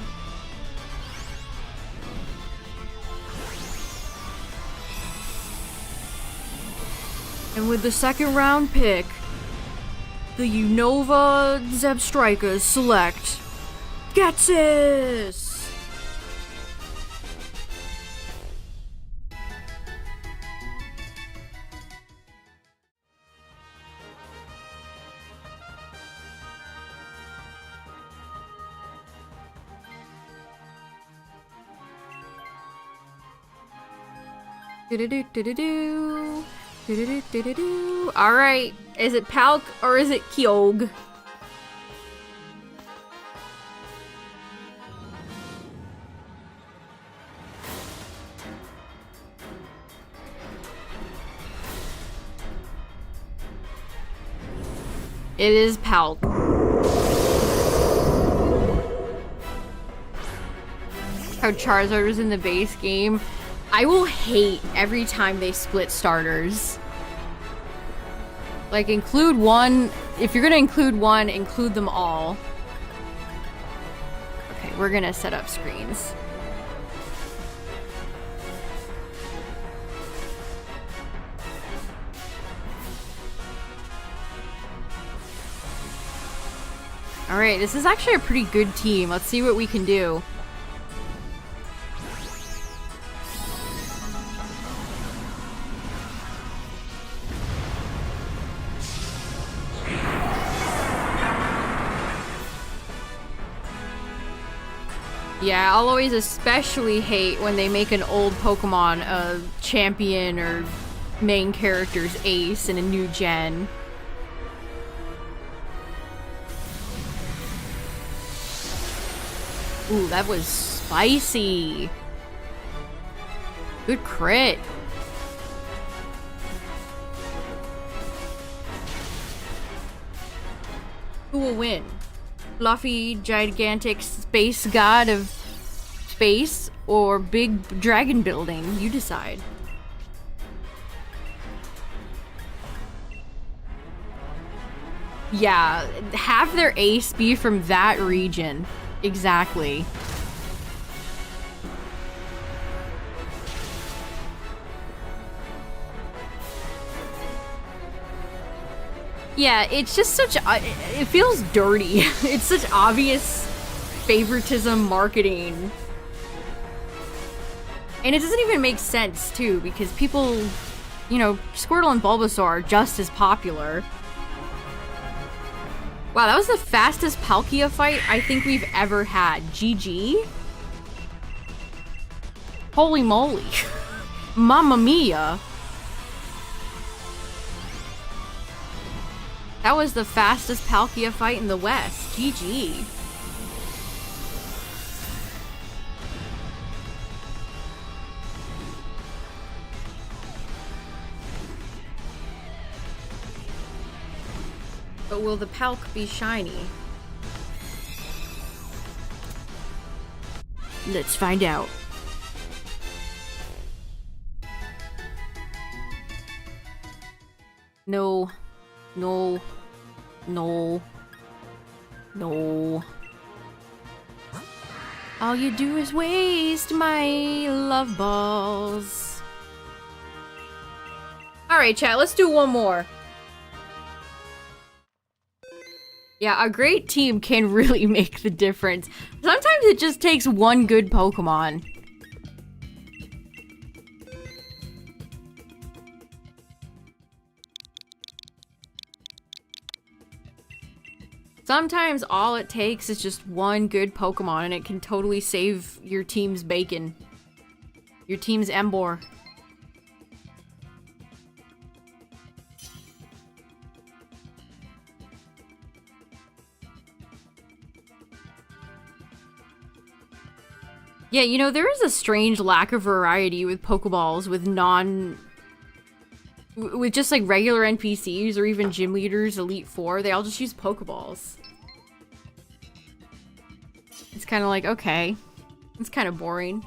And with the second round pick, the Unova Zebstrikers select Getsis! Do-do-do-do-do-do. Do-do-do-do-do-do. Alright, Is it Palk or is it Kyogre? It is Palk. How Charizard was in the base game. I will hate every time they split starters. Like, include one. If you're gonna include one, include them all. Okay, we're gonna set up screens. Alright, this is actually a pretty good team. Let's see what we can do. Yeah, I'll always especially hate when they make an old Pokemon a champion or main character's ace in a new gen. Ooh, that was spicy. Good crit. Who will win? Fluffy, gigantic space god of space or big dragon building? You decide. Yeah, have their ace be from that region. Exactly. Yeah, it's just such, it feels dirty. It's such obvious favoritism marketing. And it doesn't even make sense, too, because people, you know, Squirtle and Bulbasaur are just as popular. Wow, that was the fastest Palkia fight I think we've ever had. GG? Holy moly. Mamma mia. That was the fastest Palkia fight in the West. GG. But will the Palk be shiny? Let's find out. No. No. No. No. All you do is waste my love balls. Alright, chat, let's do one more. Yeah, a great team can really make the difference. Sometimes it just takes one good Pokemon. Sometimes all it takes is just one good Pokemon and it can totally save your team's bacon. Your team's Emboar. Yeah, you know, there is a strange lack of variety with Pokeballs with just like regular NPCs or even gym leaders, Elite Four. They all just use Pokeballs. It's kind of like, okay, it's kind of boring.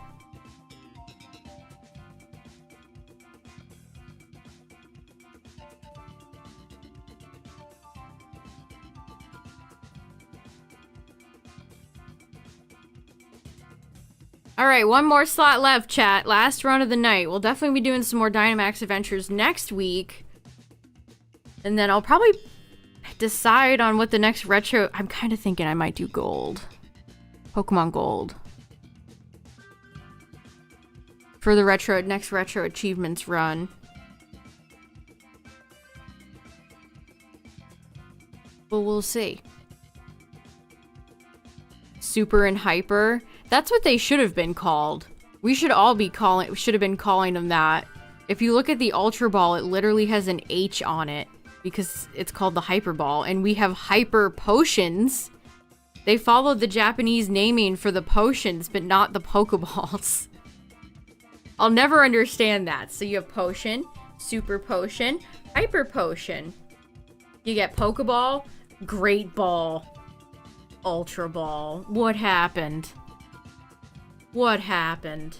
Alright, one more slot left, chat. Last run of the night. We'll definitely be doing some more Dynamax adventures next week. And then I'll probably decide on what the next retro... I'm kind of thinking I might do Gold. Pokemon Gold. For the next retro achievements run. But we'll see. Super and Hyper... That's what they should have been called. We should all be should have been calling them that. If you look at the Ultra Ball, it literally has an H on it. because it's called the Hyper Ball, and we have Hyper Potions. They followed the Japanese naming for the potions, but not the Pokeballs. I'll never understand that. So you have Potion, Super Potion, Hyper Potion. You get Pokeball, Great Ball, Ultra Ball. What happened? What happened?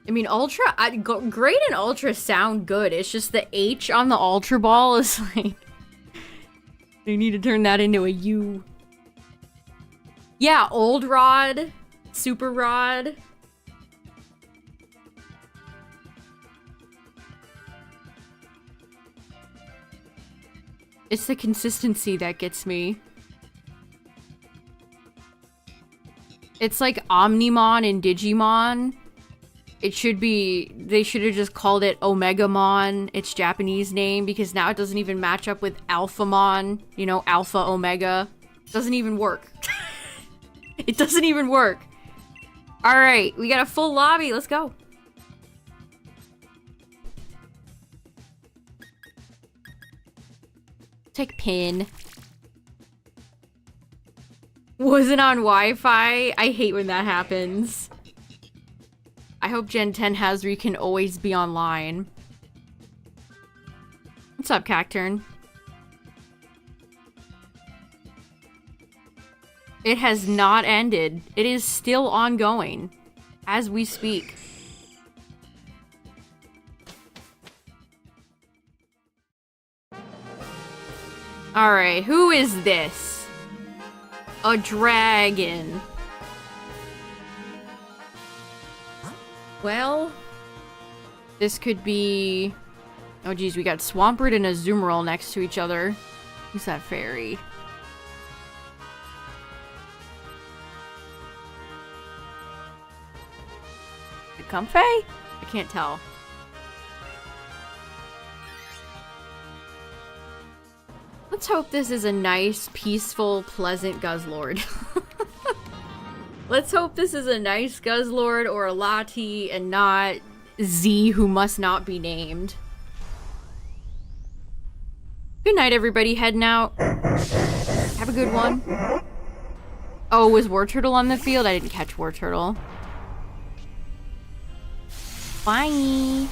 I mean, Ultra, Great and Ultra sound good. It's just the H on the Ultra Ball is like... They need to turn that into a U. Yeah, Old Rod, Super Rod. It's the consistency that gets me. It's like Omnimon and Digimon. It should be, they should have just called it Omegamon, its Japanese name, because now it doesn't even match up with Alphamon, you know, Alpha Omega. Doesn't even work. It doesn't even work. Alright, we got a full lobby, let's go. Take pin. Wasn't on Wi-Fi? I hate when that happens. I hope Gen 10 has where you can always be online. What's up, Cacturn? It has not ended. It is still ongoing as we speak. Alright, who is this? A dragon. Well, this could be... Oh geez, we got Swampert and Azumarill next to each other. Who's that fairy? The Comfey? I can't tell. Let's hope this is a nice, peaceful, pleasant Guzzlord. Let's hope this is a nice Guzzlord or a Lati and not Z, who must not be named. Good night, everybody. Heading out. Have a good one. Oh, was Wartortle on the field? I didn't catch Wartortle. Bye.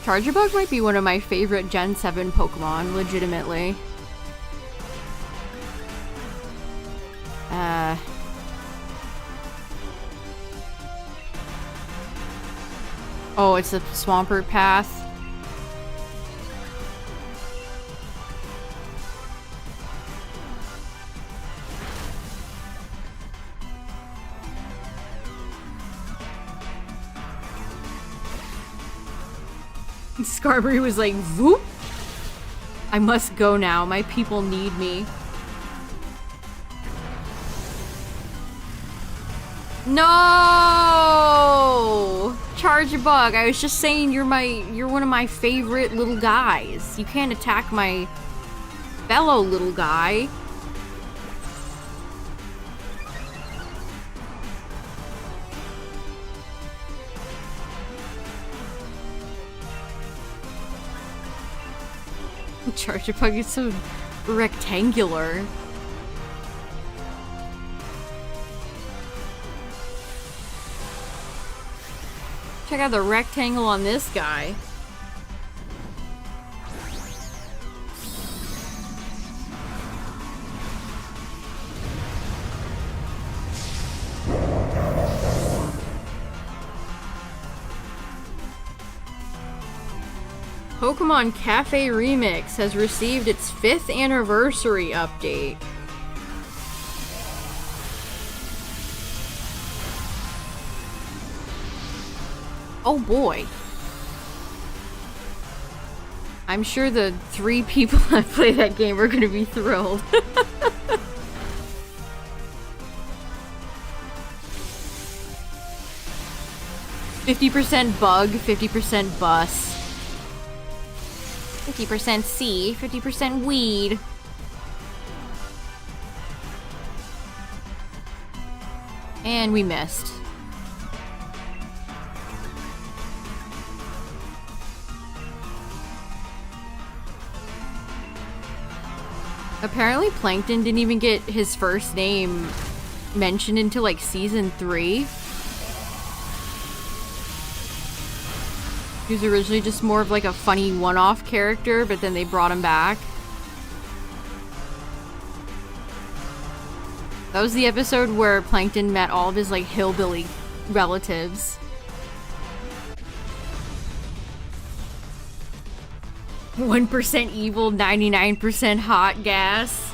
Charjabug might be one of my favorite Gen 7 Pokemon, legitimately. Oh, it's the Swampert path. Skarmory was like, "Voop! I must go now. My people need me." No! Charjabug, I was just saying you're one of my favorite little guys. You can't attack my fellow little guy. Charjabug is so rectangular. Check out the rectangle on this guy. Pokemon Cafe Remix has received its 5th anniversary update. Oh boy. I'm sure the 3 people that play that game are gonna be thrilled. 50% bug, 50% bus. 50% sea, 50% weed. And we missed. Apparently Plankton didn't even get his first name mentioned until like season 3. He was originally just more of like a funny one-off character, but then they brought him back. That was the episode where Plankton met all of his like hillbilly relatives. "1% evil, 99% hot gas."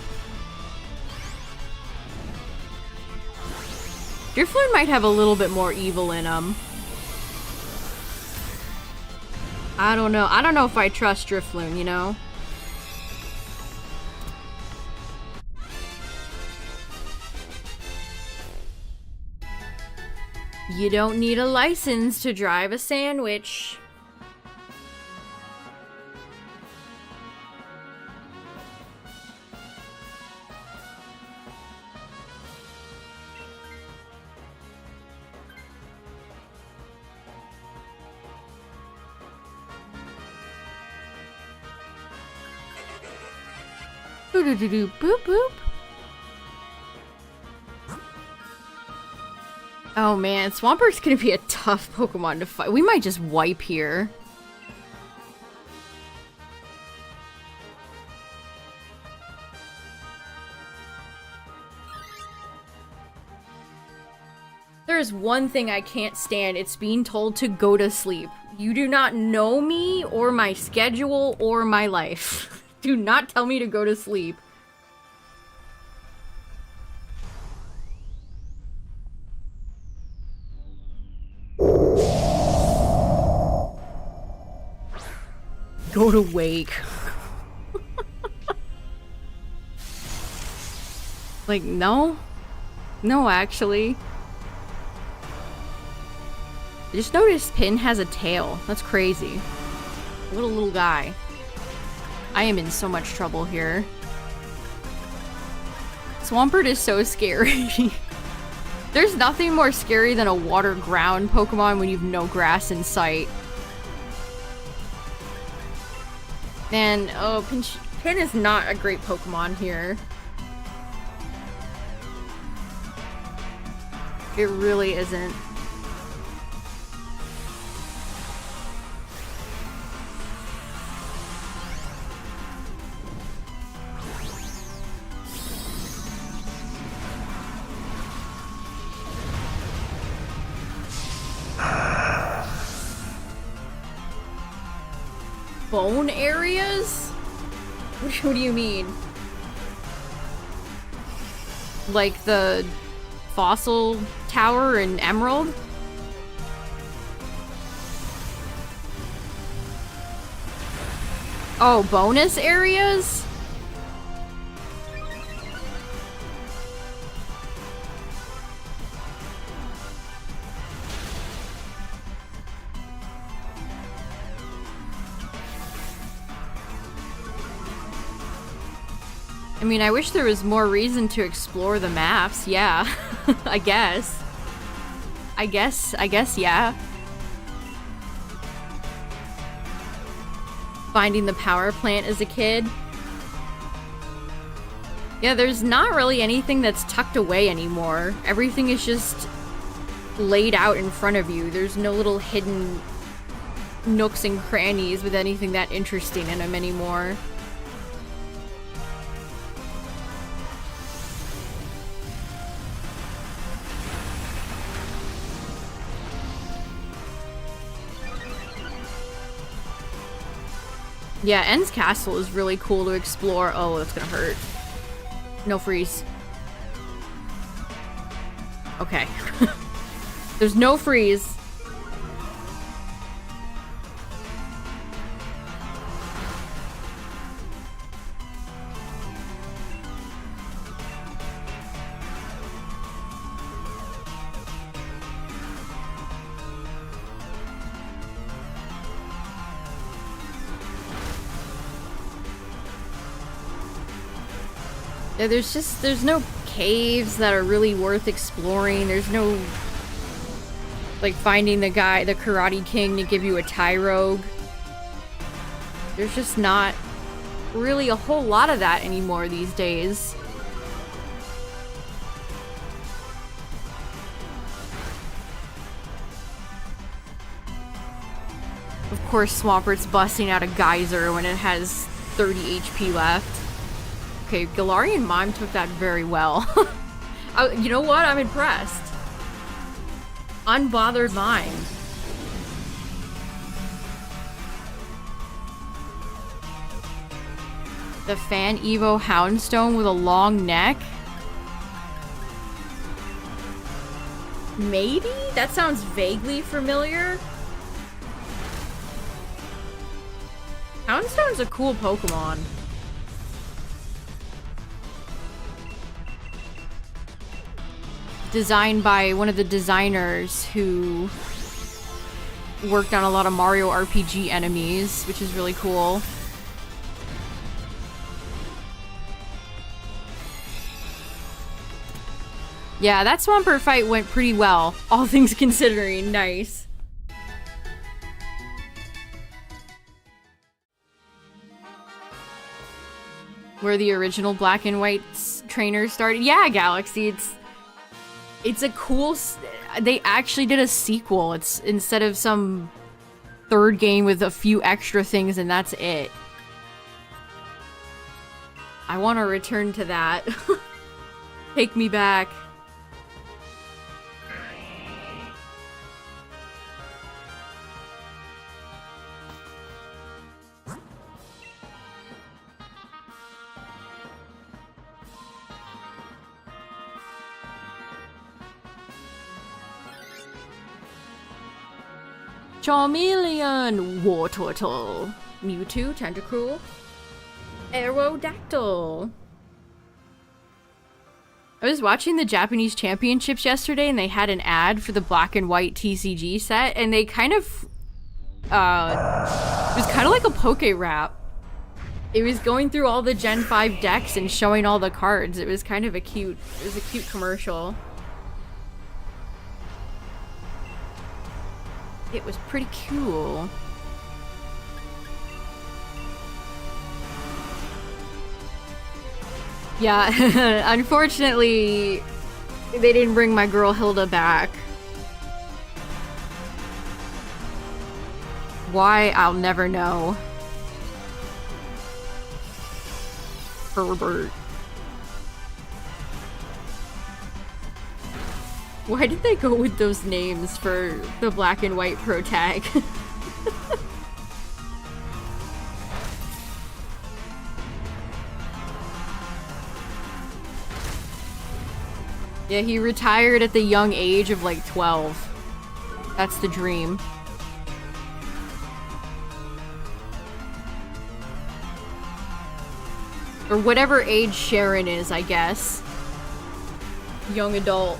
Drifloon might have a little bit more evil in him. I don't know. I don't know if I trust Drifloon, you know? You don't need a license to drive a sandwich. Boop boop. Oh man, Swampert's gonna be a tough Pokemon to fight. We might just wipe here. There's one thing I can't stand. It's being told to go to sleep. You do not know me or my schedule or my life. Do not tell me to go to sleep. Go to wake. Like, no? No, actually. I just noticed Pin has a tail. That's crazy. What a little guy. I am in so much trouble here. Swampert is so scary. There's nothing more scary than a water ground Pokemon when you've no grass in sight. Man, oh, Pin is not a great Pokemon here. It really isn't. Bone areas? What do you mean? Like the fossil tower in Emerald? Oh, bonus areas? I mean, I wish there was more reason to explore the maps. Yeah, I guess. I guess, yeah. Finding the power plant as a kid. Yeah, there's not really anything that's tucked away anymore. Everything is just laid out in front of you. There's no little hidden nooks and crannies with anything that interesting in them anymore. Yeah, En's Castle is really cool to explore. Oh, that's gonna hurt. No freeze. Okay. There's no freeze. There's no caves that are really worth exploring. There's no, like, finding the Karate King to give you a Thai rogue. There's just not really a whole lot of that anymore these days. Of course, Swampert's busting out a geyser when it has 30 HP left. Okay, Galarian Mime took that very well. You know what? I'm impressed. Unbothered Mime. The Fan Evo Houndstone with a long neck? Maybe? That sounds vaguely familiar. Houndstone's a cool Pokemon. Designed by one of the designers who worked on a lot of Mario RPG enemies, which is really cool. Yeah, that Swampert fight went pretty well, all things considering. Nice. Where the original Black and White trainers started. Yeah, Galaxy, it's a cool... They actually did a sequel. It's instead of some third game with a few extra things and that's it. I want to return to that. Take me back. Charmeleon, Wartortle, Mewtwo, Tentacruel, Aerodactyl. I was watching the Japanese championships yesterday and they had an ad for the Black and White TCG set and they kind of, it was kind of like a Poke Rap. It was going through all the Gen 5 decks and showing all the cards. It was kind of it was a cute commercial. It was pretty cool. Yeah, unfortunately, they didn't bring my girl Hilda back. Why, I'll never know. Herbert. Why did they go with those names for the Black and White Pro Tag? Yeah, he retired at the young age of like 12. That's the dream. Or whatever age Sharon is, I guess. Young adult.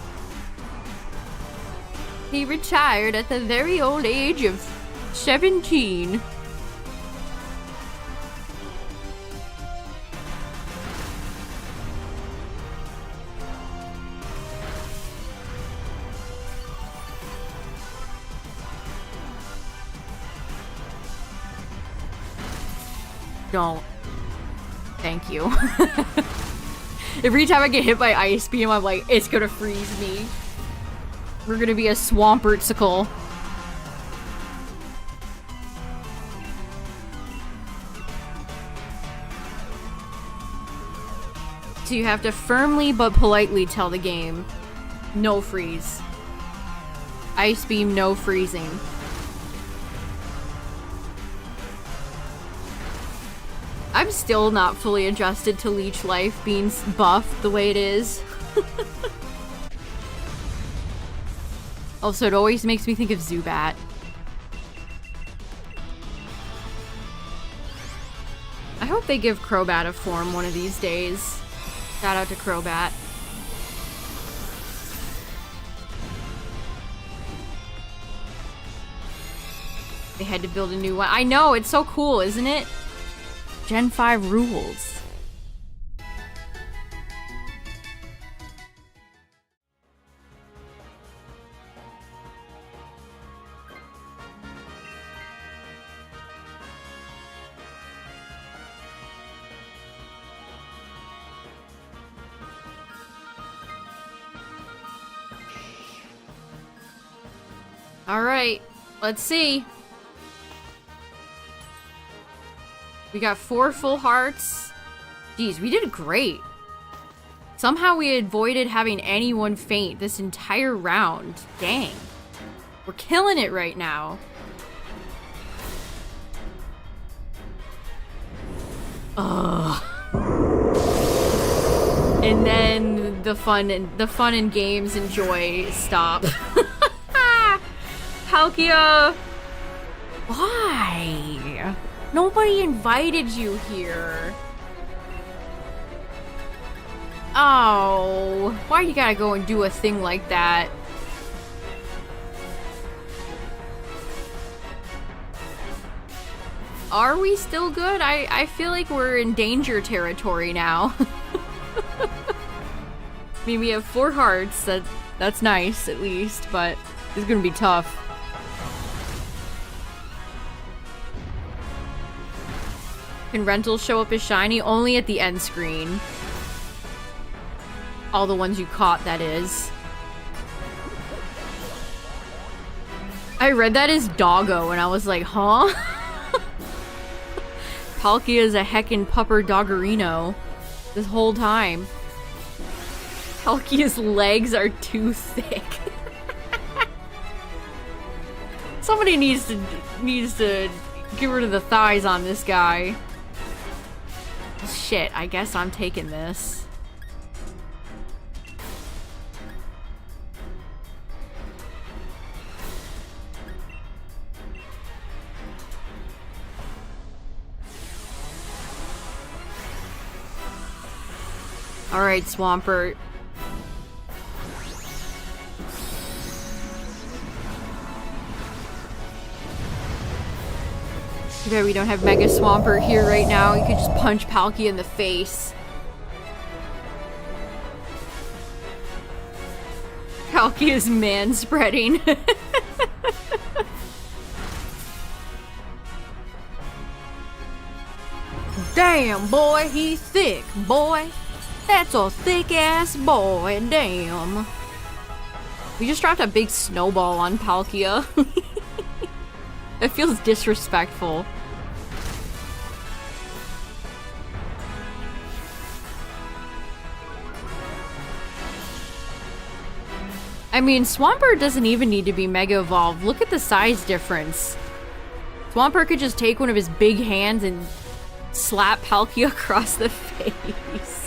He retired at the very old age of 17. Don't. Thank you. Every time I get hit by Ice Beam, I'm like, it's gonna freeze me. We're gonna be a Swampertsicle. So you have to firmly but politely tell the game, no freeze. Ice Beam, no freezing. I'm still not fully adjusted to Leech Life being buffed the way it is. Also, it always makes me think of Zubat. I hope they give Crobat a form one of these days. Shout out to Crobat. They had to build a new one. I know, it's so cool, isn't it? Gen 5 rules. Alright, let's see. We got 4 full hearts. Jeez, we did great. Somehow we avoided having anyone faint this entire round. Dang. We're killing it right now. Ugh. And then the fun and games and joy stop. Palkia! Why? Nobody invited you here. Oh, why you gotta go and do a thing like that? Are we still good? I feel like we're in danger territory now. I mean, we have 4 hearts. That's nice, at least, but it's gonna be tough. Can rentals show up as shiny? Only at the end screen. All the ones you caught, that is. I read that as doggo, and I was like, huh? Palkia is a heckin' pupper doggerino this whole time. Palkia's legs are too thick. Somebody needs to get rid of the thighs on this guy. Shit, I guess I'm taking this. Alright, Swampert. Too bad we don't have Mega Swampert here right now. You could just punch Palkia in the face. Palkia's man-spreading. Damn, boy, he's thick, boy. That's a thick-ass boy, damn. We just dropped a big snowball on Palkia. It feels disrespectful. I mean, Swampert doesn't even need to be Mega Evolved. Look at the size difference. Swampert could just take one of his big hands and slap Palkia across the face.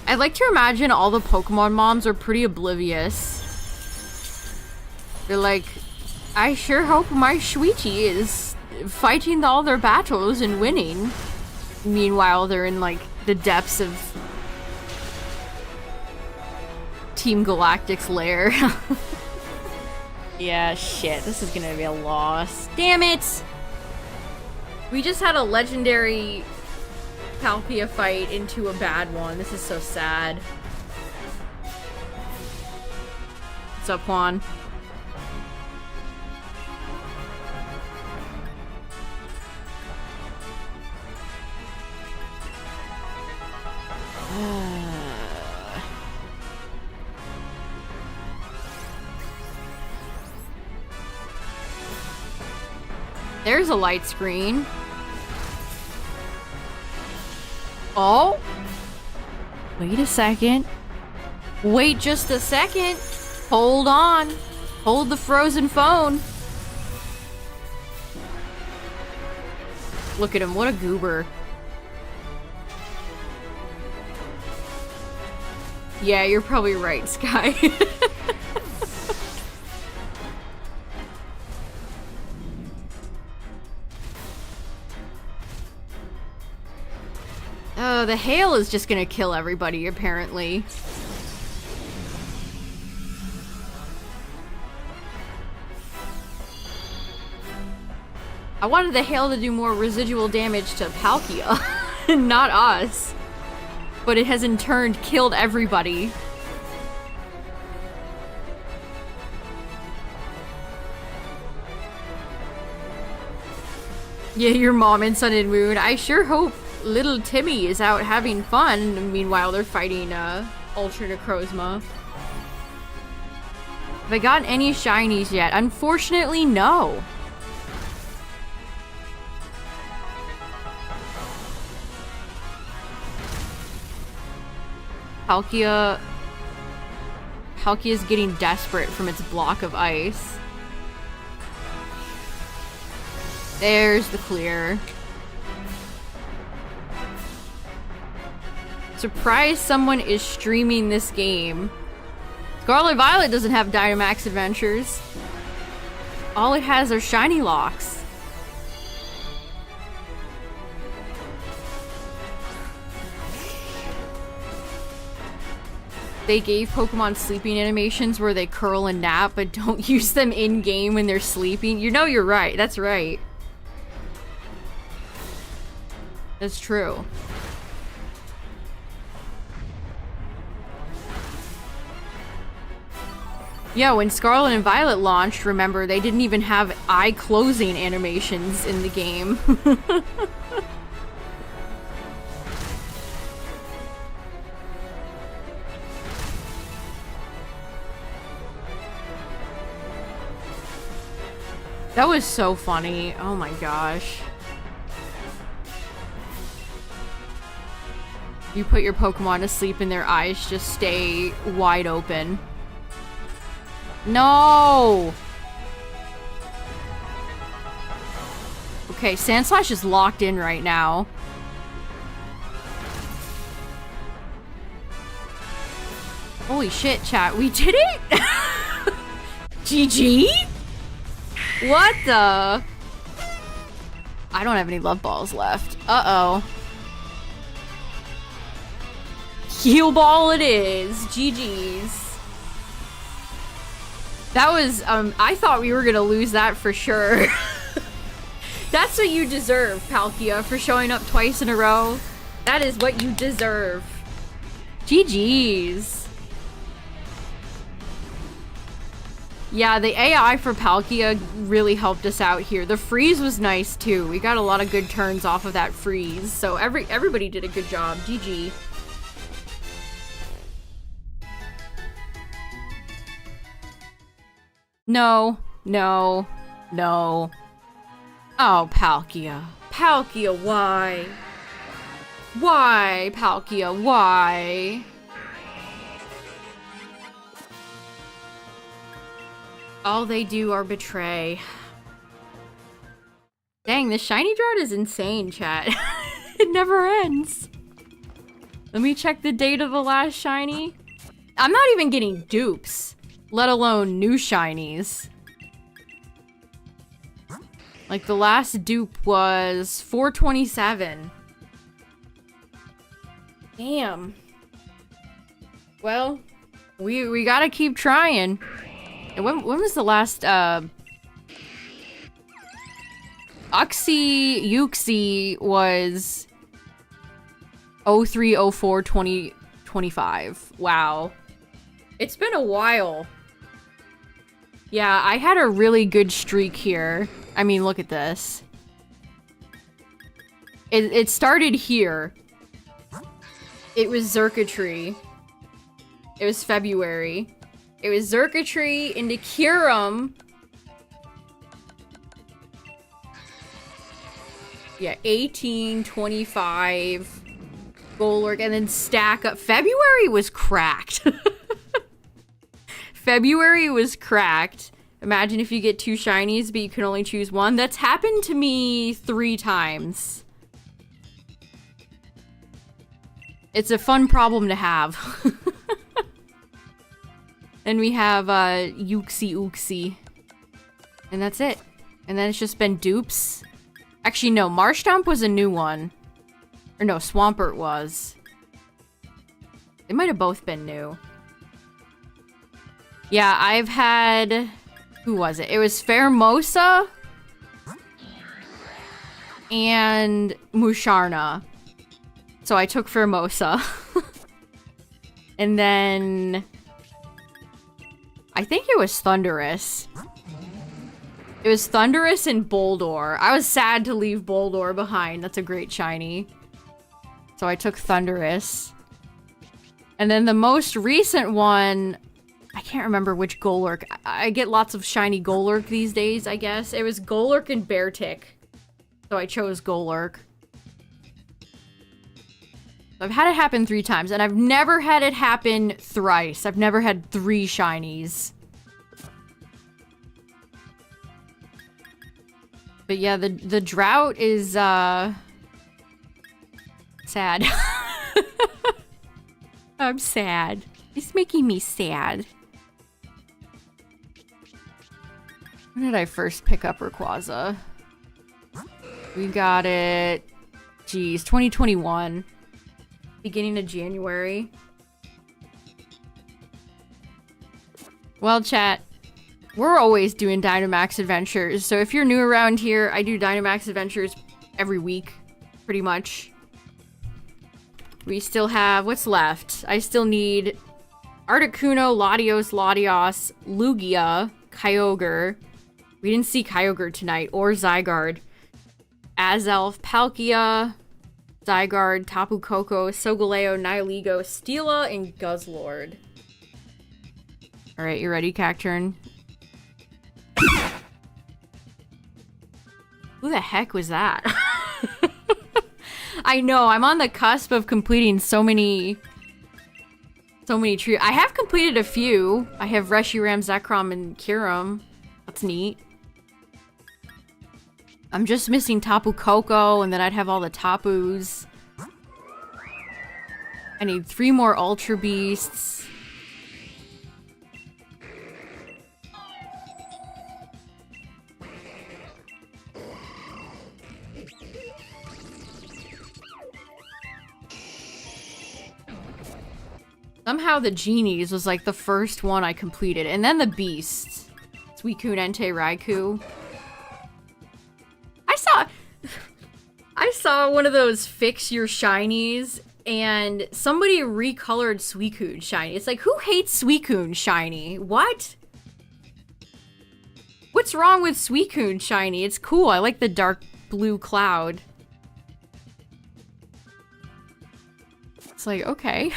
I like to imagine all the Pokemon moms are pretty oblivious. They're like, I sure hope my Shuichi is fighting all their battles and winning. Meanwhile, they're in like the depths of Team Galactic's lair. Yeah, shit, this is gonna be a loss. Damn it! We just had a legendary Palkia fight into a bad one. This is so sad. What's up, Juan? There's a light screen. Oh? Wait a second. Wait just a second. Hold on. Hold the frozen phone. Look at him. What a goober. Yeah, you're probably right, Sky. Oh, the hail is just gonna kill everybody, apparently. I wanted the hail to do more residual damage to Palkia, not us. But it has in turn killed everybody. Yeah, your mom and Sun and Moon. I sure hope little Timmy is out having fun. Meanwhile, they're fighting Ultra Necrozma. Have I gotten any shinies yet? Unfortunately, no. Palkia's getting desperate from its block of ice. There's the clear. Surprised someone is streaming this game. Scarlet Violet doesn't have Dynamax adventures. All it has are shiny locks. They gave Pokemon sleeping animations where they curl and nap, but don't use them in-game when they're sleeping. You know you're right. That's right. That's true. Yeah, when Scarlet and Violet launched, remember, they didn't even have eye-closing animations in the game. That was so funny. Oh my gosh. You put your Pokemon to sleep and their eyes just stay wide open. No! Okay, Sandslash is locked in right now. Holy shit, chat. We did it? GG? What the? I don't have any love balls left. Uh-oh. Heal ball it is. GG's. That was, I thought we were gonna lose that for sure. That's what you deserve, Palkia, for showing up twice in a row. That is what you deserve. GG's. Yeah, the AI for Palkia really helped us out here. The freeze was nice too. We got a lot of good turns off of that freeze. So everybody did a good job. GG. No, no, no. Oh, Palkia. Palkia, why? Why, Palkia, why? All they do are betray. Dang, the shiny drought is insane, chat. It never ends. Let me check the date of the last shiny. I'm not even getting dupes, let alone new shinies. Like, the last dupe was 4/27. Damn. Well, we gotta keep trying. And when was the last, Uxie was 03/04/2025. Wow. It's been a while. Yeah, I had a really good streak here. I mean, look at this. It started here. It was Xurkitree. It was February. It was Xurkitree into Kyurem. Yeah, 18, 25, Golurk, and then stack up. February was cracked. February was cracked. Imagine if you get 2 shinies, but you can only choose 1. That's happened to me 3 times. It's a fun problem to have. And we have, Uxie. And that's it. And then it's just been dupes. Actually, no, Marshtomp was a new one. Or no, Swampert was. They might have both been new. Yeah, I've had... Who was it? It was Pheromosa and Musharna. So I took Pheromosa. And then... I think it was Thundurus. It was Thundurus and Boldore. I was sad to leave Boldore behind. That's a great shiny. So I took Thundurus. And then the most recent one, I can't remember which Golurk. I get lots of shiny Golurk these days, I guess. It was Golurk and Beartic. So I chose Golurk. I've had it happen 3 times, and I've never had it happen thrice. I've never had 3 shinies. But yeah, the drought is, sad. I'm sad. It's making me sad. When did I first pick up Rayquaza? We got it... Geez, 2021. Beginning of January. Well, chat, we're always doing Dynamax adventures. So if you're new around here, I do Dynamax adventures every week, pretty much. We still have, what's left? I still need Articuno, Latios, Lugia, Kyogre. We didn't see Kyogre tonight, or Zygarde. Azelf, Palkia, Zygarde, Tapu Koko, Solgaleo, Nihilego, Steela, and Guzzlord. Alright, you ready, Cacturn? Who the heck was that? I know, I'm on the cusp of completing so many trees. I have completed a few. I have Reshiram, Zekrom, and Kyurem. That's neat. I'm just missing Tapu Koko, and then I'd have all the Tapus. I need 3 more Ultra Beasts. Somehow the Genies was like the first one I completed, and then the Beasts. Suicune, Entei, Raikou. I saw one of those fix your shinies, and somebody recolored Suicune shiny. It's like, who hates Suicune shiny? What? What's wrong with Suicune shiny? It's cool. I like the dark blue cloud. It's like, okay.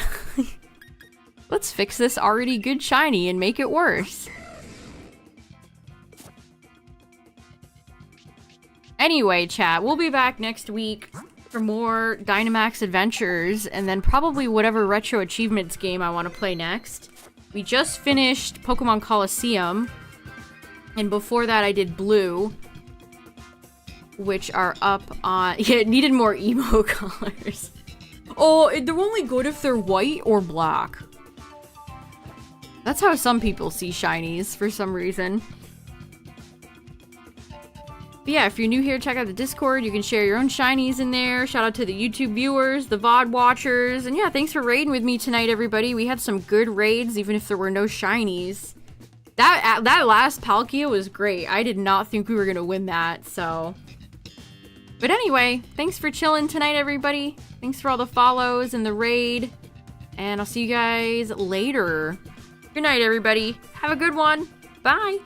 Let's fix this already good shiny and make it worse. Anyway, chat, we'll be back next week for more Dynamax adventures, and then probably whatever retro achievements game I want to play next. We just finished Pokemon Colosseum, and before that I did Blue, which are up on... Yeah, it needed more emo colors. Oh, they're only good if they're white or black. That's how some people see shinies for some reason. But yeah, if you're new here, check out the Discord. You can share your own shinies in there. Shout out to the YouTube viewers, the VOD watchers. And yeah, thanks for raiding with me tonight, everybody. We had some good raids, even if there were no shinies. That last Palkia was great. I did not think we were going to win that, so... But anyway, thanks for chilling tonight, everybody. Thanks for all the follows and the raid. And I'll see you guys later. Good night, everybody. Have a good one. Bye.